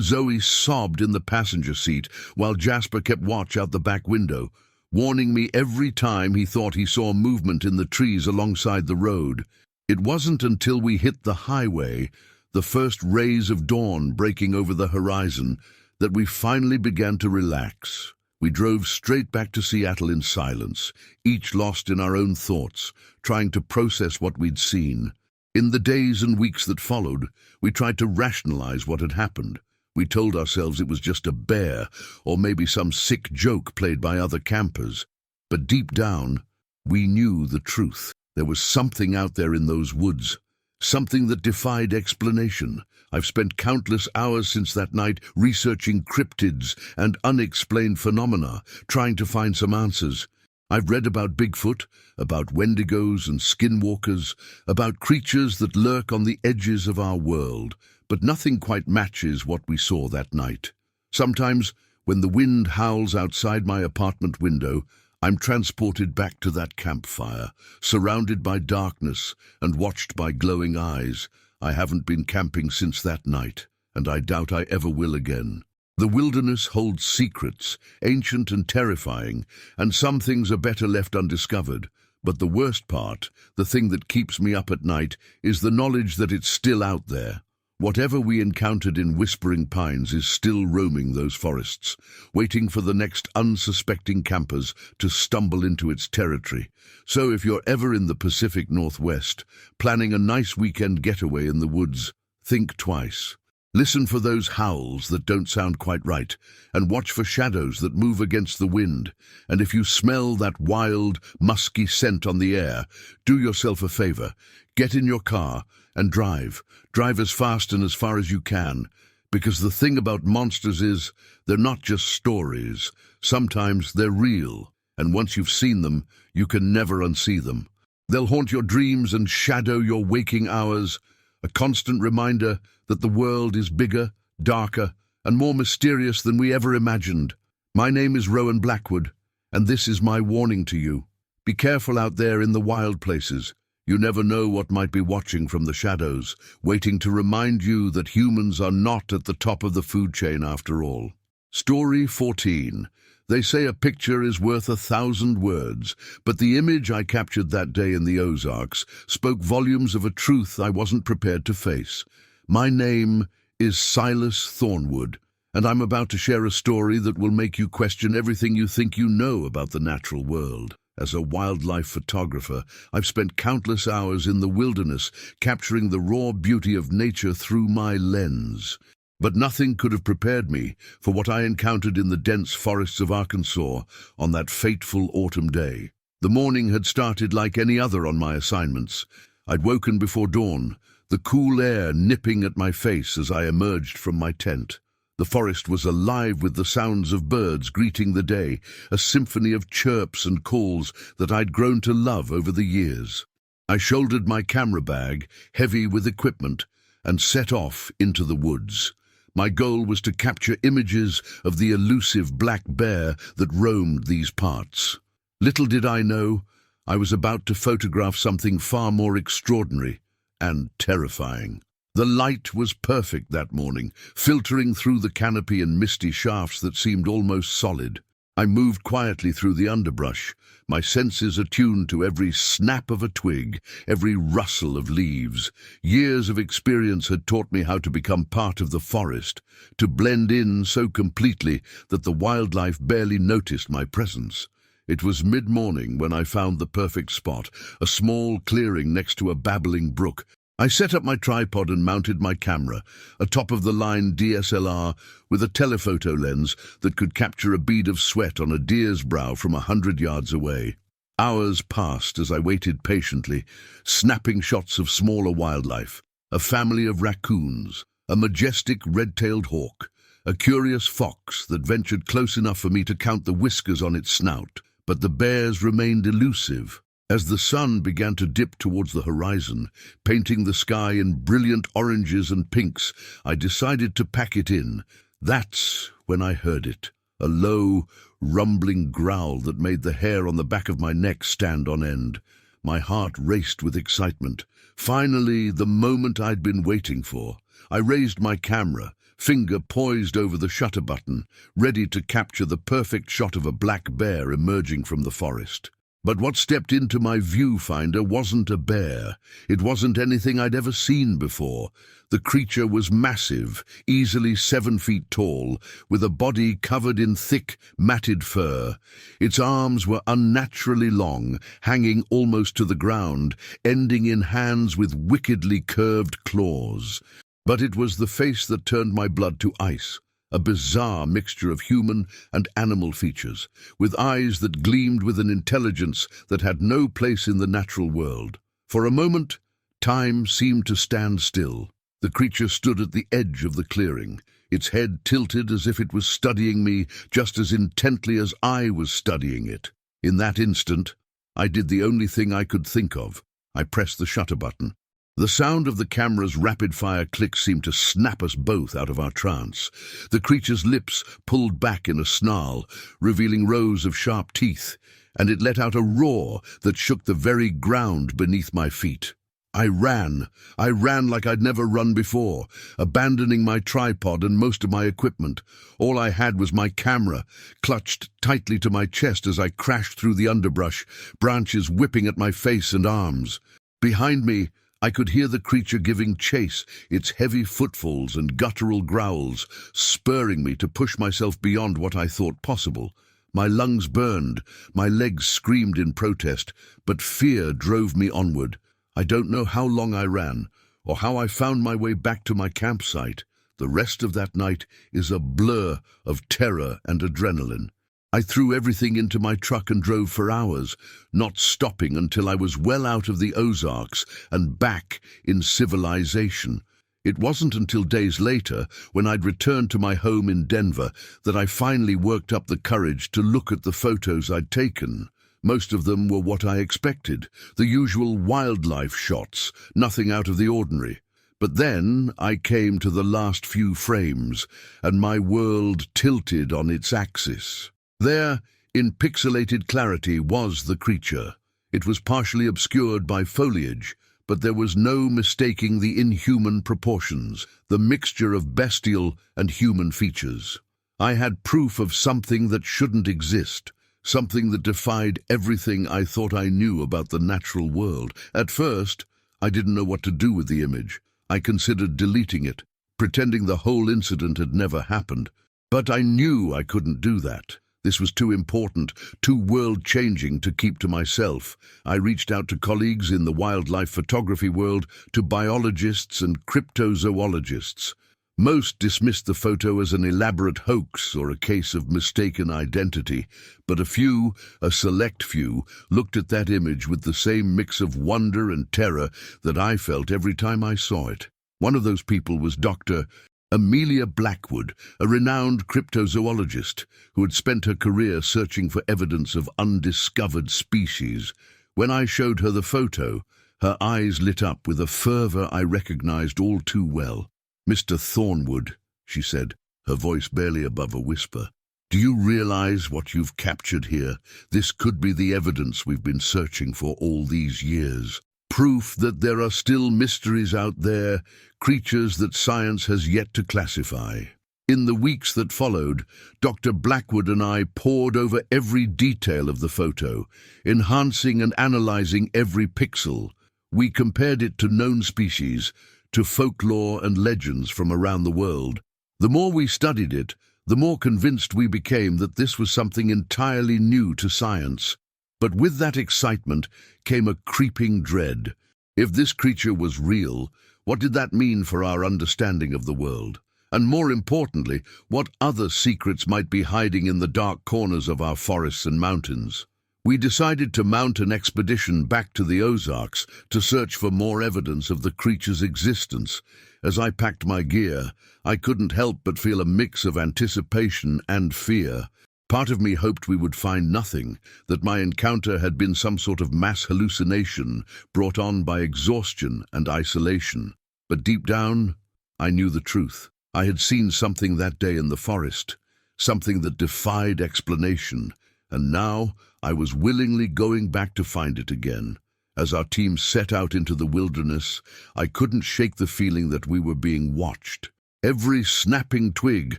Zoe sobbed in the passenger seat, while Jasper kept watch out the back window, warning me every time he thought he saw movement in the trees alongside the road. It wasn't until we hit the highway, the first rays of dawn breaking over the horizon, that we finally began to relax. We drove straight back to Seattle in silence, each lost in our own thoughts, trying to process what we'd seen. In the days and weeks that followed, we tried to rationalize what had happened. We told ourselves it was just a bear, or maybe some sick joke played by other campers. But deep down, we knew the truth. There was something out there in those woods, something that defied explanation. I've spent countless hours since that night researching cryptids and unexplained phenomena, trying to find some answers. I've read about Bigfoot, about Wendigos and skinwalkers, about creatures that lurk on the edges of our world, but nothing quite matches what we saw that night. Sometimes, when the wind howls outside my apartment window, I'm transported back to that campfire, surrounded by darkness and watched by glowing eyes. I haven't been camping since that night, and I doubt I ever will again. The wilderness holds secrets, ancient and terrifying, and some things are better left undiscovered. But the worst part, the thing that keeps me up at night, is the knowledge that it's still out there. Whatever we encountered in Whispering Pines is still roaming those forests, waiting for the next unsuspecting campers to stumble into its territory. So if you're ever in the Pacific Northwest, planning a nice weekend getaway in the woods, think twice. Listen for those howls that don't sound quite right, and watch for shadows that move against the wind. And if you smell that wild, musky scent on the air, do yourself a favor. Get in your car and drive. Drive as fast and as far as you can. Because the thing about monsters is, they're not just stories. Sometimes they're real. And once you've seen them, you can never unsee them. They'll haunt your dreams and shadow your waking hours. A constant reminder that the world is bigger, darker, and more mysterious than we ever imagined. My name is Rowan Blackwood, and this is my warning to you. Be careful out there in the wild places. You never know what might be watching from the shadows, waiting to remind you that humans are not at the top of the food chain after all. Story 14. They say a picture is worth 1,000 words, but the image I captured that day in the Ozarks spoke volumes of a truth I wasn't prepared to face. My name is Silas Thornwood, and I'm about to share a story that will make you question everything you think you know about the natural world. As a wildlife photographer, I've spent countless hours in the wilderness capturing the raw beauty of nature through my lens. But nothing could have prepared me for what I encountered in the dense forests of Arkansas on that fateful autumn day. The morning had started like any other on my assignments. I'd woken before dawn, the cool air nipping at my face as I emerged from my tent. The forest was alive with the sounds of birds greeting the day, a symphony of chirps and calls that I'd grown to love over the years. I shouldered my camera bag, heavy with equipment, and set off into the woods. My goal was to capture images of the elusive black bear that roamed these parts. Little did I know, I was about to photograph something far more extraordinary and terrifying. The light was perfect that morning, filtering through the canopy in misty shafts that seemed almost solid. I moved quietly through the underbrush, my senses attuned to every snap of a twig, every rustle of leaves. Years of experience had taught me how to become part of the forest, to blend in so completely that the wildlife barely noticed my presence. It was mid-morning when I found the perfect spot, a small clearing next to a babbling brook. I set up my tripod and mounted my camera, a top-of-the-line DSLR with a telephoto lens that could capture a bead of sweat on a deer's brow from 100 yards away. Hours passed as I waited patiently, snapping shots of smaller wildlife, a family of raccoons, a majestic red-tailed hawk, a curious fox that ventured close enough for me to count the whiskers on its snout, but the bears remained elusive. As the sun began to dip towards the horizon, painting the sky in brilliant oranges and pinks, I decided to pack it in. That's when I heard it, a low, rumbling growl that made the hair on the back of my neck stand on end. My heart raced with excitement. Finally, the moment I'd been waiting for. I raised my camera, finger poised over the shutter button, ready to capture the perfect shot of a black bear emerging from the forest. But what stepped into my viewfinder wasn't a bear. It wasn't anything I'd ever seen before. The creature was massive, easily 7 feet tall, with a body covered in thick, matted fur. Its arms were unnaturally long, hanging almost to the ground, ending in hands with wickedly curved claws. But it was the face that turned my blood to ice. A bizarre mixture of human and animal features, with eyes that gleamed with an intelligence that had no place in the natural world. For a moment, time seemed to stand still. The creature stood at the edge of the clearing, its head tilted as if it was studying me just as intently as I was studying it. In that instant, I did the only thing I could think of. I pressed the shutter button. The sound of the camera's rapid-fire click seemed to snap us both out of our trance. The creature's lips pulled back in a snarl, revealing rows of sharp teeth, and it let out a roar that shook the very ground beneath my feet. I ran like I'd never run before, abandoning my tripod and most of my equipment. All I had was my camera, clutched tightly to my chest as I crashed through the underbrush, branches whipping at my face and arms. Behind me, I could hear the creature giving chase, its heavy footfalls and guttural growls, spurring me to push myself beyond what I thought possible. My lungs burned, my legs screamed in protest, but fear drove me onward. I don't know how long I ran, or how I found my way back to my campsite. The rest of that night is a blur of terror and adrenaline. I threw everything into my truck and drove for hours, not stopping until I was well out of the Ozarks and back in civilization. It wasn't until days later, when I'd returned to my home in Denver, that I finally worked up the courage to look at the photos I'd taken. Most of them were what I expected, the usual wildlife shots, nothing out of the ordinary. But then I came to the last few frames, and my world tilted on its axis. There, in pixelated clarity, was the creature. It was partially obscured by foliage, but there was no mistaking the inhuman proportions, the mixture of bestial and human features. I had proof of something that shouldn't exist, something that defied everything I thought I knew about the natural world. At first, I didn't know what to do with the image. I considered deleting it, pretending the whole incident had never happened. But I knew I couldn't do that. This was too important, too world-changing to keep to myself. I reached out to colleagues in the wildlife photography world, to biologists and cryptozoologists. Most dismissed the photo as an elaborate hoax or a case of mistaken identity, but a select few, looked at that image with the same mix of wonder and terror that I felt every time I saw it. One of those people was Dr. Amelia Blackwood, a renowned cryptozoologist who had spent her career searching for evidence of undiscovered species. When I showed her the photo, her eyes lit up with a fervor I recognized all too well. "Mr. Thornwood," she said, her voice barely above a whisper, "do you realize what you've captured here? This could be the evidence we've been searching for all these years. Proof that there are still mysteries out there, creatures that science has yet to classify." In the weeks that followed, Dr. Blackwood and I pored over every detail of the photo, enhancing and analyzing every pixel. We compared it to known species, to folklore and legends from around the world. The more we studied it, the more convinced we became that this was something entirely new to science. But with that excitement came a creeping dread. If this creature was real, what did that mean for our understanding of the world? And more importantly, what other secrets might be hiding in the dark corners of our forests and mountains? We decided to mount an expedition back to the Ozarks to search for more evidence of the creature's existence. As I packed my gear, I couldn't help but feel a mix of anticipation and fear. Part of me hoped we would find nothing, that my encounter had been some sort of mass hallucination brought on by exhaustion and isolation. But deep down, I knew the truth. I had seen something that day in the forest, something that defied explanation, and now I was willingly going back to find it again. As our team set out into the wilderness, I couldn't shake the feeling that we were being watched. Every snapping twig,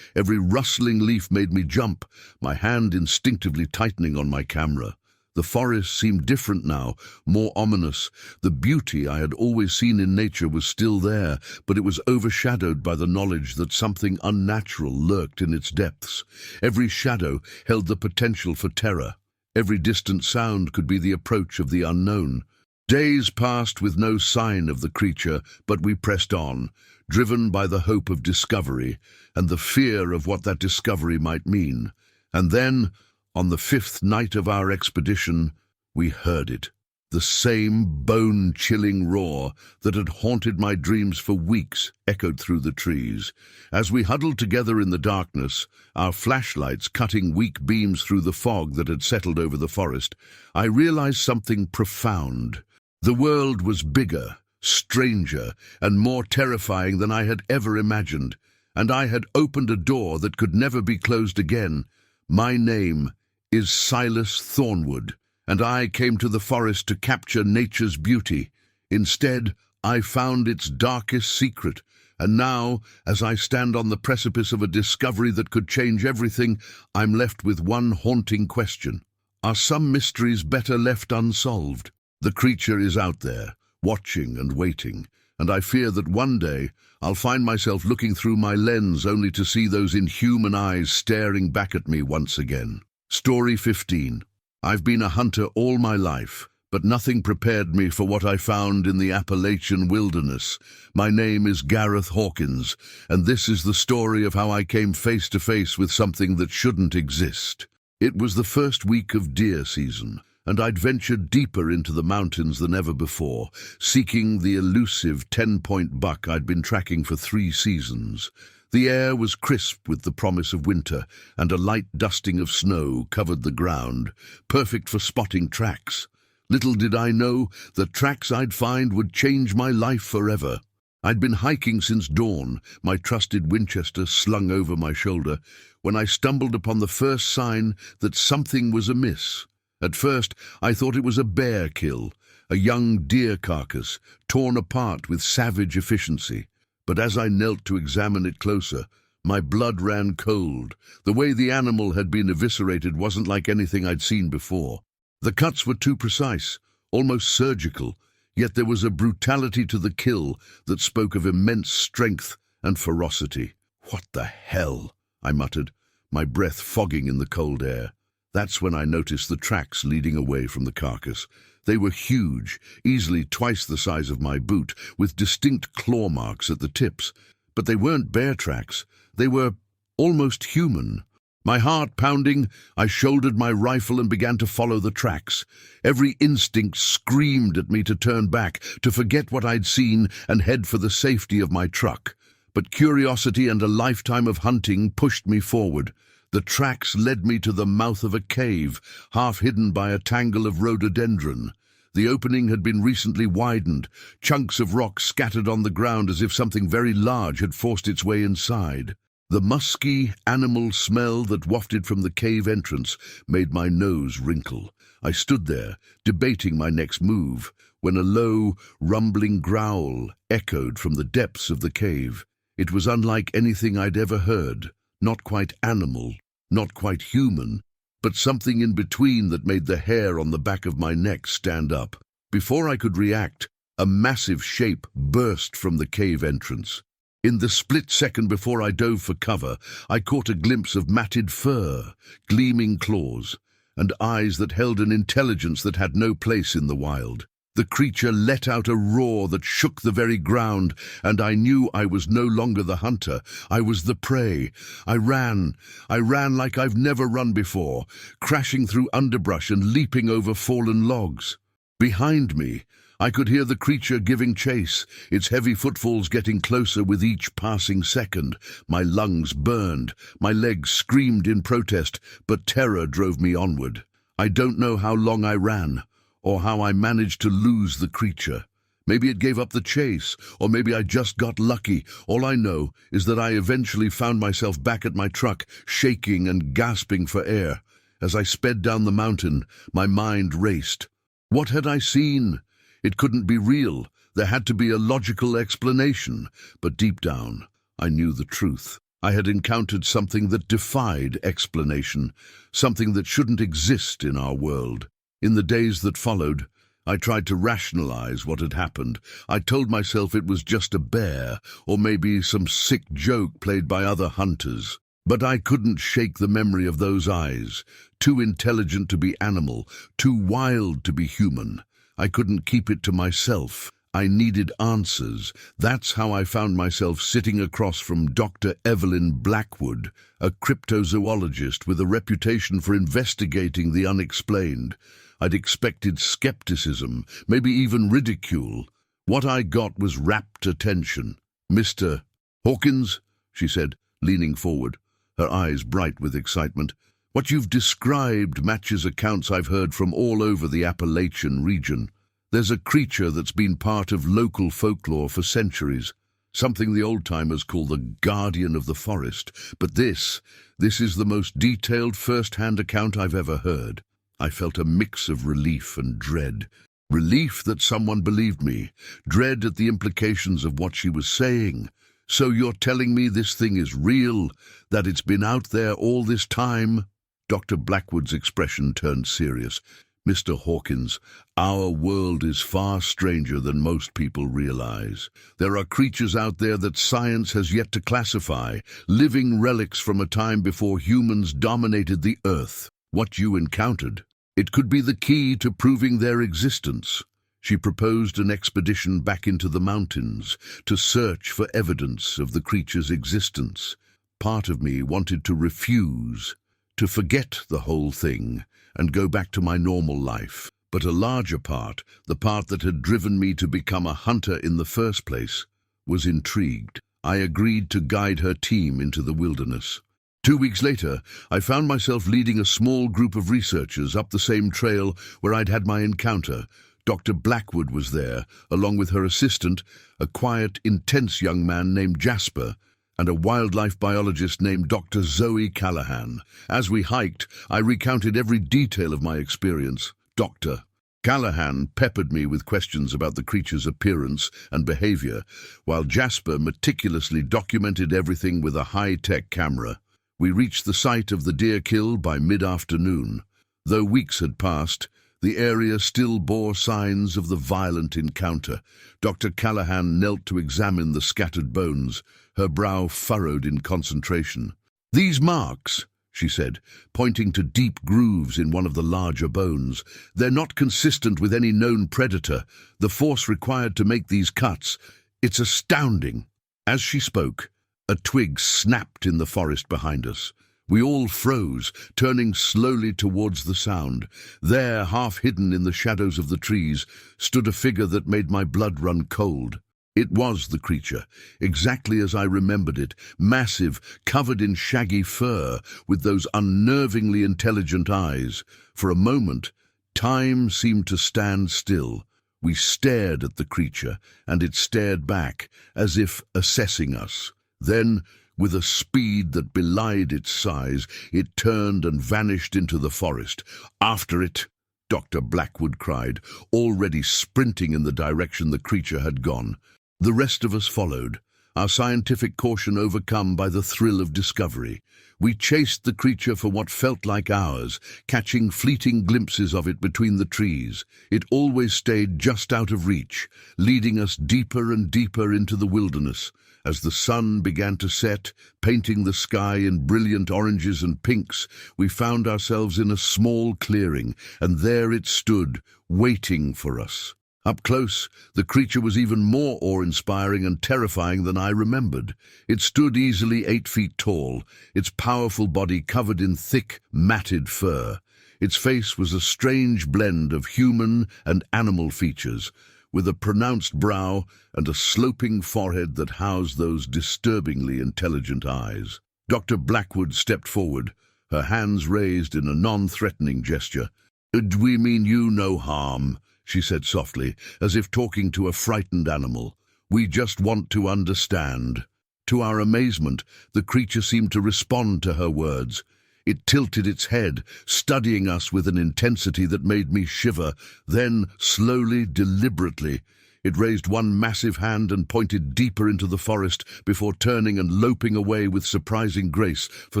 every rustling leaf made me jump, my hand instinctively tightening on my camera. The forest seemed different now, more ominous. The beauty I had always seen in nature was still there, but it was overshadowed by the knowledge that something unnatural lurked in its depths. Every shadow held the potential for terror. Every distant sound could be the approach of the unknown. Days passed with no sign of the creature, but we pressed on, driven by the hope of discovery and the fear of what that discovery might mean. And then, on the 5th night of our expedition, we heard it. The same bone-chilling roar that had haunted my dreams for weeks echoed through the trees. As we huddled together in the darkness, our flashlights cutting weak beams through the fog that had settled over the forest, I realized something profound. The world was bigger, stranger, and more terrifying than I had ever imagined, and I had opened a door that could never be closed again. My name is Silas Thornwood, and I came to the forest to capture nature's beauty. Instead, I found its darkest secret, and now, as I stand on the precipice of a discovery that could change everything, I'm left with one haunting question. Are some mysteries better left unsolved? The creature is out there, watching and waiting, and I fear that one day I'll find myself looking through my lens only to see those inhuman eyes staring back at me once again. Story 15. I've been a hunter all my life, but nothing prepared me for what I found in the Appalachian wilderness. My name is Gareth Hawkins, and this is the story of how I came face to face with something that shouldn't exist. It was the first week of deer season, and I'd ventured deeper into the mountains than ever before, seeking the elusive 10-point buck I'd been tracking for 3 seasons. The air was crisp with the promise of winter, and a light dusting of snow covered the ground, perfect for spotting tracks. Little did I know the tracks I'd find would change my life forever. I'd been hiking since dawn, my trusted Winchester slung over my shoulder, when I stumbled upon the first sign that something was amiss. At first, I thought it was a bear kill, a young deer carcass, torn apart with savage efficiency. But as I knelt to examine it closer, my blood ran cold. The way the animal had been eviscerated wasn't like anything I'd seen before. The cuts were too precise, almost surgical, yet there was a brutality to the kill that spoke of immense strength and ferocity. "What the hell?" I muttered, my breath fogging in the cold air. That's when I noticed the tracks leading away from the carcass. They were huge, easily twice the size of my boot, with distinct claw marks at the tips. But they weren't bear tracks. They were almost human. My heart pounding, I shouldered my rifle and began to follow the tracks. Every instinct screamed at me to turn back, to forget what I'd seen and head for the safety of my truck. But curiosity and a lifetime of hunting pushed me forward. The tracks led me to the mouth of a cave, half hidden by a tangle of rhododendron. The opening had been recently widened, chunks of rock scattered on the ground as if something very large had forced its way inside. The musky, animal smell that wafted from the cave entrance made my nose wrinkle. I stood there, debating my next move, when a low, rumbling growl echoed from the depths of the cave. It was unlike anything I'd ever heard, not quite animal, not quite human, but something in between that made the hair on the back of my neck stand up. Before I could react, a massive shape burst from the cave entrance. In the split second before I dove for cover, I caught a glimpse of matted fur, gleaming claws, and eyes that held an intelligence that had no place in the wild. The creature let out a roar that shook the very ground, and I knew I was no longer the hunter. I was the prey. I ran like I've never run before, crashing through underbrush and leaping over fallen logs. Behind me, I could hear the creature giving chase, its heavy footfalls getting closer with each passing second. My lungs burned, my legs screamed in protest, but terror drove me onward. I don't know how long I ran, or how I managed to lose the creature. Maybe it gave up the chase, or maybe I just got lucky. All I know is that I eventually found myself back at my truck, shaking and gasping for air. As I sped down the mountain, my mind raced. What had I seen? It couldn't be real. There had to be a logical explanation. But deep down, I knew the truth. I had encountered something that defied explanation, something that shouldn't exist in our world. In the days that followed, I tried to rationalize what had happened. I told myself it was just a bear, or maybe some sick joke played by other hunters. But I couldn't shake the memory of those eyes, too intelligent to be animal, too wild to be human. I couldn't keep it to myself. I needed answers. That's how I found myself sitting across from Dr. Evelyn Blackwood, a cryptozoologist with a reputation for investigating the unexplained. I'd expected skepticism, maybe even ridicule. What I got was rapt attention. "Mr. Hawkins," she said, leaning forward, her eyes bright with excitement. "What you've described matches accounts I've heard from all over the Appalachian region. There's a creature that's been part of local folklore for centuries, something the old-timers call the guardian of the forest. But this is the most detailed first-hand account I've ever heard." I felt a mix of relief and dread. Relief that someone believed me, dread at the implications of what she was saying. "So you're telling me this thing is real, that it's been out there all this time?" Dr. Blackwood's expression turned serious. "Mr. Hawkins, our world is far stranger than most people realize. There are creatures out there that science has yet to classify, living relics from a time before humans dominated the earth. What you encountered, it could be the key to proving their existence." She proposed an expedition back into the mountains to search for evidence of the creature's existence. Part of me wanted to refuse, to forget the whole thing and go back to my normal life. But a larger part, the part that had driven me to become a hunter in the first place, was intrigued. I agreed to guide her team into the wilderness. 2 weeks later, I found myself leading a small group of researchers up the same trail where I'd had my encounter, Dr. Blackwood was there, along with her assistant, a quiet, intense young man named Jasper, and a wildlife biologist named Dr. Zoe Callahan. As we hiked, I recounted every detail of my experience. Dr. Callahan peppered me with questions about the creature's appearance and behavior, while Jasper meticulously documented everything with a high-tech camera. We reached the site of the deer kill by mid-afternoon. Though weeks had passed, the area still bore signs of the violent encounter. Dr. Callahan knelt to examine the scattered bones, her brow furrowed in concentration. "These marks," she said, pointing to deep grooves in one of the larger bones, "they're not consistent with any known predator. The force required to make these cuts, it's astounding." As she spoke, a twig snapped in the forest behind us. We all froze, turning slowly towards the sound. There, half hidden in the shadows of the trees, stood a figure that made my blood run cold. It was the creature, exactly as I remembered it, massive, covered in shaggy fur, with those unnervingly intelligent eyes. For a moment, time seemed to stand still. We stared at the creature, and it stared back, as if assessing us. Then, with a speed that belied its size, it turned and vanished into the forest. "After it!" Dr. Blackwood cried, already sprinting in the direction the creature had gone. The rest of us followed, our scientific caution overcome by the thrill of discovery. We chased the creature for what felt like hours, catching fleeting glimpses of it between the trees. It always stayed just out of reach, leading us deeper and deeper into the wilderness. As the sun began to set, painting the sky in brilliant oranges and pinks, we found ourselves in a small clearing, and there it stood, waiting for us. Up close, the creature was even more awe-inspiring and terrifying than I remembered. It stood easily 8 feet tall, its powerful body covered in thick, matted fur. Its face was a strange blend of human and animal features, with a pronounced brow and a sloping forehead that housed those disturbingly intelligent eyes. Dr. Blackwood stepped forward, her hands raised in a non-threatening gesture. "We mean you no harm," she said softly, as if talking to a frightened animal. "We just want to understand." To our amazement, the creature seemed to respond to her words. It tilted its head, studying us with an intensity that made me shiver. Then, slowly, deliberately, it raised one massive hand and pointed deeper into the forest before turning and loping away with surprising grace for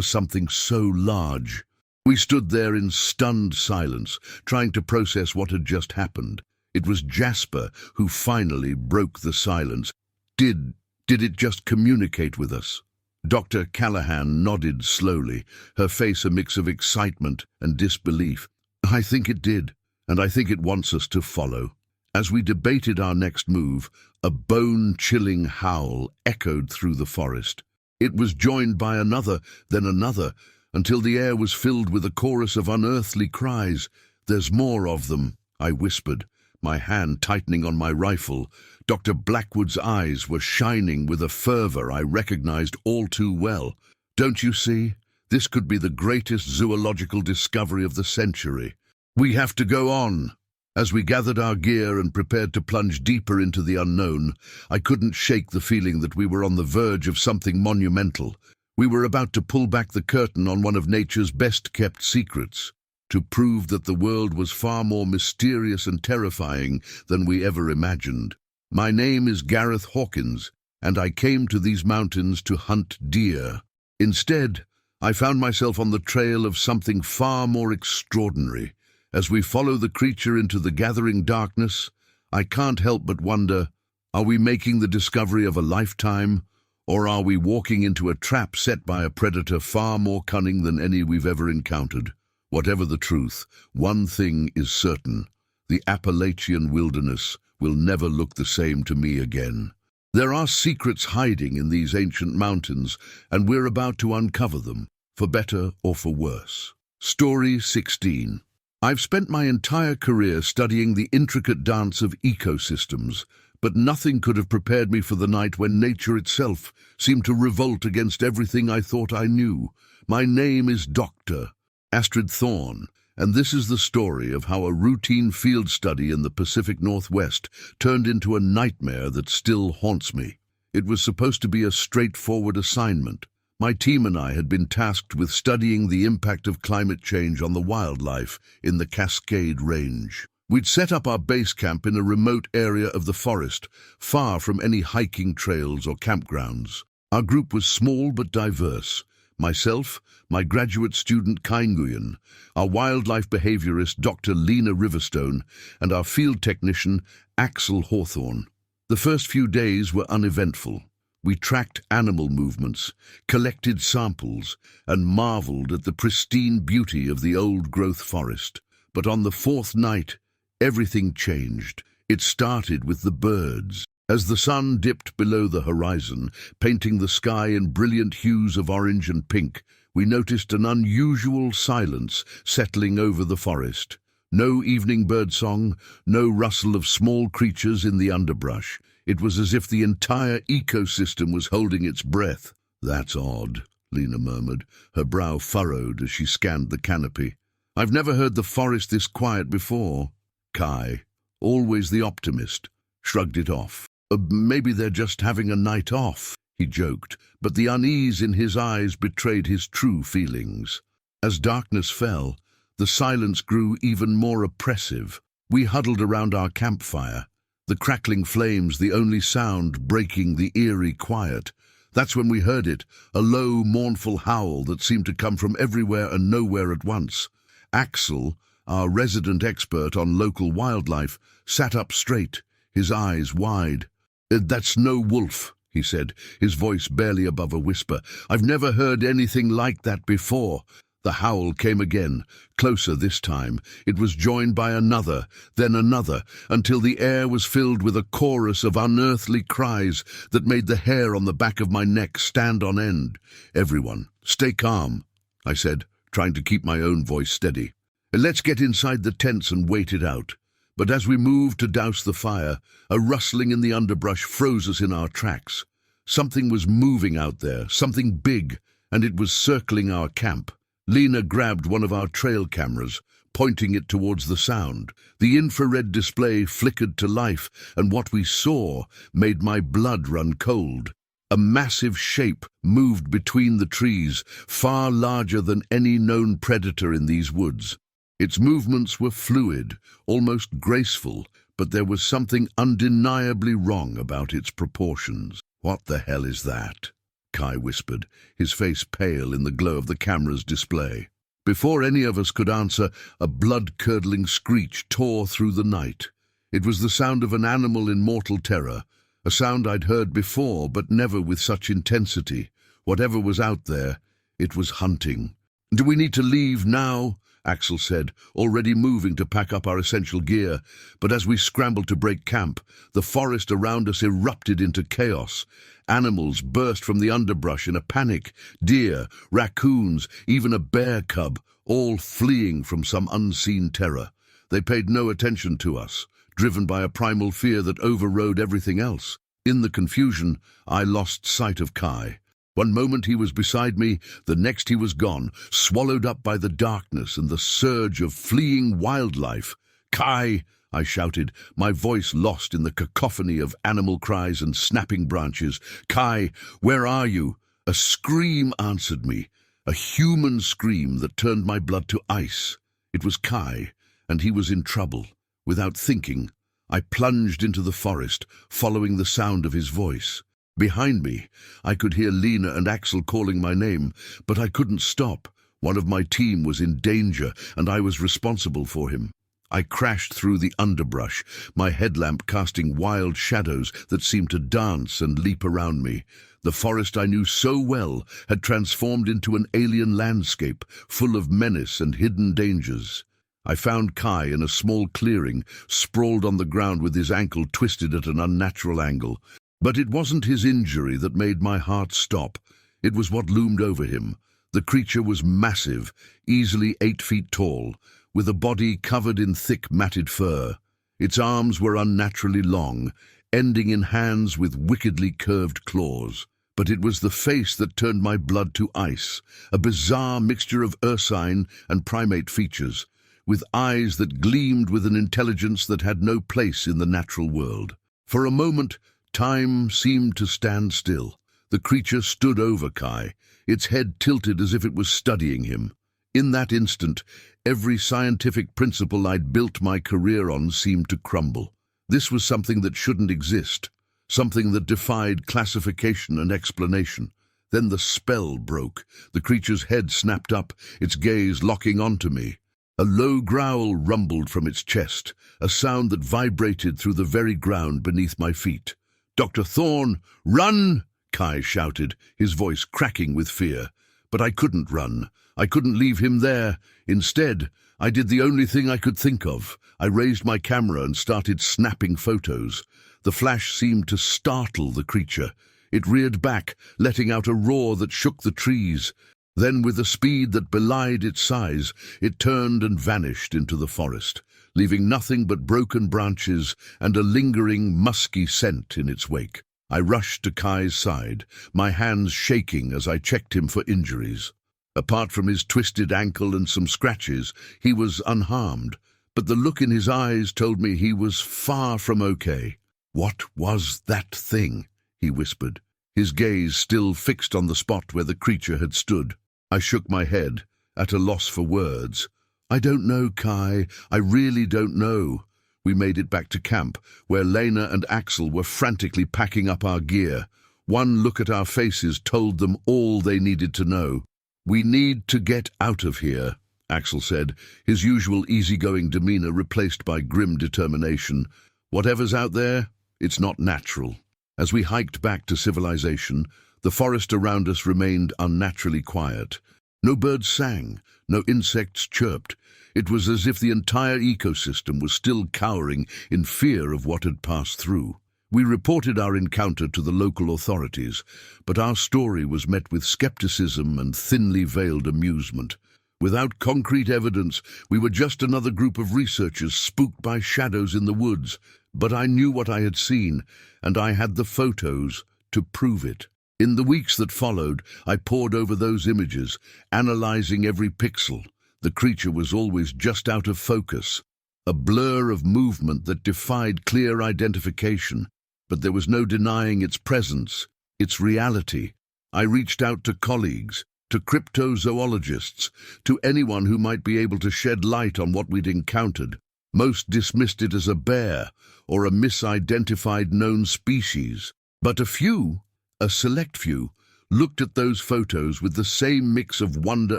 something so large. We stood there in stunned silence, trying to process what had just happened. It was Jasper who finally broke the silence. Did it just communicate with us? Dr. Callahan nodded slowly, her face a mix of excitement and disbelief. "I think it did, and I think it wants us to follow." As we debated our next move, a bone-chilling howl echoed through the forest. It was joined by another, then another, until the air was filled with a chorus of unearthly cries. "There's more of them," I whispered, my hand tightening on my rifle. Dr. Blackwood's eyes were shining with a fervor I recognized all too well. "Don't you see? This could be the greatest zoological discovery of the century. We have to go on." As we gathered our gear and prepared to plunge deeper into the unknown, I couldn't shake the feeling that we were on the verge of something monumental. We were about to pull back the curtain on one of nature's best-kept secrets, to prove that the world was far more mysterious and terrifying than we ever imagined. My name is Gareth Hawkins, and I came to these mountains to hunt deer. Instead, I found myself on the trail of something far more extraordinary. As we follow the creature into the gathering darkness, I can't help but wonder, are we making the discovery of a lifetime, or are we walking into a trap set by a predator far more cunning than any we've ever encountered? Whatever the truth, one thing is certain: the Appalachian wilderness will never look the same to me again. There are secrets hiding in these ancient mountains, and we're about to uncover them, for better or for worse. Story 16. I've spent my entire career studying the intricate dance of ecosystems, but nothing could have prepared me for the night when nature itself seemed to revolt against everything I thought I knew. My name is Dr. Astrid Thorne, And this is the story of how a routine field study in the Pacific Northwest turned into a nightmare that still haunts me. It was supposed to be a straightforward assignment. My team and I had been tasked with studying the impact of climate change on the wildlife in the Cascade Range. We'd set up our base camp in a remote area of the forest, far from any hiking trails or campgrounds. Our group was small but diverse. Myself, my graduate student Kai Nguyen, our wildlife behaviorist Dr. Lena Riverstone, and our field technician Axel Hawthorne. The first few days were uneventful. We tracked animal movements, collected samples, and marveled at the pristine beauty of the old-growth forest. But on the fourth night, everything changed. It started with the birds. As the sun dipped below the horizon, painting the sky in brilliant hues of orange and pink, we noticed an unusual silence settling over the forest. No evening birdsong, no rustle of small creatures in the underbrush. It was as if the entire ecosystem was holding its breath. "That's odd," Lena murmured, her brow furrowed as she scanned the canopy. "I've never heard the forest this quiet before." Kai, always the optimist, shrugged it off. Maybe they're just having a night off," he joked, but the unease in his eyes betrayed his true feelings. As darkness fell, the silence grew even more oppressive. We huddled around our campfire, the crackling flames the only sound breaking the eerie quiet. That's when we heard it, a low, mournful howl that seemed to come from everywhere and nowhere at once. Axel, our resident expert on local wildlife, sat up straight, his eyes wide. "That's no wolf," he said, his voice barely above a whisper. "I've never heard anything like that before." The howl came again, closer this time. It was joined by another, then another, until the air was filled with a chorus of unearthly cries that made the hair on the back of my neck stand on end. "Everyone, stay calm," I said, trying to keep my own voice steady. "Let's get inside the tents and wait it out." But as we moved to douse the fire, a rustling in the underbrush froze us in our tracks. Something was moving out there, something big, and it was circling our camp. Lena grabbed one of our trail cameras, pointing it towards the sound. The infrared display flickered to life, and what we saw made my blood run cold. A massive shape moved between the trees, far larger than any known predator in these woods. Its movements were fluid, almost graceful, but there was something undeniably wrong about its proportions. "What the hell is that?" Kai whispered, his face pale in the glow of the camera's display. Before any of us could answer, a blood-curdling screech tore through the night. It was the sound of an animal in mortal terror, a sound I'd heard before, but never with such intensity. Whatever was out there, it was hunting. "Do we need to leave now?" Axel said, already moving to pack up our essential gear. But as we scrambled to break camp, the forest around us erupted into chaos. Animals burst from the underbrush in a panic. Deer, raccoons, even a bear cub, all fleeing from some unseen terror. They paid no attention to us, driven by a primal fear that overrode everything else. In the confusion, I lost sight of Kai. One moment he was beside me, the next he was gone, swallowed up by the darkness and the surge of fleeing wildlife. "Kai!" I shouted, my voice lost in the cacophony of animal cries and snapping branches. "Kai, where are you?" A scream answered me, a human scream that turned my blood to ice. It was Kai, and he was in trouble. Without thinking, I plunged into the forest, following the sound of his voice. Behind me, I could hear Lena and Axel calling my name, but I couldn't stop. One of my team was in danger, and I was responsible for him. I crashed through the underbrush, my headlamp casting wild shadows that seemed to dance and leap around me. The forest I knew so well had transformed into an alien landscape, full of menace and hidden dangers. I found Kai in a small clearing, sprawled on the ground with his ankle twisted at an unnatural angle. But it wasn't his injury that made my heart stop. It was what loomed over him. The creature was massive, easily 8 feet tall, with a body covered in thick matted fur. Its arms were unnaturally long, ending in hands with wickedly curved claws. But it was the face that turned my blood to ice, a bizarre mixture of ursine and primate features. with eyes that gleamed with an intelligence that had no place in the natural world. For a moment, time seemed to stand still. The creature stood over Kai, its head tilted as if it was studying him. In that instant, every scientific principle I'd built my career on seemed to crumble. This was something that shouldn't exist, something that defied classification and explanation. Then the spell broke. The creature's head snapped up, its gaze locking onto me. A low growl rumbled from its chest, a sound that vibrated through the very ground beneath my feet. "Dr. Thorne, run!" Kai shouted, his voice cracking with fear. But I couldn't run. I couldn't leave him there. Instead, I did the only thing I could think of. I raised my camera and started snapping photos. The flash seemed to startle the creature. It reared back, letting out a roar that shook the trees. Then, with a speed that belied its size, it turned and vanished into the forest, leaving nothing but broken branches and a lingering, musky scent in its wake. I rushed to Kai's side, my hands shaking as I checked him for injuries. Apart from his twisted ankle and some scratches, he was unharmed, but the look in his eyes told me he was far from okay. "What was that thing?" he whispered, his gaze still fixed on the spot where the creature had stood. I shook my head, at a loss for words. "I don't know, Kai. I really don't know." We made it back to camp, where Lena and Axel were frantically packing up our gear. One look at our faces told them all they needed to know. "We need to get out of here," Axel said, his usual easygoing demeanor replaced by grim determination. "Whatever's out there, it's not natural." As we hiked back to civilization, the forest around us remained unnaturally quiet. No birds sang, no insects chirped. It was as if the entire ecosystem was still cowering in fear of what had passed through. We reported our encounter to the local authorities, but our story was met with skepticism and thinly veiled amusement. Without concrete evidence, we were just another group of researchers spooked by shadows in the woods. But I knew what I had seen, and I had the photos to prove it. In the weeks that followed, I pored over those images, analyzing every pixel. The creature was always just out of focus, a blur of movement that defied clear identification. But there was no denying its presence, its reality. I reached out to colleagues, to cryptozoologists, to anyone who might be able to shed light on what we'd encountered. Most dismissed it as a bear or a misidentified known species. But a select few, looked at those photos with the same mix of wonder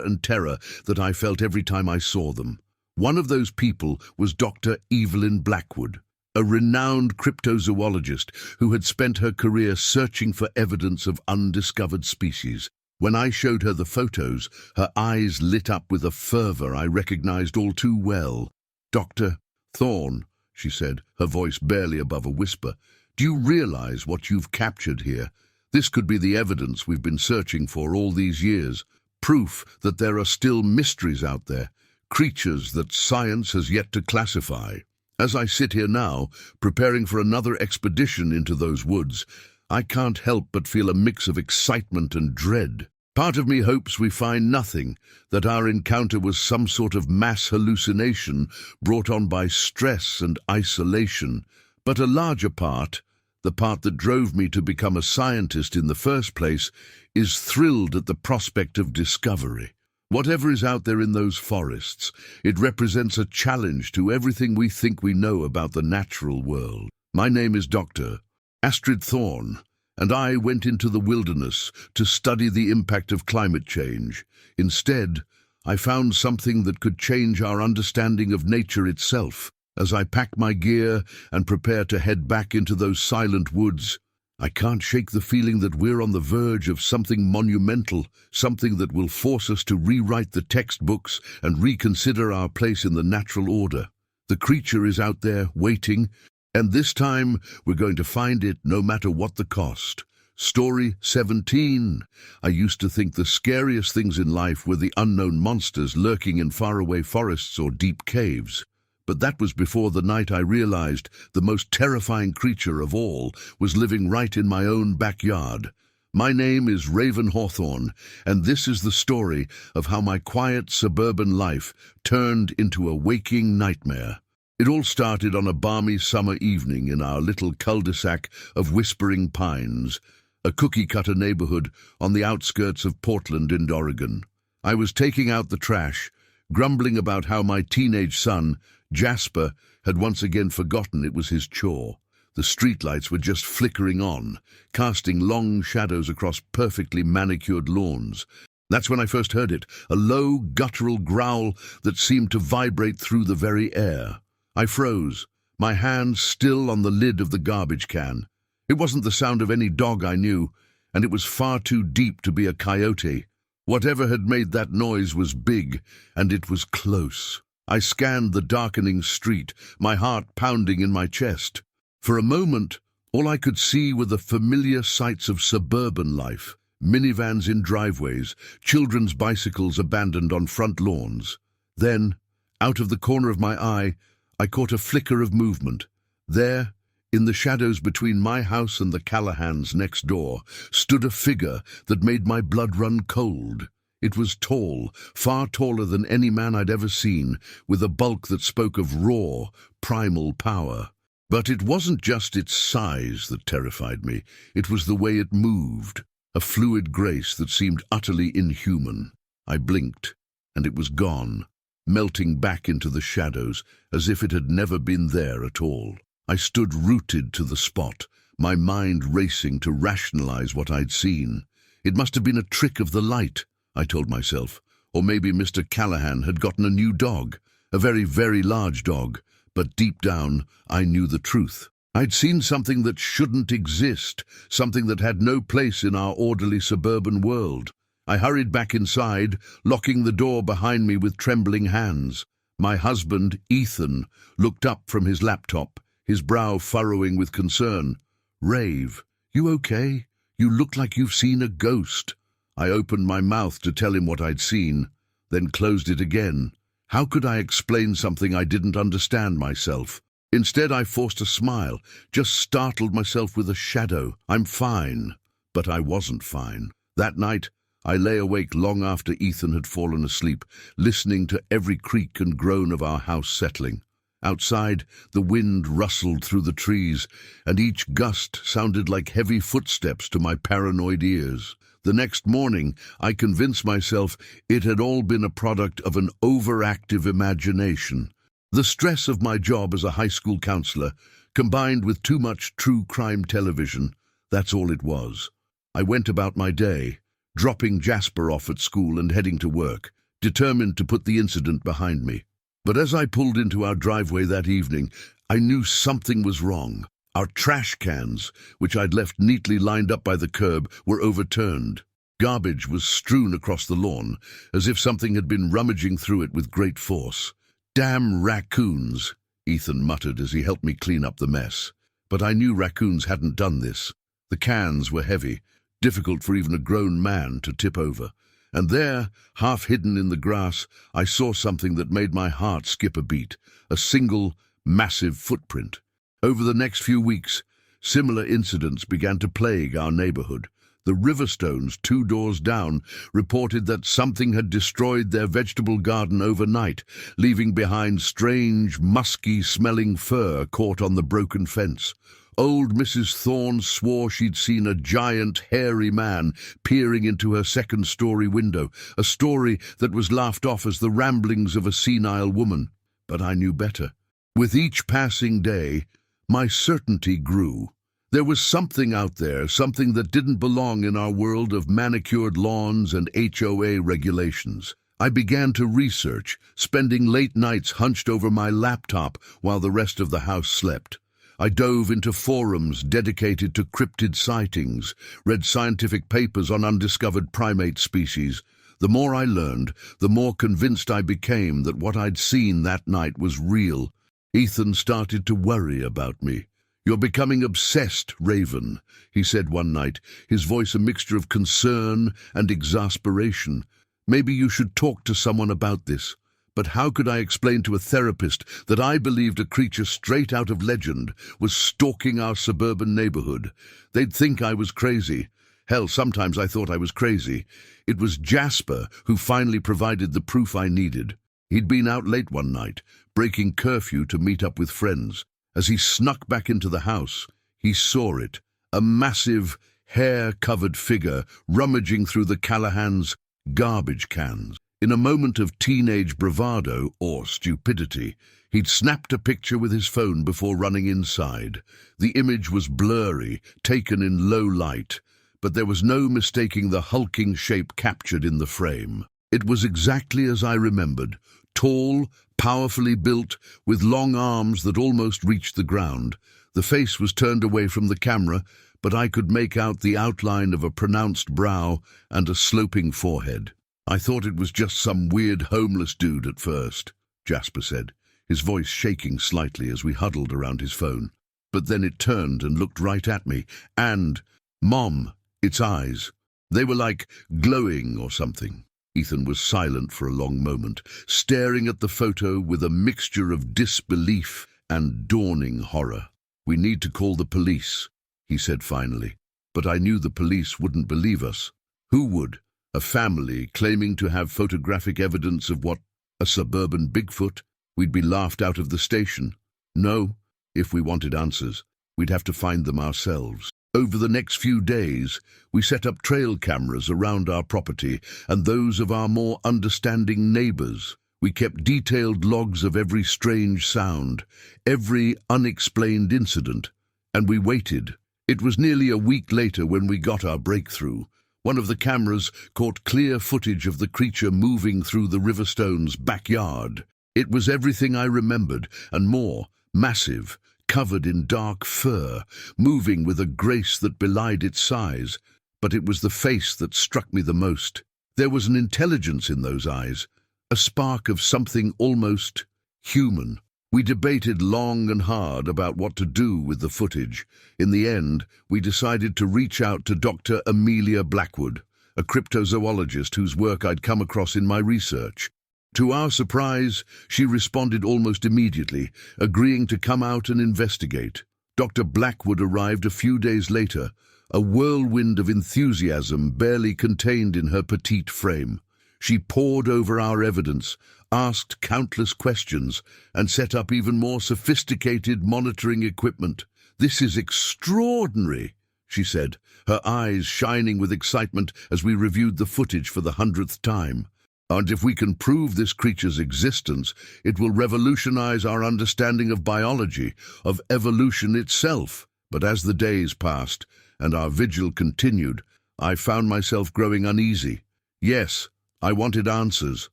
and terror that I felt every time I saw them. One of those people was Dr. Evelyn Blackwood, a renowned cryptozoologist who had spent her career searching for evidence of undiscovered species. When I showed her the photos, her eyes lit up with a fervor I recognized all too well. "Dr. Thorne," she said, her voice barely above a whisper, "do you realize what you've captured here? This could be the evidence we've been searching for all these years. Proof that there are still mysteries out there, creatures that science has yet to classify." As I sit here now, preparing for another expedition into those woods, I can't help but feel a mix of excitement and dread. Part of me hopes we find nothing, that our encounter was some sort of mass hallucination brought on by stress and isolation. But a larger part, the part that drove me to become a scientist in the first place, is thrilled at the prospect of discovery. Whatever is out there in those forests, it represents a challenge to everything we think we know about the natural world. My name is Dr. Astrid Thorne, and I went into the wilderness to study the impact of climate change. Instead, I found something that could change our understanding of nature itself. As I pack my gear and prepare to head back into those silent woods, I can't shake the feeling that we're on the verge of something monumental, something that will force us to rewrite the textbooks and reconsider our place in the natural order. The creature is out there, waiting, and this time we're going to find it no matter what the cost. Story 17. I used to think the scariest things in life were the unknown monsters lurking in faraway forests or deep caves. But that was before the night I realized the most terrifying creature of all was living right in my own backyard. My name is Raven Hawthorne, and this is the story of how my quiet suburban life turned into a waking nightmare. It all started on a balmy summer evening in our little cul-de-sac of Whispering Pines, a cookie-cutter neighborhood on the outskirts of Portland in Oregon. I was taking out the trash, grumbling about how my teenage son, Jasper, had once again forgotten it was his chore. The streetlights were just flickering on, casting long shadows across perfectly manicured lawns. That's when I first heard it, a low, guttural growl that seemed to vibrate through the very air. I froze, my hand still on the lid of the garbage can. It wasn't the sound of any dog I knew, and it was far too deep to be a coyote. Whatever had made that noise was big, and it was close. I scanned the darkening street, my heart pounding in my chest. For a moment, all I could see were the familiar sights of suburban life, minivans in driveways, children's bicycles abandoned on front lawns. Then, out of the corner of my eye, I caught a flicker of movement. There, in the shadows between my house and the Callahans next door, stood a figure that made my blood run cold. It was tall, far taller than any man I'd ever seen, with a bulk that spoke of raw, primal power. But it wasn't just its size that terrified me. It was the way it moved, a fluid grace that seemed utterly inhuman. I blinked, and it was gone, melting back into the shadows as if it had never been there at all. I stood rooted to the spot, my mind racing to rationalize what I'd seen. It must have been a trick of the light, I told myself, or maybe Mr. Callahan had gotten a new dog, a very, very large dog. But deep down, I knew the truth. I'd seen something that shouldn't exist, something that had no place in our orderly suburban world. I hurried back inside, locking the door behind me with trembling hands. My husband, Ethan, looked up from his laptop, his brow furrowing with concern. "Rave, you okay? You look like you've seen a ghost." I opened my mouth to tell him what I'd seen, then closed it again. How could I explain something I didn't understand myself? Instead, I forced a smile, just startled myself with a shadow. I'm fine. But I wasn't fine. That night, I lay awake long after Ethan had fallen asleep, listening to every creak and groan of our house settling. Outside, the wind rustled through the trees, and each gust sounded like heavy footsteps to my paranoid ears. The next morning, I convinced myself it had all been a product of an overactive imagination. The stress of my job as a high school counselor, combined with too much true crime television, that's all it was. I went about my day, dropping Jasper off at school and heading to work, determined to put the incident behind me. But as I pulled into our driveway that evening, I knew something was wrong. Our trash cans, which I'd left neatly lined up by the curb, were overturned. Garbage was strewn across the lawn, as if something had been rummaging through it with great force. "Damn raccoons," Ethan muttered as he helped me clean up the mess. But I knew raccoons hadn't done this. The cans were heavy, difficult for even a grown man to tip over. And there, half hidden in the grass, I saw something that made my heart skip a beat, a single, massive footprint. Over the next few weeks, similar incidents began to plague our neighborhood. The Riverstones, 2 doors down, reported that something had destroyed their vegetable garden overnight, leaving behind strange, musky-smelling fur caught on the broken fence. Old Mrs. Thorne swore she'd seen a giant, hairy man peering into her second-story window, a story that was laughed off as the ramblings of a senile woman. But I knew better. With each passing day, my certainty grew. There was something out there, something that didn't belong in our world of manicured lawns and HOA regulations. I began to research, spending late nights hunched over my laptop while the rest of the house slept. I dove into forums dedicated to cryptid sightings, read scientific papers on undiscovered primate species. The more I learned, the more convinced I became that what I'd seen that night was real. Ethan started to worry about me. "You're becoming obsessed, Raven," he said one night, his voice a mixture of concern and exasperation. "Maybe you should talk to someone about this." But how could I explain to a therapist that I believed a creature straight out of legend was stalking our suburban neighborhood? They'd think I was crazy. Hell, sometimes I thought I was crazy. It was Jasper who finally provided the proof I needed. He'd been out late one night, breaking curfew to meet up with friends. As he snuck back into the house, he saw it, a massive, hair-covered figure rummaging through the Callahan's garbage cans. In a moment of teenage bravado, or stupidity, he'd snapped a picture with his phone before running inside. The image was blurry, taken in low light, but there was no mistaking the hulking shape captured in the frame. It was exactly as I remembered, tall, powerfully built, with long arms that almost reached the ground. The face was turned away from the camera, but I could make out the outline of a pronounced brow and a sloping forehead. I thought it was just some weird homeless dude at first, Jasper said, his voice shaking slightly as we huddled around his phone. But then it turned and looked right at me, and, Mom, its eyes. They were like glowing or something. Ethan was silent for a long moment, staring at the photo with a mixture of disbelief and dawning horror. "We need to call the police," he said finally. But I knew the police wouldn't believe us. Who would? A family claiming to have photographic evidence of what? A suburban Bigfoot? We'd be laughed out of the station. No, if we wanted answers, we'd have to find them ourselves. Over the next few days, we set up trail cameras around our property and those of our more understanding neighbors. We kept detailed logs of every strange sound, every unexplained incident, and we waited. It was nearly a week later when we got our breakthrough. One of the cameras caught clear footage of the creature moving through the Riverstone's backyard. It was everything I remembered, and more, massive, covered in dark fur, moving with a grace that belied its size. But it was the face that struck me the most. There was an intelligence in those eyes, a spark of something almost human. We debated long and hard about what to do with the footage. In the end, we decided to reach out to Dr. Amelia Blackwood, a cryptozoologist whose work I'd come across in my research. To our surprise, she responded almost immediately, agreeing to come out and investigate. Dr. Blackwood arrived a few days later, a whirlwind of enthusiasm barely contained in her petite frame. She pored over our evidence, asked countless questions, and set up even more sophisticated monitoring equipment. "This is extraordinary," she said, her eyes shining with excitement as we reviewed the footage for the 100th time. "And if we can prove this creature's existence, it will revolutionize our understanding of biology, of evolution itself." But as the days passed, and our vigil continued, I found myself growing uneasy. Yes, I wanted answers,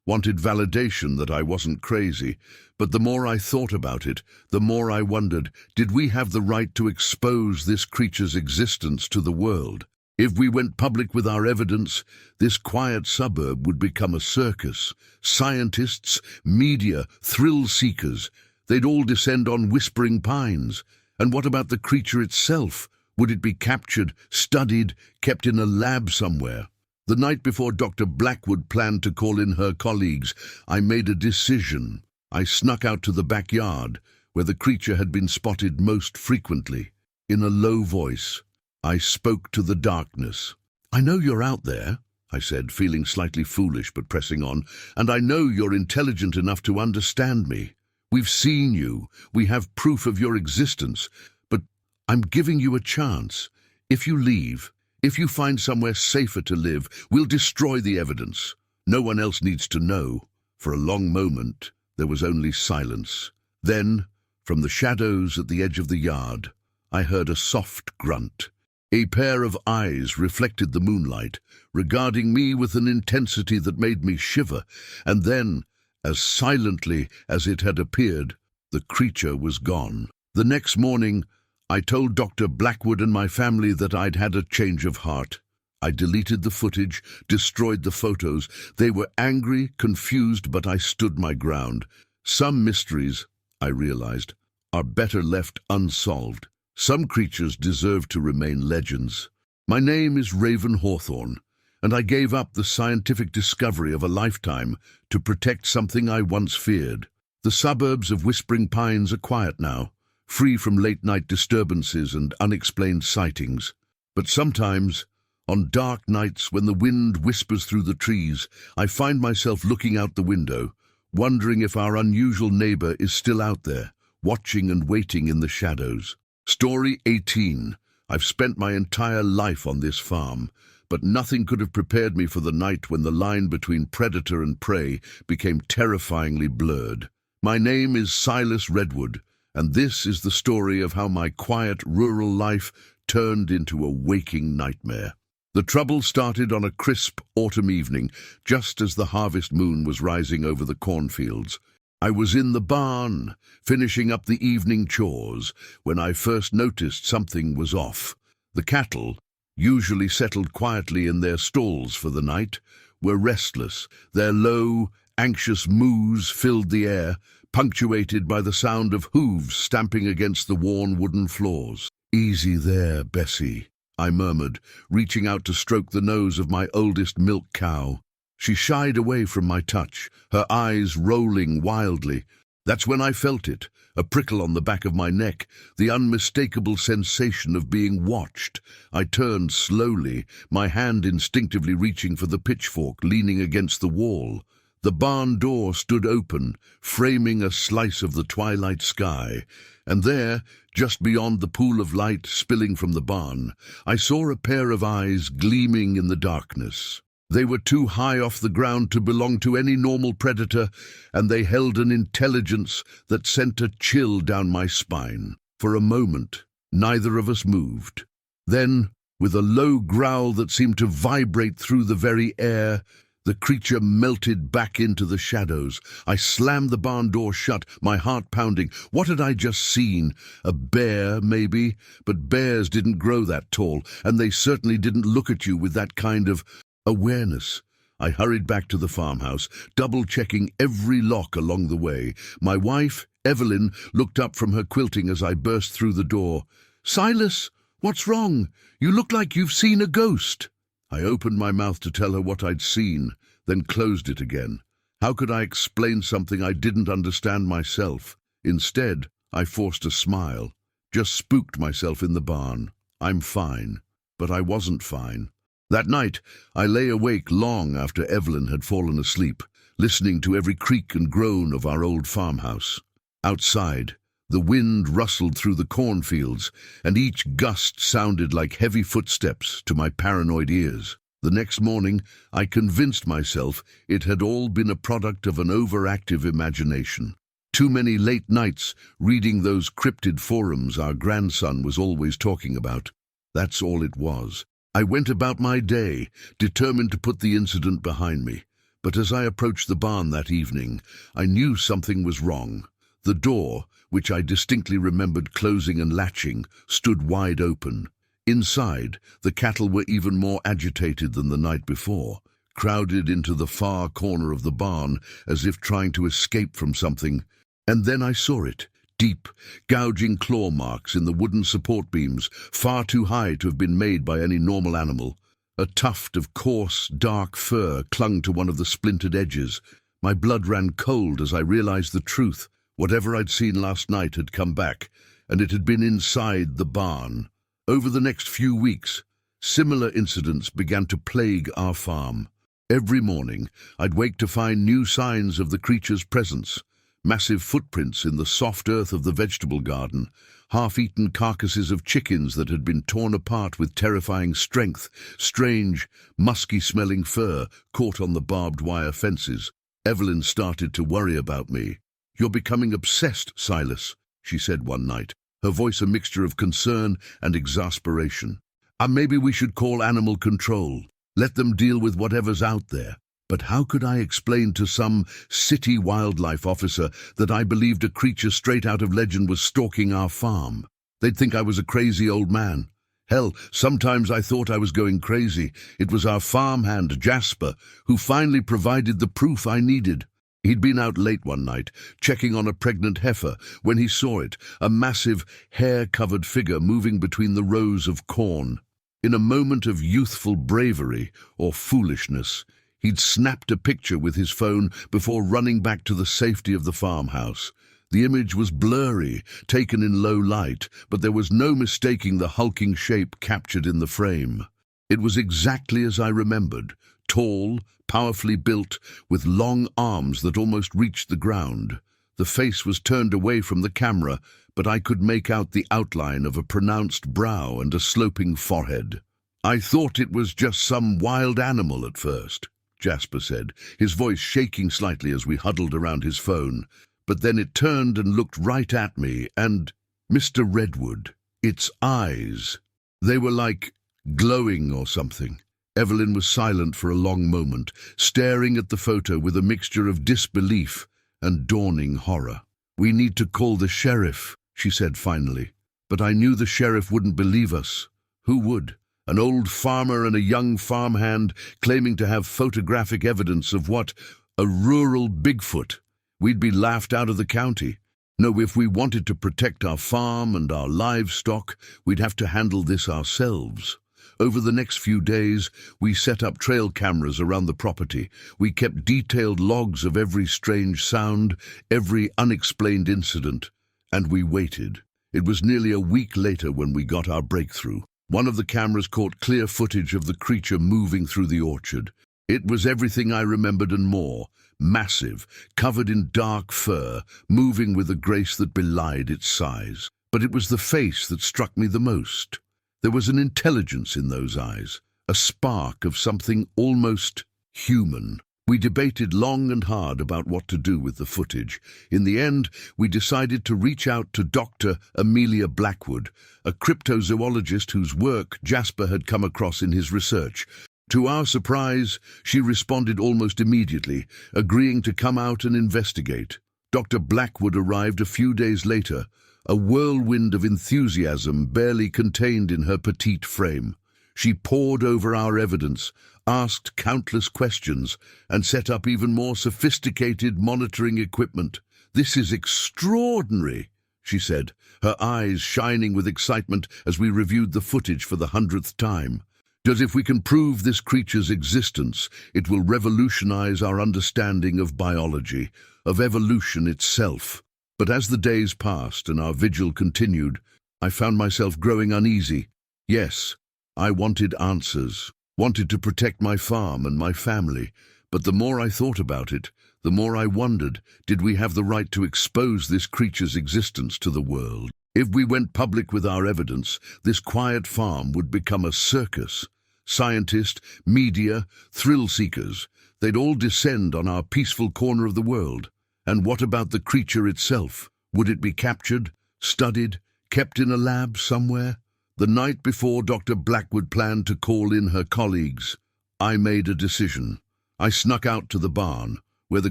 wanted validation that I wasn't crazy, but the more I thought about it, the more I wondered, did we have the right to expose this creature's existence to the world? If we went public with our evidence, this quiet suburb would become a circus. Scientists, media, thrill-seekers, they'd all descend on Whispering Pines. And what about the creature itself? Would it be captured, studied, kept in a lab somewhere? The night before Dr. Blackwood planned to call in her colleagues, I made a decision. I snuck out to the backyard, where the creature had been spotted most frequently. In a low voice, I spoke to the darkness. "I know you're out there," I said, feeling slightly foolish but pressing on, "and I know you're intelligent enough to understand me. We've seen you, we have proof of your existence, but I'm giving you a chance. If you leave, if you find somewhere safer to live, we'll destroy the evidence. No one else needs to know." For a long moment, there was only silence. Then, from the shadows at the edge of the yard, I heard a soft grunt. A pair of eyes reflected the moonlight, regarding me with an intensity that made me shiver, and then, as silently as it had appeared, the creature was gone. The next morning, I told Dr. Blackwood and my family that I'd had a change of heart. I deleted the footage, destroyed the photos. They were angry, confused, but I stood my ground. Some mysteries, I realized, are better left unsolved. Some creatures deserve to remain legends. My name is Raven Hawthorne, and I gave up the scientific discovery of a lifetime to protect something I once feared. The suburbs of Whispering Pines are quiet now, free from late-night disturbances and unexplained sightings. But sometimes, On dark nights, when the wind whispers through the trees, I find myself looking out the window, wondering if our unusual neighbor is still out there, watching and waiting in the shadows. Story 18. I've spent my entire life on this farm, but nothing could have prepared me for the night when the line between predator and prey became terrifyingly blurred. My name is Silas Redwood, and this is the story of how my quiet rural life turned into a waking nightmare. The trouble started on a crisp autumn evening, just as the harvest moon was rising over the cornfields. I was in the barn, finishing up the evening chores, when I first noticed something was off. The cattle, usually settled quietly in their stalls for the night, were restless. Their low, anxious moos filled the air, punctuated by the sound of hooves stamping against the worn wooden floors. "Easy there, Bessie," I murmured, reaching out to stroke the nose of my oldest milk cow. She shied away from my touch, her eyes rolling wildly. That's when I felt it, a prickle on the back of my neck, the unmistakable sensation of being watched. I turned slowly, my hand instinctively reaching for the pitchfork leaning against the wall. The barn door stood open, framing a slice of the twilight sky, and there, just beyond the pool of light spilling from the barn, I saw a pair of eyes gleaming in the darkness. They were too high off the ground to belong to any normal predator, and they held an intelligence that sent a chill down my spine. For a moment, neither of us moved. Then, with a low growl that seemed to vibrate through the very air, the creature melted back into the shadows. I slammed the barn door shut, my heart pounding. What had I just seen? A bear, maybe? But bears didn't grow that tall, and they certainly didn't look at you with that kind of awareness. I hurried back to the farmhouse, double-checking every lock along the way. My wife, Evelyn, looked up from her quilting as I burst through the door. "Silas, what's wrong? You look like you've seen a ghost." I opened my mouth to tell her what I'd seen, then closed it again. How could I explain something I didn't understand myself? Instead, I forced a smile. Just spooked myself in the barn. I'm fine. But I wasn't fine. That night, I lay awake long after Evelyn had fallen asleep, listening to every creak and groan of our old farmhouse. Outside, the wind rustled through the cornfields, and each gust sounded like heavy footsteps to my paranoid ears. The next morning, I convinced myself it had all been a product of an overactive imagination. Too many late nights reading those cryptid forums our grandson was always talking about. That's all it was. I went about my day, determined to put the incident behind me. But as I approached the barn that evening, I knew something was wrong. The door, which I distinctly remembered closing and latching, stood wide open. Inside, the cattle were even more agitated than the night before, crowded into the far corner of the barn as if trying to escape from something. And then I saw it. Deep, gouging claw marks in the wooden support beams, far too high to have been made by any normal animal. A tuft of coarse, dark fur clung to one of the splintered edges. My blood ran cold as I realized the truth. Whatever I'd seen last night had come back, and it had been inside the barn. Over the next few weeks, similar incidents began to plague our farm. Every morning, I'd wake to find new signs of the creature's presence. Massive footprints in the soft earth of the vegetable garden, half-eaten carcasses of chickens that had been torn apart with terrifying strength, strange, musky-smelling fur caught on the barbed wire fences. Evelyn started to worry about me. "You're becoming obsessed, Silas," she said one night, her voice a mixture of concern and exasperation. Maybe we should call animal control. Let them deal with whatever's out there." But how could I explain to some city wildlife officer that I believed a creature straight out of legend was stalking our farm? They'd think I was a crazy old man. Hell, sometimes I thought I was going crazy. It was our farmhand, Jasper, who finally provided the proof I needed. He'd been out late one night, checking on a pregnant heifer, when he saw it, a massive, hair-covered figure moving between the rows of corn. In a moment of youthful bravery or foolishness, he'd snapped a picture with his phone before running back to the safety of the farmhouse. The image was blurry, taken in low light, but there was no mistaking the hulking shape captured in the frame. It was exactly as I remembered, tall, powerfully built, with long arms that almost reached the ground. The face was turned away from the camera, but I could make out the outline of a pronounced brow and a sloping forehead. "I thought it was just some wild animal at first," Jasper said, his voice shaking slightly as we huddled around his phone. "But then it turned and looked right at me, and, Mr. Redwood, its eyes, they were like glowing or something." Evelyn was silent for a long moment, staring at the photo with a mixture of disbelief and dawning horror. "We need to call the sheriff," she said finally. But I knew the sheriff wouldn't believe us. Who would? An old farmer and a young farmhand claiming to have photographic evidence of what? A rural Bigfoot. We'd be laughed out of the county. No, if we wanted to protect our farm and our livestock, we'd have to handle this ourselves. Over the next few days, we set up trail cameras around the property. We kept detailed logs of every strange sound, every unexplained incident, and we waited. It was nearly a week later when we got our breakthrough. One of the cameras caught clear footage of the creature moving through the orchard. It was everything I remembered and more. Massive, covered in dark fur, moving with a grace that belied its size. But it was the face that struck me the most. There was an intelligence in those eyes, a spark of something almost human. We debated long and hard about what to do with the footage. In the end, we decided to reach out to Dr. Amelia Blackwood, a cryptozoologist whose work Jasper had come across in his research. To our surprise, she responded almost immediately, agreeing to come out and investigate. Dr. Blackwood arrived a few days later, a whirlwind of enthusiasm barely contained in her petite frame. She pored over our evidence, asked countless questions, and set up even more sophisticated monitoring equipment. "This is extraordinary," she said, her eyes shining with excitement as we reviewed the footage for the 100th time. "Because if we can prove this creature's existence, it will revolutionize our understanding of biology, of evolution itself." But as the days passed and our vigil continued, I found myself growing uneasy. Yes, I wanted answers, wanted to protect my farm and my family, but the more I thought about it, the more I wondered, did we have the right to expose this creature's existence to the world? If we went public with our evidence, this quiet farm would become a circus. Scientists, media, thrill-seekers, they'd all descend on our peaceful corner of the world. And what about the creature itself? Would it be captured, studied, kept in a lab somewhere? The night before Dr. Blackwood planned to call in her colleagues, I made a decision. I snuck out to the barn, where the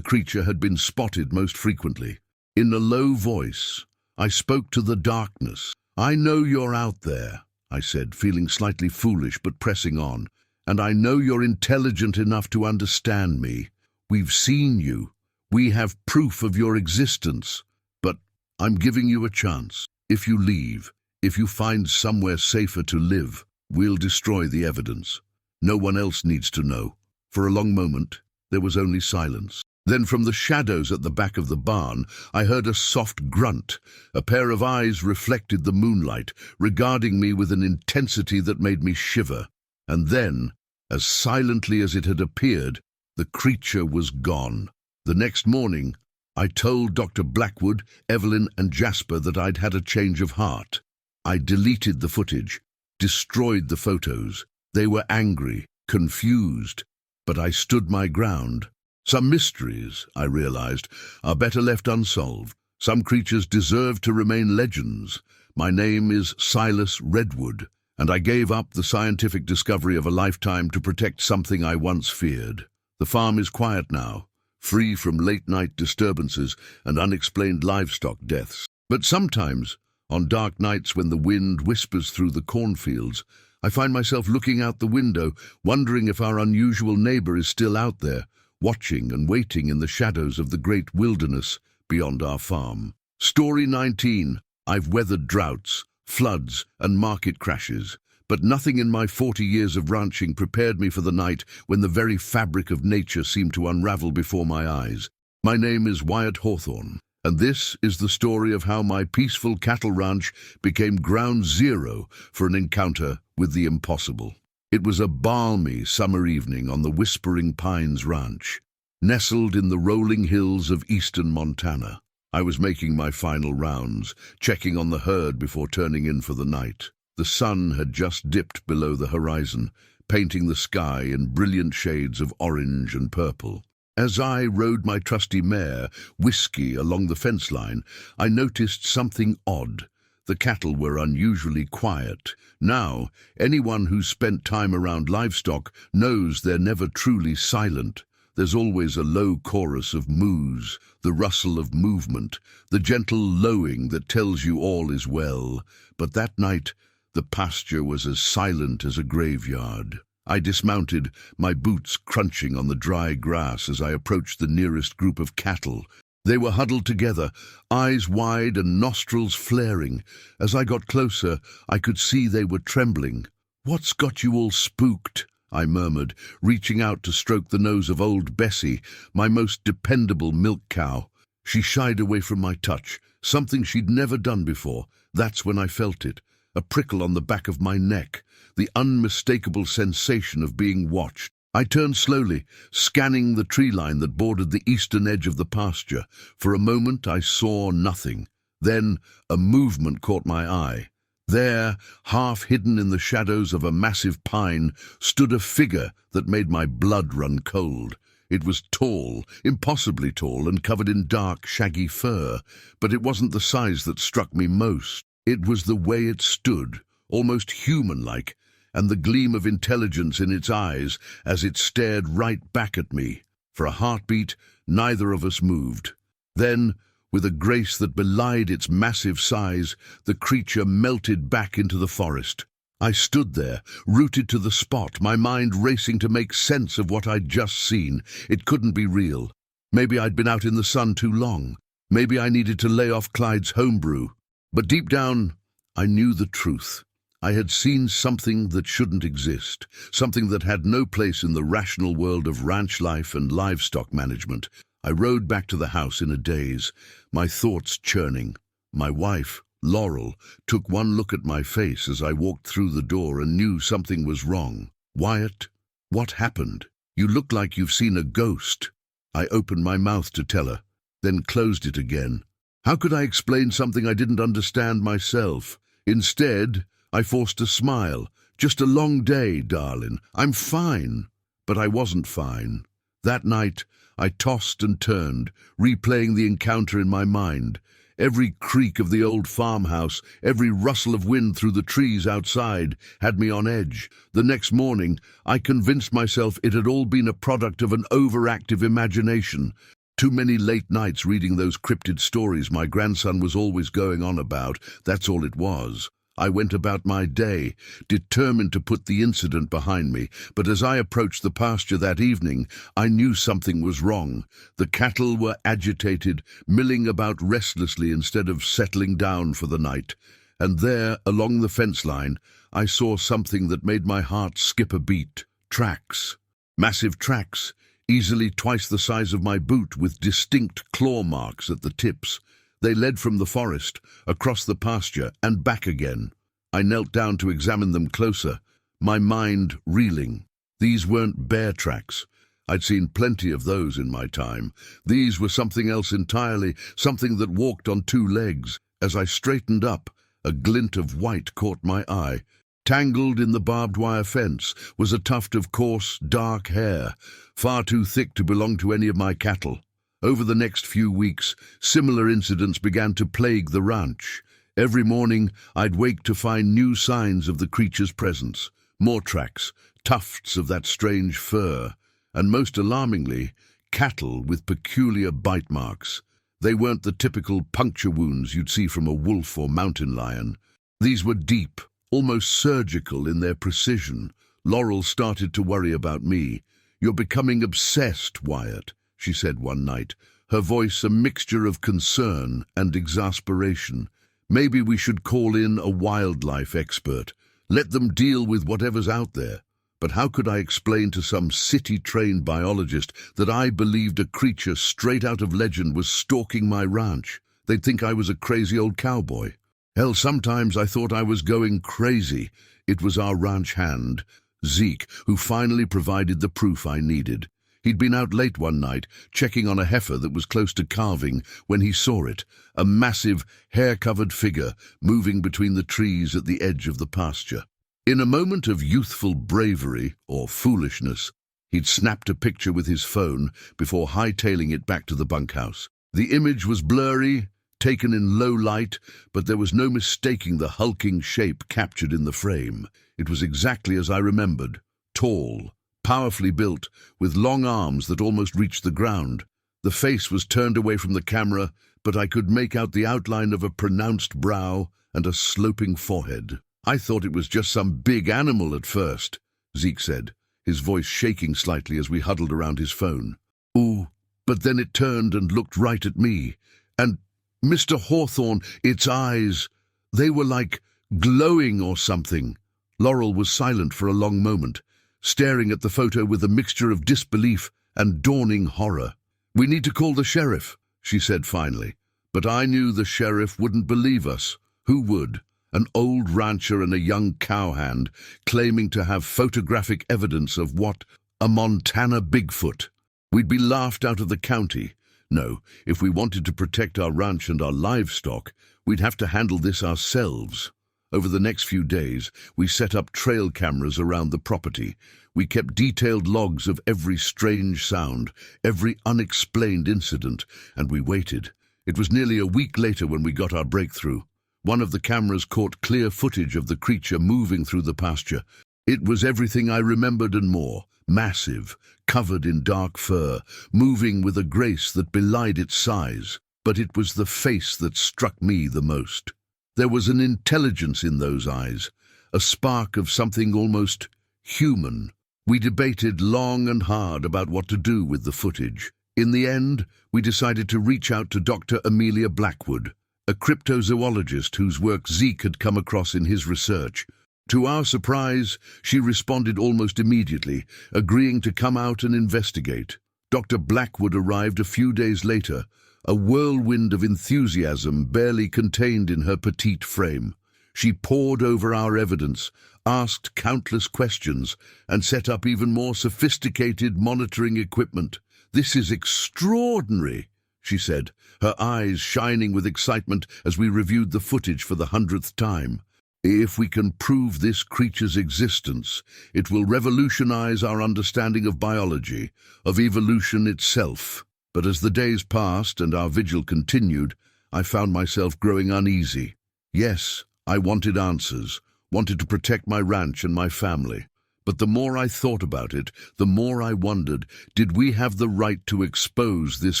creature had been spotted most frequently. In a low voice, I spoke to the darkness. "I know you're out there," I said, feeling slightly foolish but pressing on. "And I know you're intelligent enough to understand me. We've seen you. We have proof of your existence, but I'm giving you a chance. If you leave, if you find somewhere safer to live, we'll destroy the evidence. No one else needs to know." For a long moment, there was only silence. Then from the shadows at the back of the barn, I heard a soft grunt. A pair of eyes reflected the moonlight, regarding me with an intensity that made me shiver. And then, as silently as it had appeared, the creature was gone. The next morning, I told Dr. Blackwood, Evelyn, and Jasper that I'd had a change of heart. I deleted the footage, destroyed the photos. They were angry, confused, but I stood my ground. Some mysteries, I realized, are better left unsolved. Some creatures deserve to remain legends. My name is Silas Redwood, and I gave up the scientific discovery of a lifetime to protect something I once feared. The farm is quiet now, free from late-night disturbances and unexplained livestock deaths. But sometimes, on dark nights when the wind whispers through the cornfields, I find myself looking out the window, wondering if our unusual neighbor is still out there, watching and waiting in the shadows of the great wilderness beyond our farm. Story 19. I've weathered droughts, floods, and market crashes, but nothing in my 40 years of ranching prepared me for the night when the very fabric of nature seemed to unravel before my eyes. My name is Wyatt Hawthorne, and this is the story of how my peaceful cattle ranch became ground zero for an encounter with the impossible. It was a balmy summer evening on the Whispering Pines Ranch, nestled in the rolling hills of eastern Montana. I was making my final rounds, checking on the herd before turning in for the night. The sun had just dipped below the horizon, painting the sky in brilliant shades of orange and purple. As I rode my trusty mare, Whiskey, along the fence line, I noticed something odd. The cattle were unusually quiet. Now, anyone who's spent time around livestock knows they're never truly silent. There's always a low chorus of moos, the rustle of movement, the gentle lowing that tells you all is well. But that night, the pasture was as silent as a graveyard. I dismounted, my boots crunching on the dry grass as I approached the nearest group of cattle. They were huddled together, eyes wide and nostrils flaring. As I got closer, I could see they were trembling. "What's got you all spooked?" I murmured, reaching out to stroke the nose of old Bessie, my most dependable milk cow. She shied away from my touch, something she'd never done before. That's when I felt it, a prickle on the back of my neck, the unmistakable sensation of being watched. I turned slowly, scanning the tree line that bordered the eastern edge of the pasture. For a moment I saw nothing. Then a movement caught my eye. There, half hidden in the shadows of a massive pine, stood a figure that made my blood run cold. It was tall, impossibly tall, and covered in dark, shaggy fur. But it wasn't the size that struck me most. It was the way it stood, almost human-like, and the gleam of intelligence in its eyes as it stared right back at me. For a heartbeat, neither of us moved. Then, with a grace that belied its massive size, the creature melted back into the forest. I stood there, rooted to the spot, my mind racing to make sense of what I'd just seen. It couldn't be real. Maybe I'd been out in the sun too long. Maybe I needed to lay off Clyde's homebrew. But deep down, I knew the truth. I had seen something that shouldn't exist, something that had no place in the rational world of ranch life and livestock management. I rode back to the house in a daze, my thoughts churning. My wife, Laurel, took one look at my face as I walked through the door and knew something was wrong. "Wyatt, what happened? You look like you've seen a ghost." I opened my mouth to tell her, then closed it again. How could I explain something I didn't understand myself? Instead, I forced a smile. "Just a long day, darling. I'm fine." But I wasn't fine. That night, I tossed and turned, replaying the encounter in my mind. Every creak of the old farmhouse, every rustle of wind through the trees outside, had me on edge. The next morning, I convinced myself it had all been a product of an overactive imagination. Too many late nights reading those cryptid stories my grandson was always going on about. That's all it was. I went about my day, determined to put the incident behind me, but as I approached the pasture that evening, I knew something was wrong. The cattle were agitated, milling about restlessly instead of settling down for the night. And there, along the fence line, I saw something that made my heart skip a beat. Tracks. Massive tracks, easily twice the size of my boot, with distinct claw marks at the tips. They led from the forest, across the pasture, and back again. I knelt down to examine them closer, my mind reeling. These weren't bear tracks. I'd seen plenty of those in my time. These were something else entirely, something that walked on two legs. As I straightened up, a glint of white caught my eye. Tangled in the barbed wire fence was a tuft of coarse, dark hair, far too thick to belong to any of my cattle. Over the next few weeks, similar incidents began to plague the ranch. Every morning, I'd wake to find new signs of the creature's presence. More tracks, tufts of that strange fur, and most alarmingly, cattle with peculiar bite marks. They weren't the typical puncture wounds you'd see from a wolf or mountain lion. These were deep, almost surgical in their precision. Laurel started to worry about me. "You're becoming obsessed, Wyatt," she said one night, her voice a mixture of concern and exasperation. "Maybe we should call in a wildlife expert. Let them deal with whatever's out there." But how could I explain to some city-trained biologist that I believed a creature straight out of legend was stalking my ranch? They'd think I was a crazy old cowboy. Hell, sometimes I thought I was going crazy. It was our ranch hand, Zeke, who finally provided the proof I needed. He'd been out late one night, checking on a heifer that was close to calving, when he saw it, a massive, hair-covered figure moving between the trees at the edge of the pasture. In a moment of youthful bravery, or foolishness, he'd snapped a picture with his phone before hightailing it back to the bunkhouse. The image was blurry, taken in low light, but there was no mistaking the hulking shape captured in the frame. It was exactly as I remembered, tall, powerfully built, with long arms that almost reached the ground. The face was turned away from the camera, but I could make out the outline of a pronounced brow and a sloping forehead. "I thought it was just some big animal at first," Zeke said, his voice shaking slightly as we huddled around his phone. "Ooh, but then it turned and looked right at me. And, Mr. Hawthorne, its eyes, they were like glowing or something." Laurel was silent for a long moment, staring at the photo with a mixture of disbelief and dawning horror. "We need to call the sheriff," she said finally. But I knew the sheriff wouldn't believe us. Who would? An old rancher and a young cowhand claiming to have photographic evidence of what? A Montana Bigfoot. We'd be laughed out of the county. No, if we wanted to protect our ranch and our livestock, we'd have to handle this ourselves. Over the next few days, we set up trail cameras around the property. We kept detailed logs of every strange sound, every unexplained incident, and we waited. It was nearly a week later when we got our breakthrough. One of the cameras caught clear footage of the creature moving through the pasture. It was everything I remembered and more. Massive, covered in dark fur, moving with a grace that belied its size. But it was the face that struck me the most. There was an intelligence in those eyes, a spark of something almost human. We debated long and hard about what to do with the footage. In the end, we decided to reach out to Dr. Amelia Blackwood, a cryptozoologist whose work Zeke had come across in his research. To our surprise, she responded almost immediately, agreeing to come out and investigate. Dr. Blackwood arrived a few days later, a whirlwind of enthusiasm barely contained in her petite frame. She pored over our evidence, asked countless questions, and set up even more sophisticated monitoring equipment. "This is extraordinary," she said, her eyes shining with excitement as we reviewed the footage for the 100th time. "If we can prove this creature's existence, it will revolutionize our understanding of biology, of evolution itself." But as the days passed and our vigil continued, I found myself growing uneasy. Yes, I wanted answers, wanted to protect my ranch and my family. But the more I thought about it, the more I wondered, did we have the right to expose this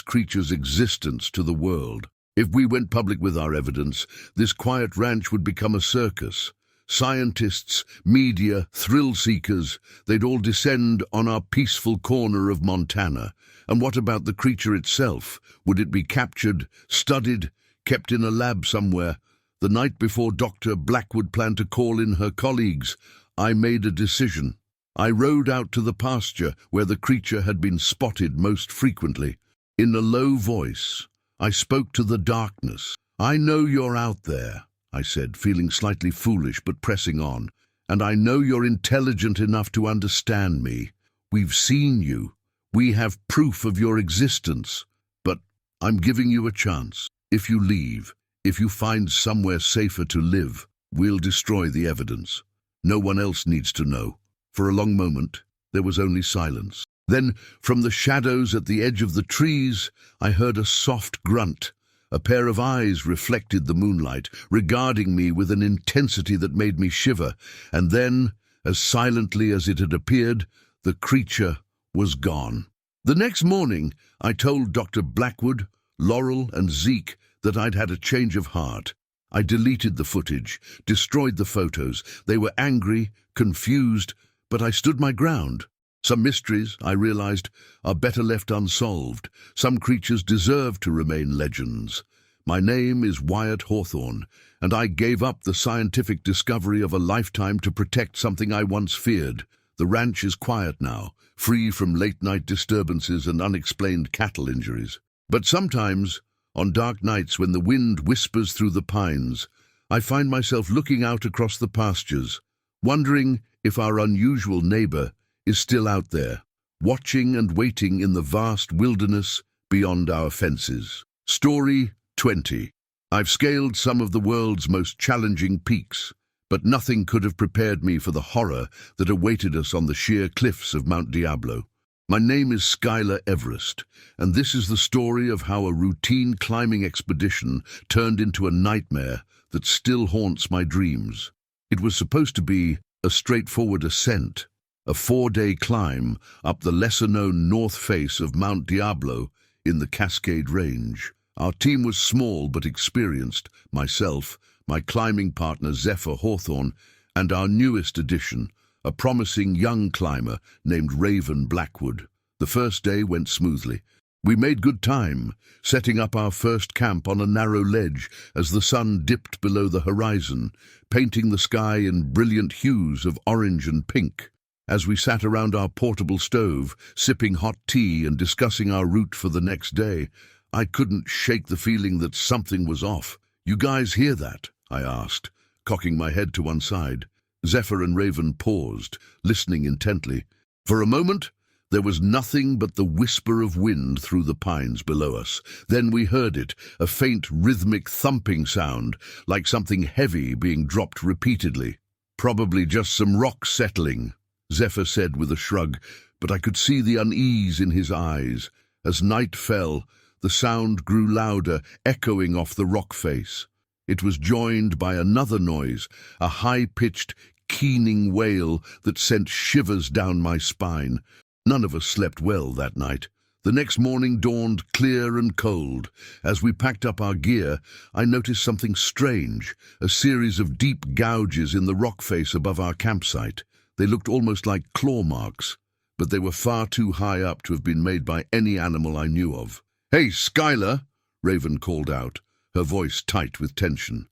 creature's existence to the world? If we went public with our evidence, this quiet ranch would become a circus. Scientists, media, thrill-seekers, they'd all descend on our peaceful corner of Montana. And what about the creature itself? Would it be captured, studied, kept in a lab somewhere? The night before Dr. Blackwood planned to call in her colleagues, I made a decision. I rode out to the pasture where the creature had been spotted most frequently. In a low voice, I spoke to the darkness. "I know you're out there," I said, feeling slightly foolish but pressing on. "And I know you're intelligent enough to understand me. We've seen you. We have proof of your existence. But I'm giving you a chance. If you leave, if you find somewhere safer to live, we'll destroy the evidence. No one else needs to know." For a long moment, there was only silence. Then, from the shadows at the edge of the trees, I heard a soft grunt. A pair of eyes reflected the moonlight, regarding me with an intensity that made me shiver. And then, as silently as it had appeared, the creature was gone. The next morning, I told Dr. Blackwood, Laurel, and Zeke that I'd had a change of heart. I deleted the footage, destroyed the photos. They were angry, confused, but I stood my ground. Some mysteries, I realized, are better left unsolved. Some creatures deserve to remain legends. My name is Wyatt Hawthorne, and I gave up the scientific discovery of a lifetime to protect something I once feared. The ranch is quiet now, free from late-night disturbances and unexplained cattle injuries. But sometimes, on dark nights when the wind whispers through the pines, I find myself looking out across the pastures, wondering if our unusual neighbor is still out there, watching and waiting in the vast wilderness beyond our fences. Story 20. I've scaled some of the world's most challenging peaks, but nothing could have prepared me for the horror that awaited us on the sheer cliffs of Mount Diablo. My name is Skylar Everest, and this is the story of how a routine climbing expedition turned into a nightmare that still haunts my dreams. It was supposed to be a straightforward ascent, a 4-day climb up the lesser-known north face of Mount Diablo in the Cascade Range. Our team was small but experienced: myself, my climbing partner Zephyr Hawthorne, and our newest addition, a promising young climber named Raven Blackwood. The first day went smoothly. We made good time, setting up our first camp on a narrow ledge as the sun dipped below the horizon, painting the sky in brilliant hues of orange and pink. As we sat around our portable stove, sipping hot tea and discussing our route for the next day, I couldn't shake the feeling that something was off. "You guys hear that?" I asked, cocking my head to one side. Zephyr and Raven paused, listening intently. For a moment, there was nothing but the whisper of wind through the pines below us. Then we heard it, a faint rhythmic thumping sound, like something heavy being dropped repeatedly. "Probably just some rocks settling," Zephyr said with a shrug, but I could see the unease in his eyes. As night fell, the sound grew louder, echoing off the rock face. It was joined by another noise, a high-pitched, keening wail that sent shivers down my spine. None of us slept well that night. The next morning dawned clear and cold. As we packed up our gear, I noticed something strange, a series of deep gouges in the rock face above our campsite. They looked almost like claw marks, but they were far too high up to have been made by any animal I knew of. "Hey, Skylar!" Raven called out, her voice tight with tension.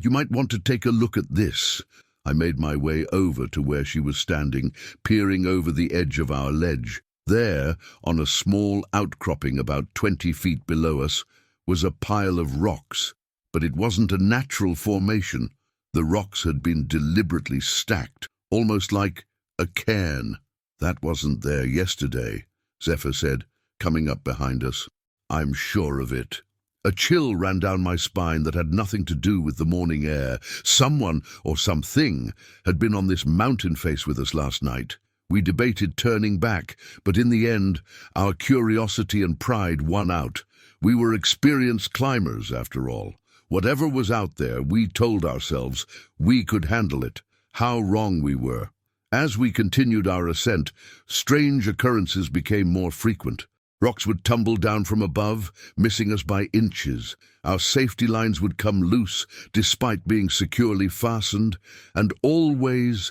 You might want to take a look at this." I made my way over to where she was standing, peering over the edge of our ledge. There, on a small outcropping about 20 feet below us, was a pile of rocks. But it wasn't a natural formation. The rocks had been deliberately stacked, almost like a cairn. "That wasn't there yesterday," Zephyr said, coming up behind us. "I'm sure of it." A chill ran down my spine that had nothing to do with the morning air. Someone, or something, had been on this mountain face with us last night. We debated turning back, but in the end, our curiosity and pride won out. We were experienced climbers, after all. Whatever was out there, we told ourselves we could handle it. How wrong we were. As we continued our ascent, strange occurrences became more frequent. Rocks would tumble down from above, missing us by inches. Our safety lines would come loose, despite being securely fastened. And always,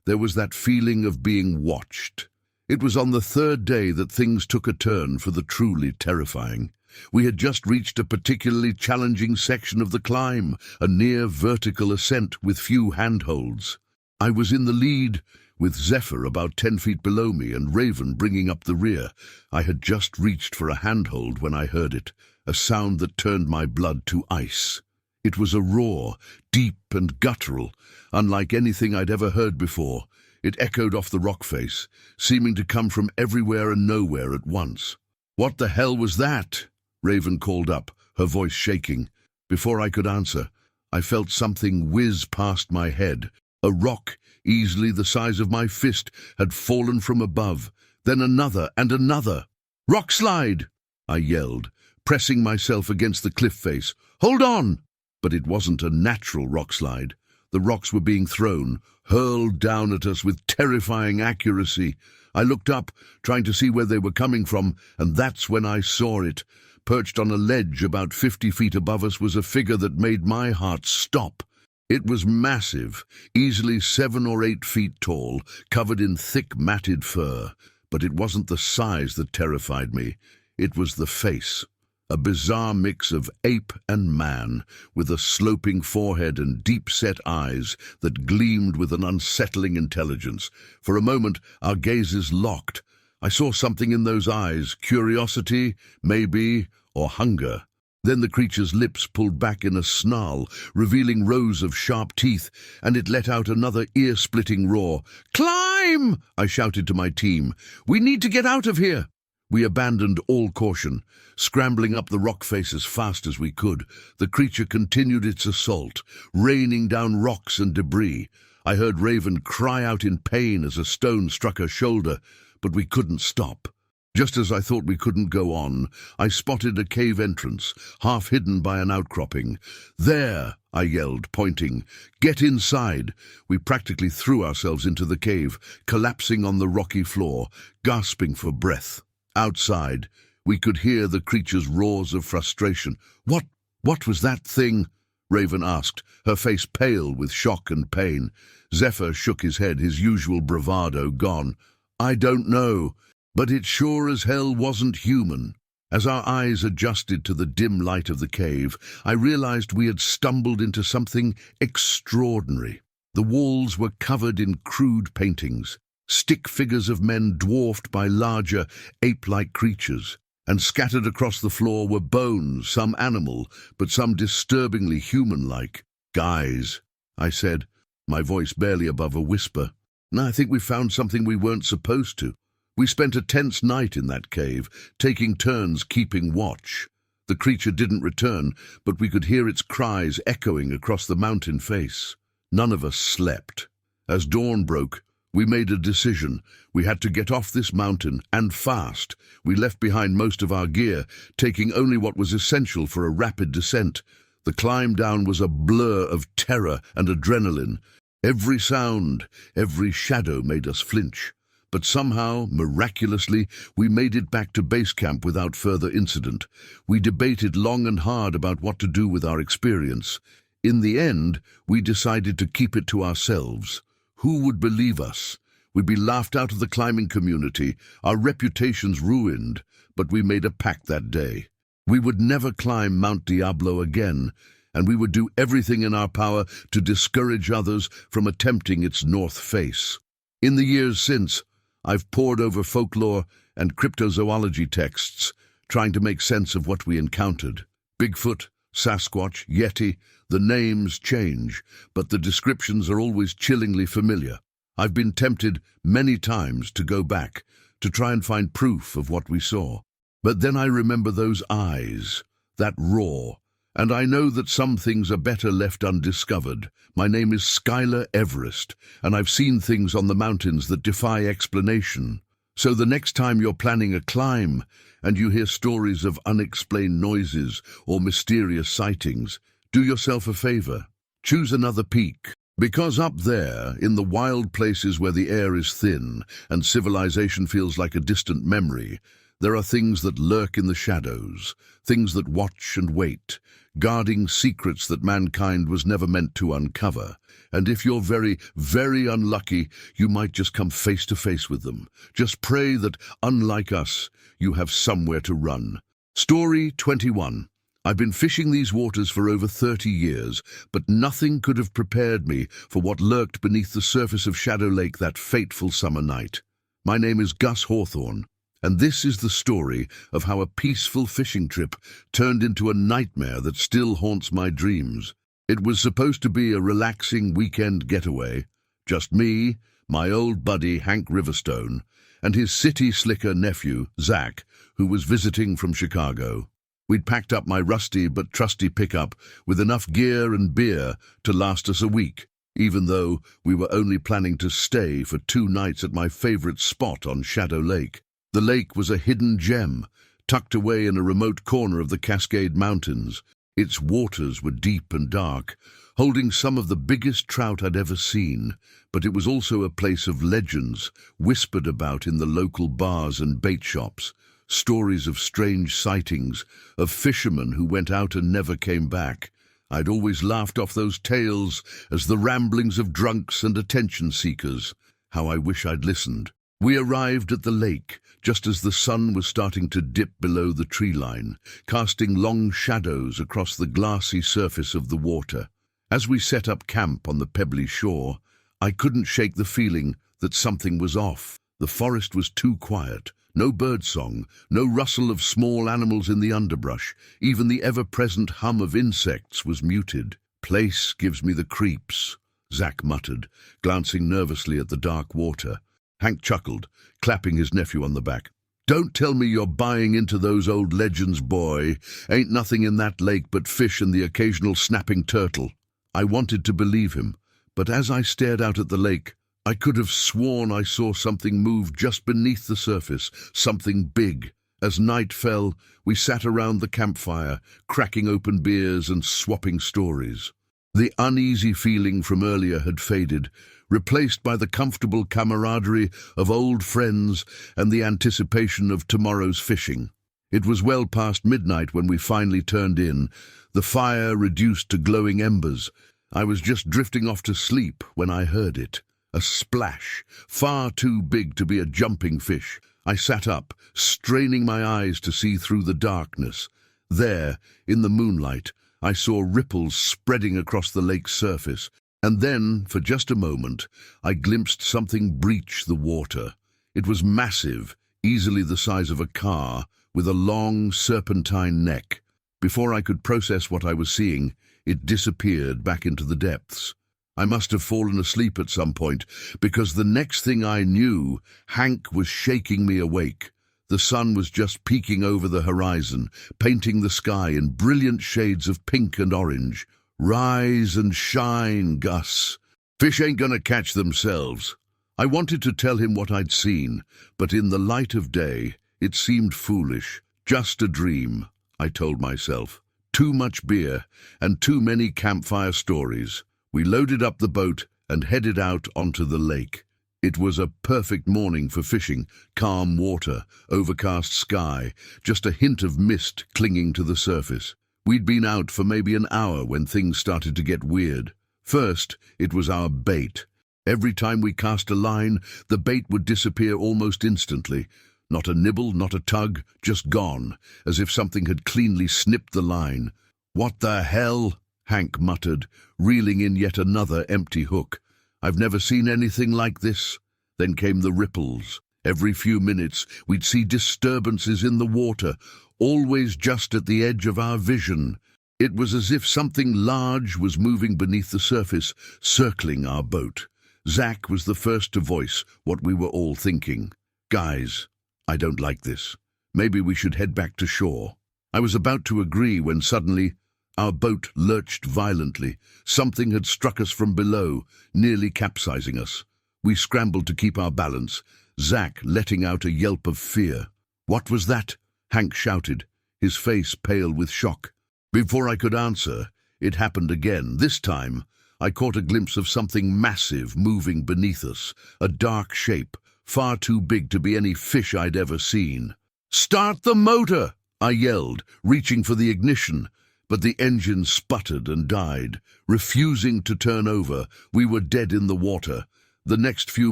there was that feeling of being watched. It was on the third day that things took a turn for the truly terrifying. We had just reached a particularly challenging section of the climb, a near vertical ascent with few handholds. I was in the lead, with Zephyr about 10 feet below me and Raven bringing up the rear. I had just reached for a handhold when I heard it, a sound that turned my blood to ice. It was a roar, deep and guttural, unlike anything I'd ever heard before. It echoed off the rock face, seeming to come from everywhere and nowhere at once. "What the hell was that?" Raven called up, her voice shaking. Before I could answer, I felt something whiz past my head. A rock, easily the size of my fist, had fallen from above. Then another and another. "Rock slide!" I yelled, pressing myself against the cliff face. "Hold on!" But it wasn't a natural rock slide. The rocks were being thrown, hurled down at us with terrifying accuracy. I looked up, trying to see where they were coming from, and that's when I saw it. Perched on a ledge about 50 feet above us was a figure that made my heart stop. It was massive, easily 7 or 8 feet tall, covered in thick matted fur. But it wasn't the size that terrified me. It was the face. A bizarre mix of ape and man, with a sloping forehead and deep-set eyes that gleamed with an unsettling intelligence. For a moment, our gazes locked. I saw something in those eyes, curiosity, maybe, or hunger. Then the creature's lips pulled back in a snarl, revealing rows of sharp teeth, and it let out another ear-splitting roar. "Climb!" I shouted to my team. "We need to get out of here!" We abandoned all caution, scrambling up the rock face as fast as we could. The creature continued its assault, raining down rocks and debris. I heard Raven cry out in pain as a stone struck her shoulder, but we couldn't stop. Just as I thought we couldn't go on, I spotted a cave entrance, half hidden by an outcropping. "There!" I yelled, pointing. "Get inside!" We practically threw ourselves into the cave, collapsing on the rocky floor, gasping for breath. Outside, we could hear the creature's roars of frustration. What was that thing?" Raven asked, her face pale with shock and pain. Zephyr shook his head, his usual bravado gone. "I don't know, but it sure as hell wasn't human." As our eyes adjusted to the dim light of the cave, I realized we had stumbled into something extraordinary. The walls were covered in crude paintings, stick figures of men dwarfed by larger, ape-like creatures, and scattered across the floor were bones, some animal, but some disturbingly human-like. "Guys," I said, my voice barely above a whisper, "I think we found something we weren't supposed to." We spent a tense night in that cave, taking turns keeping watch. The creature didn't return, but we could hear its cries echoing across the mountain face. None of us slept. As dawn broke, we made a decision. We had to get off this mountain, and fast. We left behind most of our gear, taking only what was essential for a rapid descent. The climb down was a blur of terror and adrenaline. Every sound, every shadow made us flinch. But somehow, miraculously, we made it back to base camp without further incident. We debated long and hard about what to do with our experience. In the end, we decided to keep it to ourselves. Who would believe us? We'd be laughed out of the climbing community, our reputations ruined, but we made a pact that day. We would never climb Mount Diablo again, and we would do everything in our power to discourage others from attempting its north face. In the years since, I've pored over folklore and cryptozoology texts, trying to make sense of what we encountered. Bigfoot, Sasquatch, Yeti, the names change, but the descriptions are always chillingly familiar. I've been tempted many times to go back, to try and find proof of what we saw. But then I remember those eyes, that roar, and I know that some things are better left undiscovered. My name is Skylar Everest, and I've seen things on the mountains that defy explanation. So the next time you're planning a climb, and you hear stories of unexplained noises or mysterious sightings, do yourself a favor. Choose another peak. Because up there, in the wild places where the air is thin and civilization feels like a distant memory, there are things that lurk in the shadows, things that watch and wait, guarding secrets that mankind was never meant to uncover. And if you're very, very unlucky, you might just come face to face with them. Just pray that, unlike us, you have somewhere to run. Story 21. I've been fishing these waters for over 30 years, but nothing could have prepared me for what lurked beneath the surface of Shadow Lake that fateful summer night. My name is Gus Hawthorne, and this is the story of how a peaceful fishing trip turned into a nightmare that still haunts my dreams. It was supposed to be a relaxing weekend getaway. Just me, my old buddy Hank Riverstone, and his city slicker nephew, Zach, who was visiting from Chicago. We'd packed up my rusty but trusty pickup with enough gear and beer to last us a week, even though we were only planning to stay for 2 nights at my favorite spot on Shadow Lake. The lake was a hidden gem, tucked away in a remote corner of the Cascade Mountains. Its waters were deep and dark, holding some of the biggest trout I'd ever seen, but it was also a place of legends, whispered about in the local bars and bait shops. Stories of strange sightings, of fishermen who went out and never came back. I'd always laughed off those tales as the ramblings of drunks and attention-seekers. How I wish I'd listened. We arrived at the lake just as the sun was starting to dip below the tree line, casting long shadows across the glassy surface of the water. As we set up camp on the pebbly shore, I couldn't shake the feeling that something was off. The forest was too quiet. No birdsong, no rustle of small animals in the underbrush. Even the ever-present hum of insects was muted. "Place gives me the creeps," Zack muttered, glancing nervously at the dark water. Hank chuckled, clapping his nephew on the back. "Don't tell me you're buying into those old legends, boy. Ain't nothing in that lake but fish and the occasional snapping turtle." I wanted to believe him, but as I stared out at the lake, I could have sworn I saw something move just beneath the surface, something big. As night fell, we sat around the campfire, cracking open beers and swapping stories. The uneasy feeling from earlier had faded, replaced by the comfortable camaraderie of old friends and the anticipation of tomorrow's fishing. It was well past midnight when we finally turned in, the fire reduced to glowing embers. I was just drifting off to sleep when I heard it. A splash, far too big to be a jumping fish. I sat up, straining my eyes to see through the darkness. There, in the moonlight, I saw ripples spreading across the lake's surface, and then, for just a moment, I glimpsed something breach the water. It was massive, easily the size of a car, with a long, serpentine neck. Before I could process what I was seeing, it disappeared back into the depths. I must have fallen asleep at some point, because the next thing I knew, Hank was shaking me awake. The sun was just peeking over the horizon, painting the sky in brilliant shades of pink and orange. "Rise and shine, Gus. Fish ain't gonna catch themselves." I wanted to tell him what I'd seen, but in the light of day, it seemed foolish. Just a dream, I told myself. Too much beer and too many campfire stories. We loaded up the boat and headed out onto the lake. It was a perfect morning for fishing, calm water, overcast sky, just a hint of mist clinging to the surface. We'd been out for maybe an hour when things started to get weird. First, it was our bait. Every time we cast a line, the bait would disappear almost instantly. Not a nibble, not a tug, just gone, as if something had cleanly snipped the line. "What the hell?" Hank muttered, reeling in yet another empty hook. "I've never seen anything like this." Then came the ripples. Every few minutes we'd see disturbances in the water, always just at the edge of our vision. It was as if something large was moving beneath the surface, circling our boat. Zack was the first to voice what we were all thinking. "Guys, I don't like this. Maybe we should head back to shore." I was about to agree when suddenly our boat lurched violently. Something had struck us from below, nearly capsizing us. We scrambled to keep our balance, Zack letting out a yelp of fear. "What was that?" Hank shouted, his face pale with shock. Before I could answer, it happened again. This time, I caught a glimpse of something massive moving beneath us, a dark shape, far too big to be any fish I'd ever seen. "Start the motor!" I yelled, reaching for the ignition. But the engine sputtered and died, refusing to turn over. We were dead in the water. The next few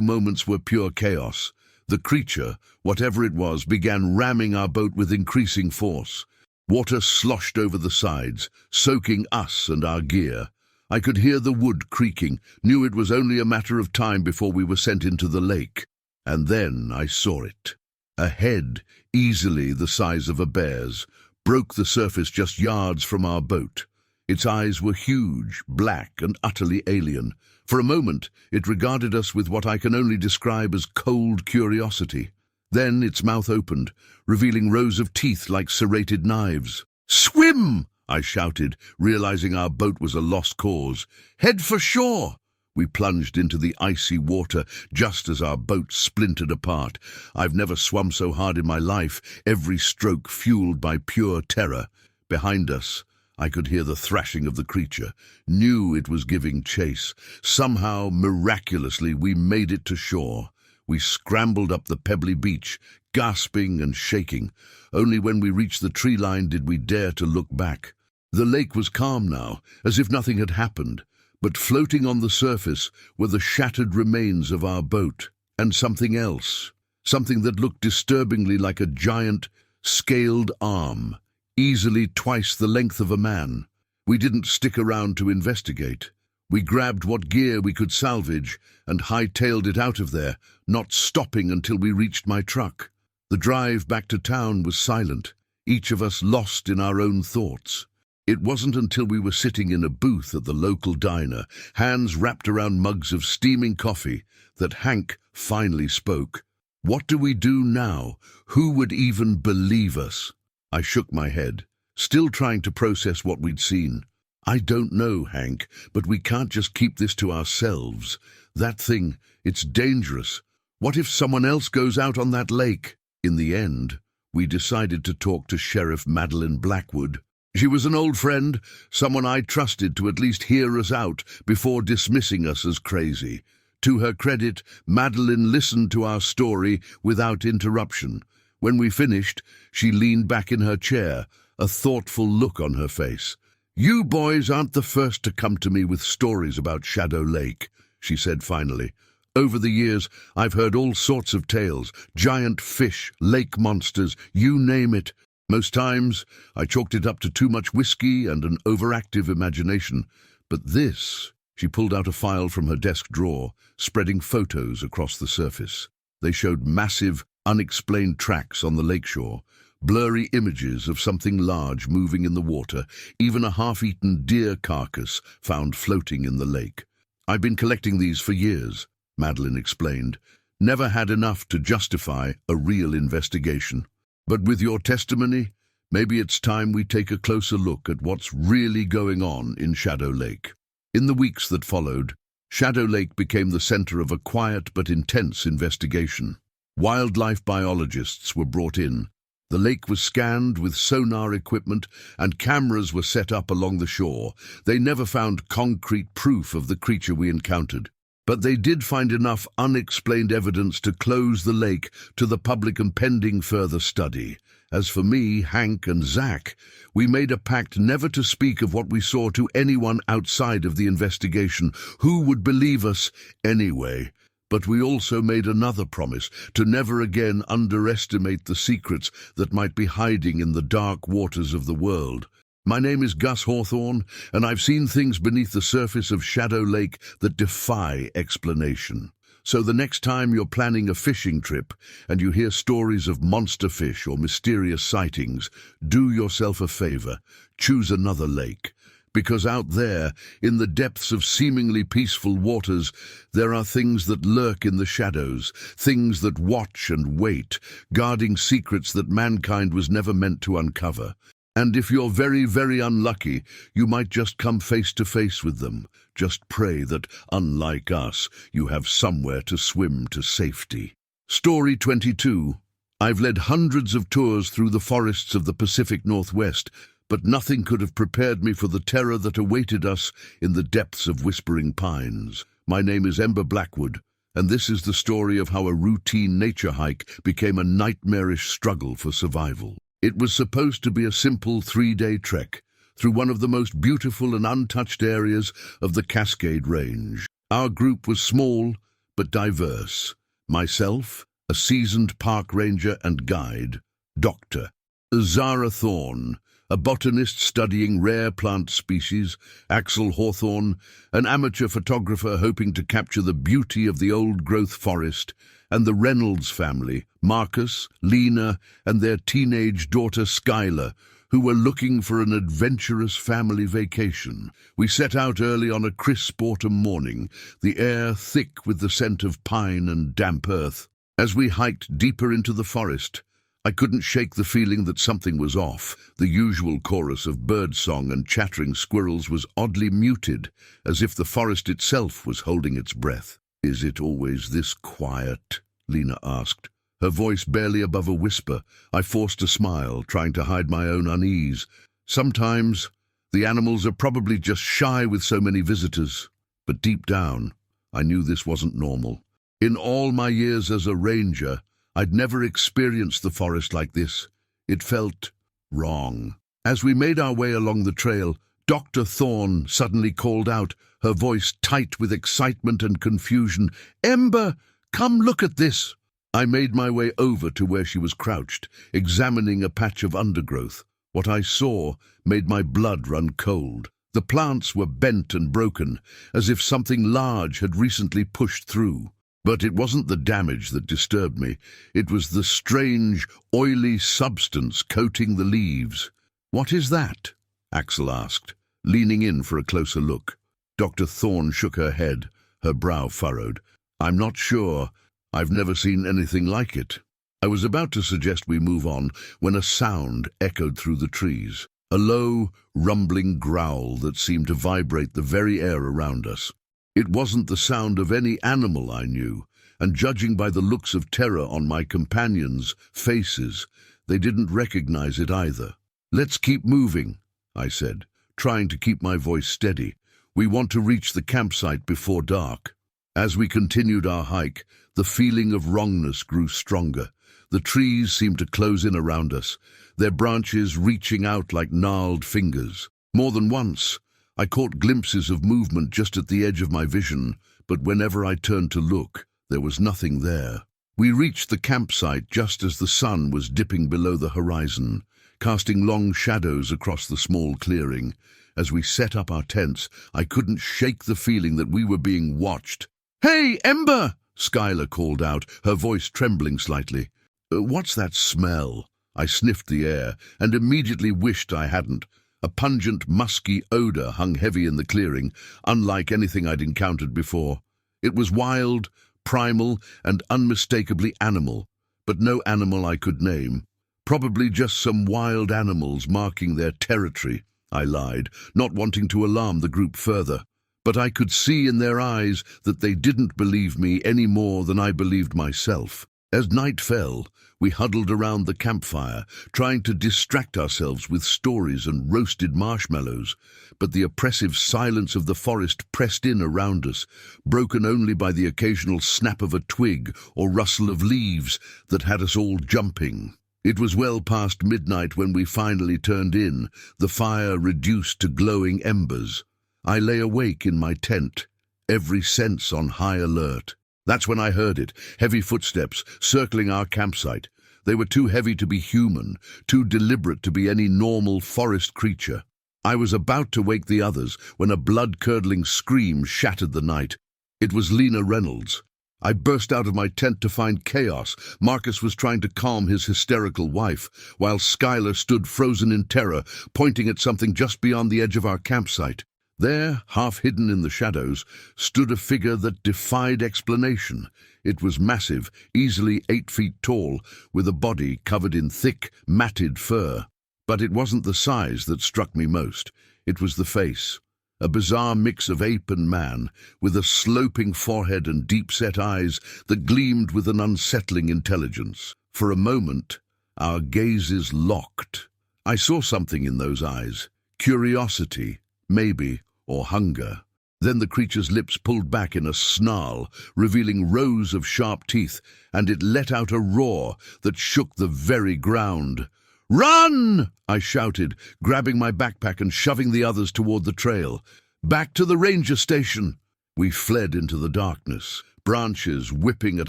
moments were pure chaos. The creature, whatever it was, began ramming our boat with increasing force. Water sloshed over the sides, soaking us and our gear. I could hear the wood creaking, knew it was only a matter of time before we were sent into the lake. And then I saw it. A head, easily the size of a bear's, broke the surface just yards from our boat. Its eyes were huge, black, and utterly alien. For a moment, it regarded us with what I can only describe as cold curiosity. Then its mouth opened, revealing rows of teeth like serrated knives. "Swim!" I shouted, realizing our boat was a lost cause. "Head for shore!" We plunged into the icy water just as our boat splintered apart. I've never swum so hard in my life, every stroke fueled by pure terror. Behind us, I could hear the thrashing of the creature, knew it was giving chase. Somehow, miraculously, we made it to shore. We scrambled up the pebbly beach, gasping and shaking. Only when we reached the tree line did we dare to look back. The lake was calm now, as if nothing had happened. But floating on the surface were the shattered remains of our boat, and something else, something that looked disturbingly like a giant, scaled arm, easily twice the length of a man. We didn't stick around to investigate. We grabbed what gear we could salvage and hightailed it out of there, not stopping until we reached my truck. The drive back to town was silent, each of us lost in our own thoughts. It wasn't until we were sitting in a booth at the local diner, hands wrapped around mugs of steaming coffee, that Hank finally spoke. "What do we do now? Who would even believe us?" I shook my head, still trying to process what we'd seen. "I don't know, Hank, but we can't just keep this to ourselves. That thing, it's dangerous. What if someone else goes out on that lake?" In the end, we decided to talk to Sheriff Madeline Blackwood. She was an old friend, someone I trusted to at least hear us out before dismissing us as crazy. To her credit, Madeline listened to our story without interruption. When we finished, she leaned back in her chair, a thoughtful look on her face. "You boys aren't the first to come to me with stories about Shadow Lake," she said finally. "Over the years, I've heard all sorts of tales, giant fish, lake monsters, you name it. Most times, I chalked it up to too much whiskey and an overactive imagination. But this—" She pulled out a file from her desk drawer, spreading photos across the surface. They showed massive, unexplained tracks on the lakeshore, blurry images of something large moving in the water, even a half-eaten deer carcass found floating in the lake. "I've been collecting these for years," Madeline explained. "Never had enough to justify a real investigation. But with your testimony, maybe it's time we take a closer look at what's really going on in Shadow Lake." In the weeks that followed, Shadow Lake became the center of a quiet but intense investigation. Wildlife biologists were brought in. The lake was scanned with sonar equipment and cameras were set up along the shore. They never found concrete proof of the creature we encountered. But they did find enough unexplained evidence to close the lake to the public and pending further study. As for me, Hank, and Zach, we made a pact never to speak of what we saw to anyone outside of the investigation. Who would believe us anyway? But we also made another promise, to never again underestimate the secrets that might be hiding in the dark waters of the world. My name is Gus Hawthorne, and I've seen things beneath the surface of Shadow Lake that defy explanation. So the next time you're planning a fishing trip and you hear stories of monster fish or mysterious sightings, do yourself a favor, choose another lake. Because out there, in the depths of seemingly peaceful waters, there are things that lurk in the shadows, things that watch and wait, guarding secrets that mankind was never meant to uncover. And if you're very, very unlucky, you might just come face to face with them. Just pray that, unlike us, you have somewhere to swim to safety. Story 22. I've led hundreds of tours through the forests of the Pacific Northwest, but nothing could have prepared me for the terror that awaited us in the depths of Whispering Pines. My name is Ember Blackwood, and this is the story of how a routine nature hike became a nightmarish struggle for survival. It was supposed to be a simple 3-day trek through one of the most beautiful and untouched areas of the Cascade Range. Our group was small but diverse. Myself, a seasoned park ranger and guide, Dr. Zara Thorne, a botanist studying rare plant species, Axel Hawthorne, an amateur photographer hoping to capture the beauty of the old-growth forest, and the Reynolds family, Marcus, Lena, and their teenage daughter Skylar, who were looking for an adventurous family vacation. We set out early on a crisp autumn morning, the air thick with the scent of pine and damp earth. As we hiked deeper into the forest, I couldn't shake the feeling that something was off. The usual chorus of birdsong and chattering squirrels was oddly muted, as if the forest itself was holding its breath. "Is it always this quiet?" Lena asked, her voice barely above a whisper. I forced a smile, trying to hide my own unease. Sometimes, the animals are probably just shy with so many visitors. But deep down, I knew this wasn't normal. In all my years as a ranger, I'd never experienced the forest like this. It felt wrong. As we made our way along the trail, Dr. Thorne suddenly called out, her voice tight with excitement and confusion, "Ember, come look at this!" I made my way over to where she was crouched, examining a patch of undergrowth. What I saw made my blood run cold. The plants were bent and broken, as if something large had recently pushed through. But it wasn't the damage that disturbed me. It was the strange, oily substance coating the leaves. "What is that?" Axel asked, leaning in for a closer look. Dr. Thorne shook her head, her brow furrowed. "I'm not sure. I've never seen anything like it." I was about to suggest we move on when a sound echoed through the trees, a low, rumbling growl that seemed to vibrate the very air around us. It wasn't the sound of any animal I knew, and judging by the looks of terror on my companions' faces, they didn't recognize it either. "Let's keep moving," I said, trying to keep my voice steady. "We want to reach the campsite before dark." As we continued our hike, the feeling of wrongness grew stronger. The trees seemed to close in around us, their branches reaching out like gnarled fingers. More than once, I caught glimpses of movement just at the edge of my vision, but whenever I turned to look, there was nothing there. We reached the campsite just as the sun was dipping below the horizon, casting long shadows across the small clearing. As we set up our tents, I couldn't shake the feeling that we were being watched. "Hey, Ember!" Skylar called out, her voice trembling slightly. "What's that smell?" I sniffed the air and immediately wished I hadn't. A pungent, musky odor hung heavy in the clearing, unlike anything I'd encountered before. It was wild, primal, and unmistakably animal, but no animal I could name. "Probably just some wild animals marking their territory," I lied, not wanting to alarm the group further. But I could see in their eyes that they didn't believe me any more than I believed myself. As night fell, we huddled around the campfire, trying to distract ourselves with stories and roasted marshmallows, but the oppressive silence of the forest pressed in around us, broken only by the occasional snap of a twig or rustle of leaves that had us all jumping. It was well past midnight when we finally turned in, the fire reduced to glowing embers. I lay awake in my tent, every sense on high alert. That's when I heard it, heavy footsteps circling our campsite. They were too heavy to be human, too deliberate to be any normal forest creature. I was about to wake the others when a blood-curdling scream shattered the night. It was Lena Reynolds. I burst out of my tent to find chaos. Marcus was trying to calm his hysterical wife, while Skylar stood frozen in terror, pointing at something just beyond the edge of our campsite. There, half hidden in the shadows, stood a figure that defied explanation. It was massive, easily 8 feet tall, with a body covered in thick, matted fur. But it wasn't the size that struck me most. It was the face. A bizarre mix of ape and man, with a sloping forehead and deep-set eyes that gleamed with an unsettling intelligence. For a moment, our gazes locked. I saw something in those eyes. Curiosity, maybe, or hunger. Then the creature's lips pulled back in a snarl, revealing rows of sharp teeth, and it let out a roar that shook the very ground. "Run!" I shouted, grabbing my backpack and shoving the others toward the trail. "Back to the ranger station!" We fled into the darkness, branches whipping at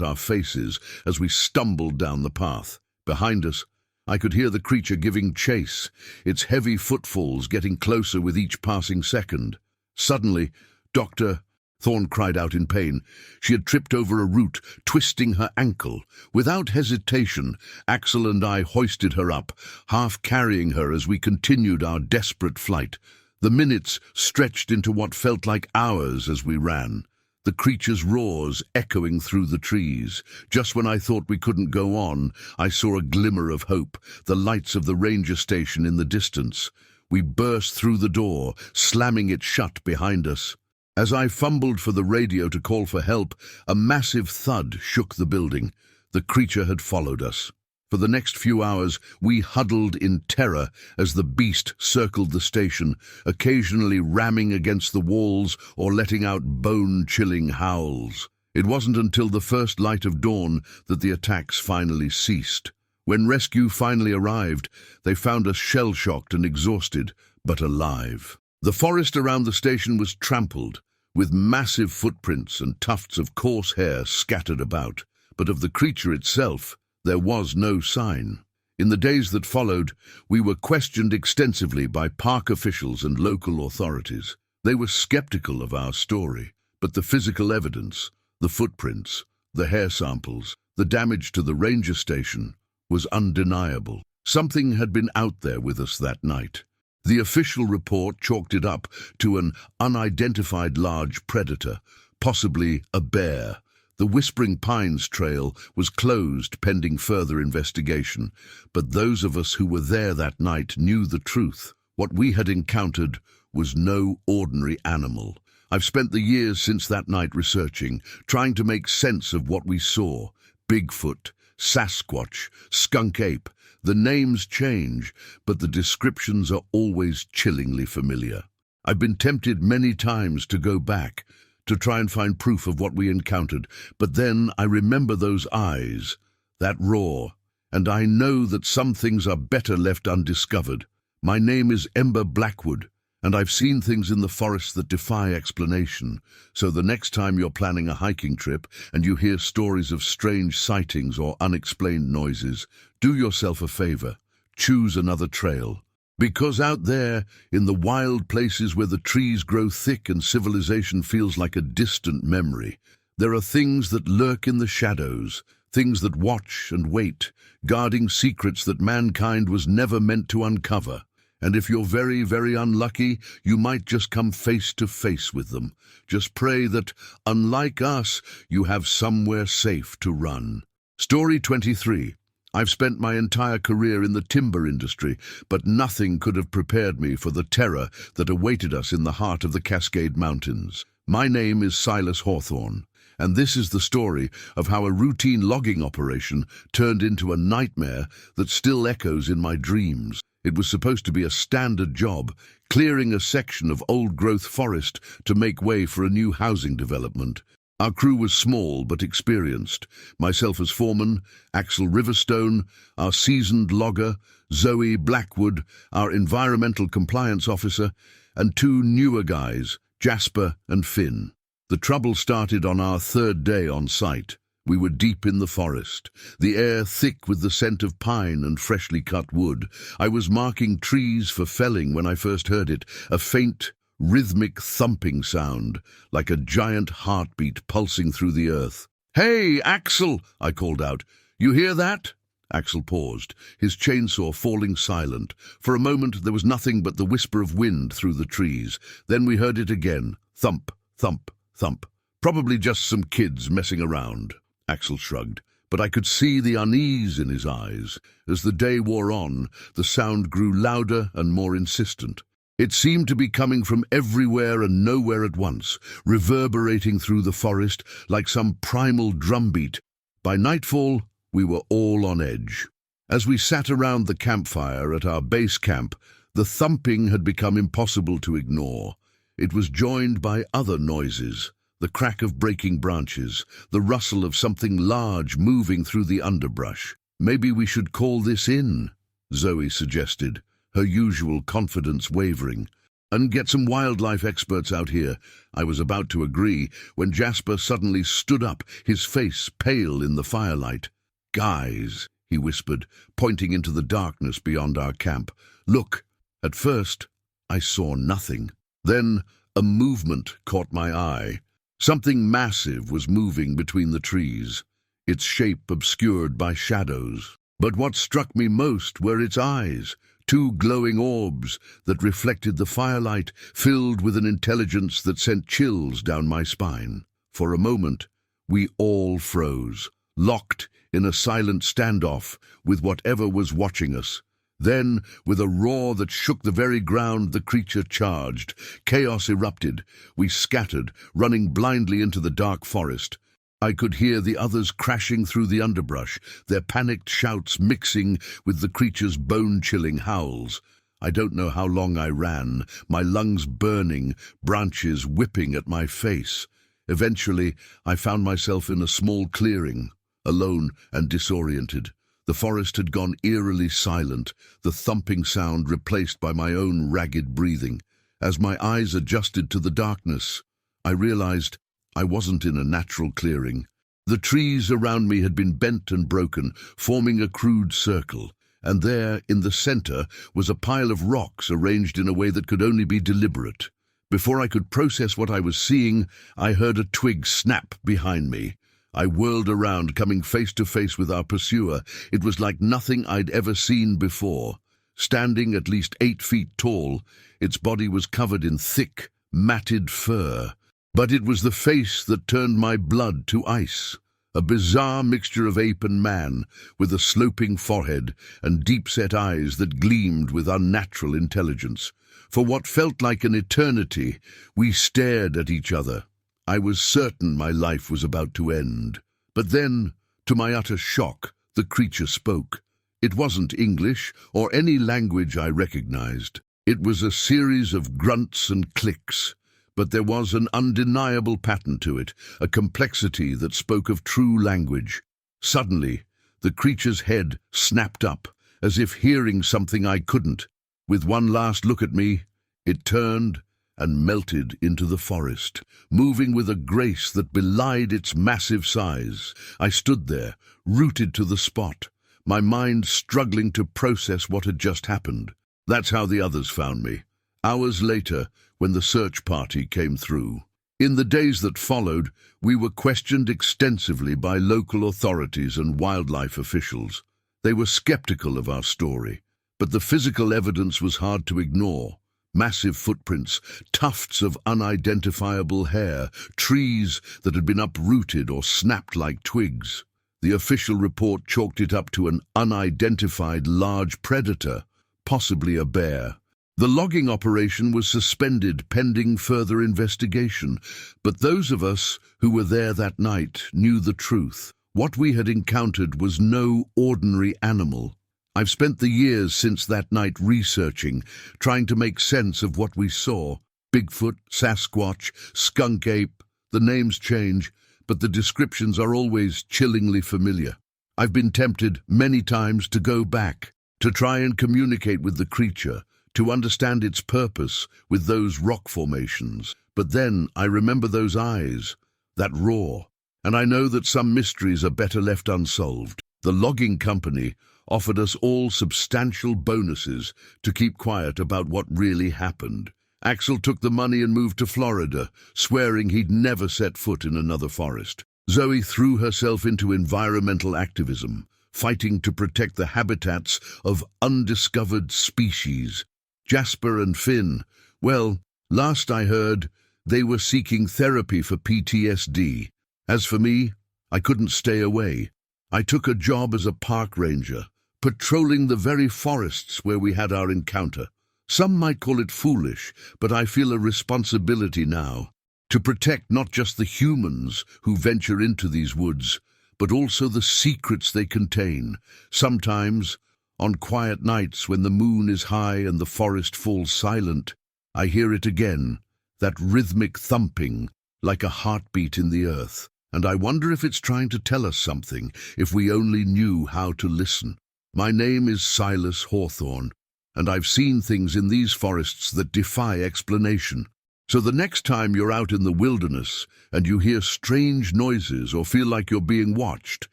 our faces as we stumbled down the path. Behind us, I could hear the creature giving chase, its heavy footfalls getting closer with each passing second. Suddenly, Dr. Thorne cried out in pain. She had tripped over a root, twisting her ankle. Without hesitation, Axel and I hoisted her up, half carrying her as we continued our desperate flight. The minutes stretched into what felt like hours as we ran, the creature's roars echoing through the trees. Just when I thought we couldn't go on, I saw a glimmer of hope, the lights of the ranger station in the distance. We burst through the door, slamming it shut behind us. As I fumbled for the radio to call for help, a massive thud shook the building. The creature had followed us. For the next few hours, we huddled in terror as the beast circled the station, occasionally ramming against the walls or letting out bone-chilling howls. It wasn't until the first light of dawn that the attacks finally ceased. When rescue finally arrived, they found us shell-shocked and exhausted, but alive. The forest around the station was trampled, with massive footprints and tufts of coarse hair scattered about, but of the creature itself, there was no sign. In the days that followed, we were questioned extensively by park officials and local authorities. They were skeptical of our story, but the physical evidence, the footprints, the hair samples, the damage to the ranger station was undeniable. Something had been out there with us that night. The official report chalked it up to an unidentified large predator, possibly a bear. The Whispering Pines Trail was closed pending further investigation, but those of us who were there that night knew the truth. What we had encountered was no ordinary animal. I've spent the years since that night researching, trying to make sense of what we saw. Bigfoot, Sasquatch, skunk ape. The names change, but the descriptions are always chillingly familiar. I've been tempted many times to go back, to try and find proof of what we encountered, but then I remember those eyes, that roar, and I know that some things are better left undiscovered. My name is Ember Blackwood, and I've seen things in the forest that defy explanation, so the next time you're planning a hiking trip and you hear stories of strange sightings or unexplained noises, do yourself a favor, choose another trail. Because out there, in the wild places where the trees grow thick and civilization feels like a distant memory, there are things that lurk in the shadows, things that watch and wait, guarding secrets that mankind was never meant to uncover. And if you're very, very unlucky, you might just come face to face with them. Just pray that, unlike us, you have somewhere safe to run. Story 23. I've spent my entire career in the timber industry, but nothing could have prepared me for the terror that awaited us in the heart of the Cascade Mountains. My name is Silas Hawthorne, and this is the story of how a routine logging operation turned into a nightmare that still echoes in my dreams. It was supposed to be a standard job, clearing a section of old-growth forest to make way for a new housing development. Our crew was small but experienced. Myself as foreman, Axel Riverstone, our seasoned logger, Zoe Blackwood, our environmental compliance officer, and two newer guys, Jasper and Finn. The trouble started on our third day on site. We were deep in the forest, the air thick with the scent of pine and freshly cut wood. I was marking trees for felling when I first heard it, a faint, rhythmic thumping sound, like a giant heartbeat pulsing through the earth. "Hey, Axel!" I called out. "You hear that?" Axel paused, his chainsaw falling silent. For a moment there was nothing but the whisper of wind through the trees. Then we heard it again. Thump, thump, thump. "Probably just some kids messing around." Axel shrugged, but I could see the unease in his eyes. As the day wore on, the sound grew louder and more insistent. It seemed to be coming from everywhere and nowhere at once, reverberating through the forest like some primal drumbeat. By nightfall, we were all on edge. As we sat around the campfire at our base camp, the thumping had become impossible to ignore. It was joined by other noises. The crack of breaking branches, the rustle of something large moving through the underbrush. "Maybe we should call this in," Zoe suggested, her usual confidence wavering. "And get some wildlife experts out here." I was about to agree when Jasper suddenly stood up, his face pale in the firelight. "Guys," he whispered, pointing into the darkness beyond our camp. "Look." At first, I saw nothing. Then a movement caught my eye. Something massive was moving between the trees, its shape obscured by shadows. But what struck me most were its eyes, two glowing orbs that reflected the firelight, filled with an intelligence that sent chills down my spine. For a moment, we all froze, locked in a silent standoff with whatever was watching us. Then, with a roar that shook the very ground, the creature charged. Chaos erupted. We scattered, running blindly into the dark forest. I could hear the others crashing through the underbrush, their panicked shouts mixing with the creature's bone-chilling howls. I don't know how long I ran, my lungs burning, branches whipping at my face. Eventually, I found myself in a small clearing, alone and disoriented. The forest had gone eerily silent, the thumping sound replaced by my own ragged breathing. As my eyes adjusted to the darkness, I realized I wasn't in a natural clearing. The trees around me had been bent and broken, forming a crude circle, and there, in the center, was a pile of rocks arranged in a way that could only be deliberate. Before I could process what I was seeing, I heard a twig snap behind me. I whirled around, coming face to face with our pursuer. It was like nothing I'd ever seen before. Standing at least 8 feet tall, its body was covered in thick, matted fur. But it was the face that turned my blood to ice. A bizarre mixture of ape and man, with a sloping forehead and deep-set eyes that gleamed with unnatural intelligence. For what felt like an eternity, we stared at each other. I was certain my life was about to end. But then, to my utter shock, the creature spoke. It wasn't English or any language I recognized. It was a series of grunts and clicks. But there was an undeniable pattern to it, a complexity that spoke of true language. Suddenly, the creature's head snapped up, as if hearing something I couldn't. With one last look at me, it turned and melted into the forest, moving with a grace that belied its massive size. I stood there, rooted to the spot, my mind struggling to process what had just happened. That's how the others found me. Hours later, when the search party came through. In the days that followed, we were questioned extensively by local authorities and wildlife officials. They were skeptical of our story, but the physical evidence was hard to ignore. Massive footprints, tufts of unidentifiable hair, trees that had been uprooted or snapped like twigs. The official report chalked it up to an unidentified large predator, possibly a bear. The logging operation was suspended pending further investigation, but those of us who were there that night knew the truth. What we had encountered was no ordinary animal. I've spent the years since that night researching, trying to make sense of what we saw. Bigfoot, Sasquatch, skunk ape, the names change, but the descriptions are always chillingly familiar. I've been tempted many times to go back, to try and communicate with the creature, to understand its purpose with those rock formations. But then I remember those eyes, that roar, and I know that some mysteries are better left unsolved. The logging company offered us all substantial bonuses to keep quiet about what really happened. Axel took the money and moved to Florida, swearing he'd never set foot in another forest. Zoe threw herself into environmental activism, fighting to protect the habitats of undiscovered species. Jasper and Finn, well, last I heard, they were seeking therapy for PTSD. As for me, I couldn't stay away. I took a job as a park ranger, patrolling the very forests where we had our encounter. Some might call it foolish, but I feel a responsibility now to protect not just the humans who venture into these woods, but also the secrets they contain. Sometimes, on quiet nights when the moon is high and the forest falls silent, I hear it again, that rhythmic thumping, like a heartbeat in the earth. And I wonder if it's trying to tell us something, if we only knew how to listen. My name is Silas Hawthorne, and I've seen things in these forests that defy explanation. So the next time you're out in the wilderness and you hear strange noises or feel like you're being watched,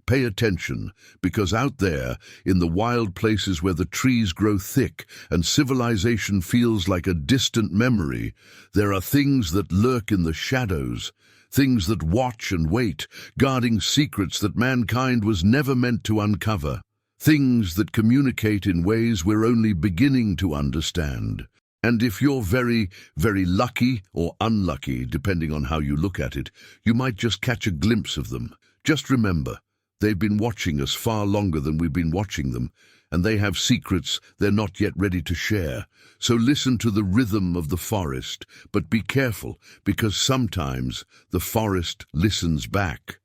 pay attention, because out there, in the wild places where the trees grow thick and civilization feels like a distant memory, there are things that lurk in the shadows, things that watch and wait, guarding secrets that mankind was never meant to uncover, things that communicate in ways we're only beginning to understand. And if you're very, very lucky or unlucky, depending on how you look at it, you might just catch a glimpse of them. Just remember, they've been watching us far longer than we've been watching them, and they have secrets they're not yet ready to share. So listen to the rhythm of the forest, but be careful, because sometimes the forest listens back.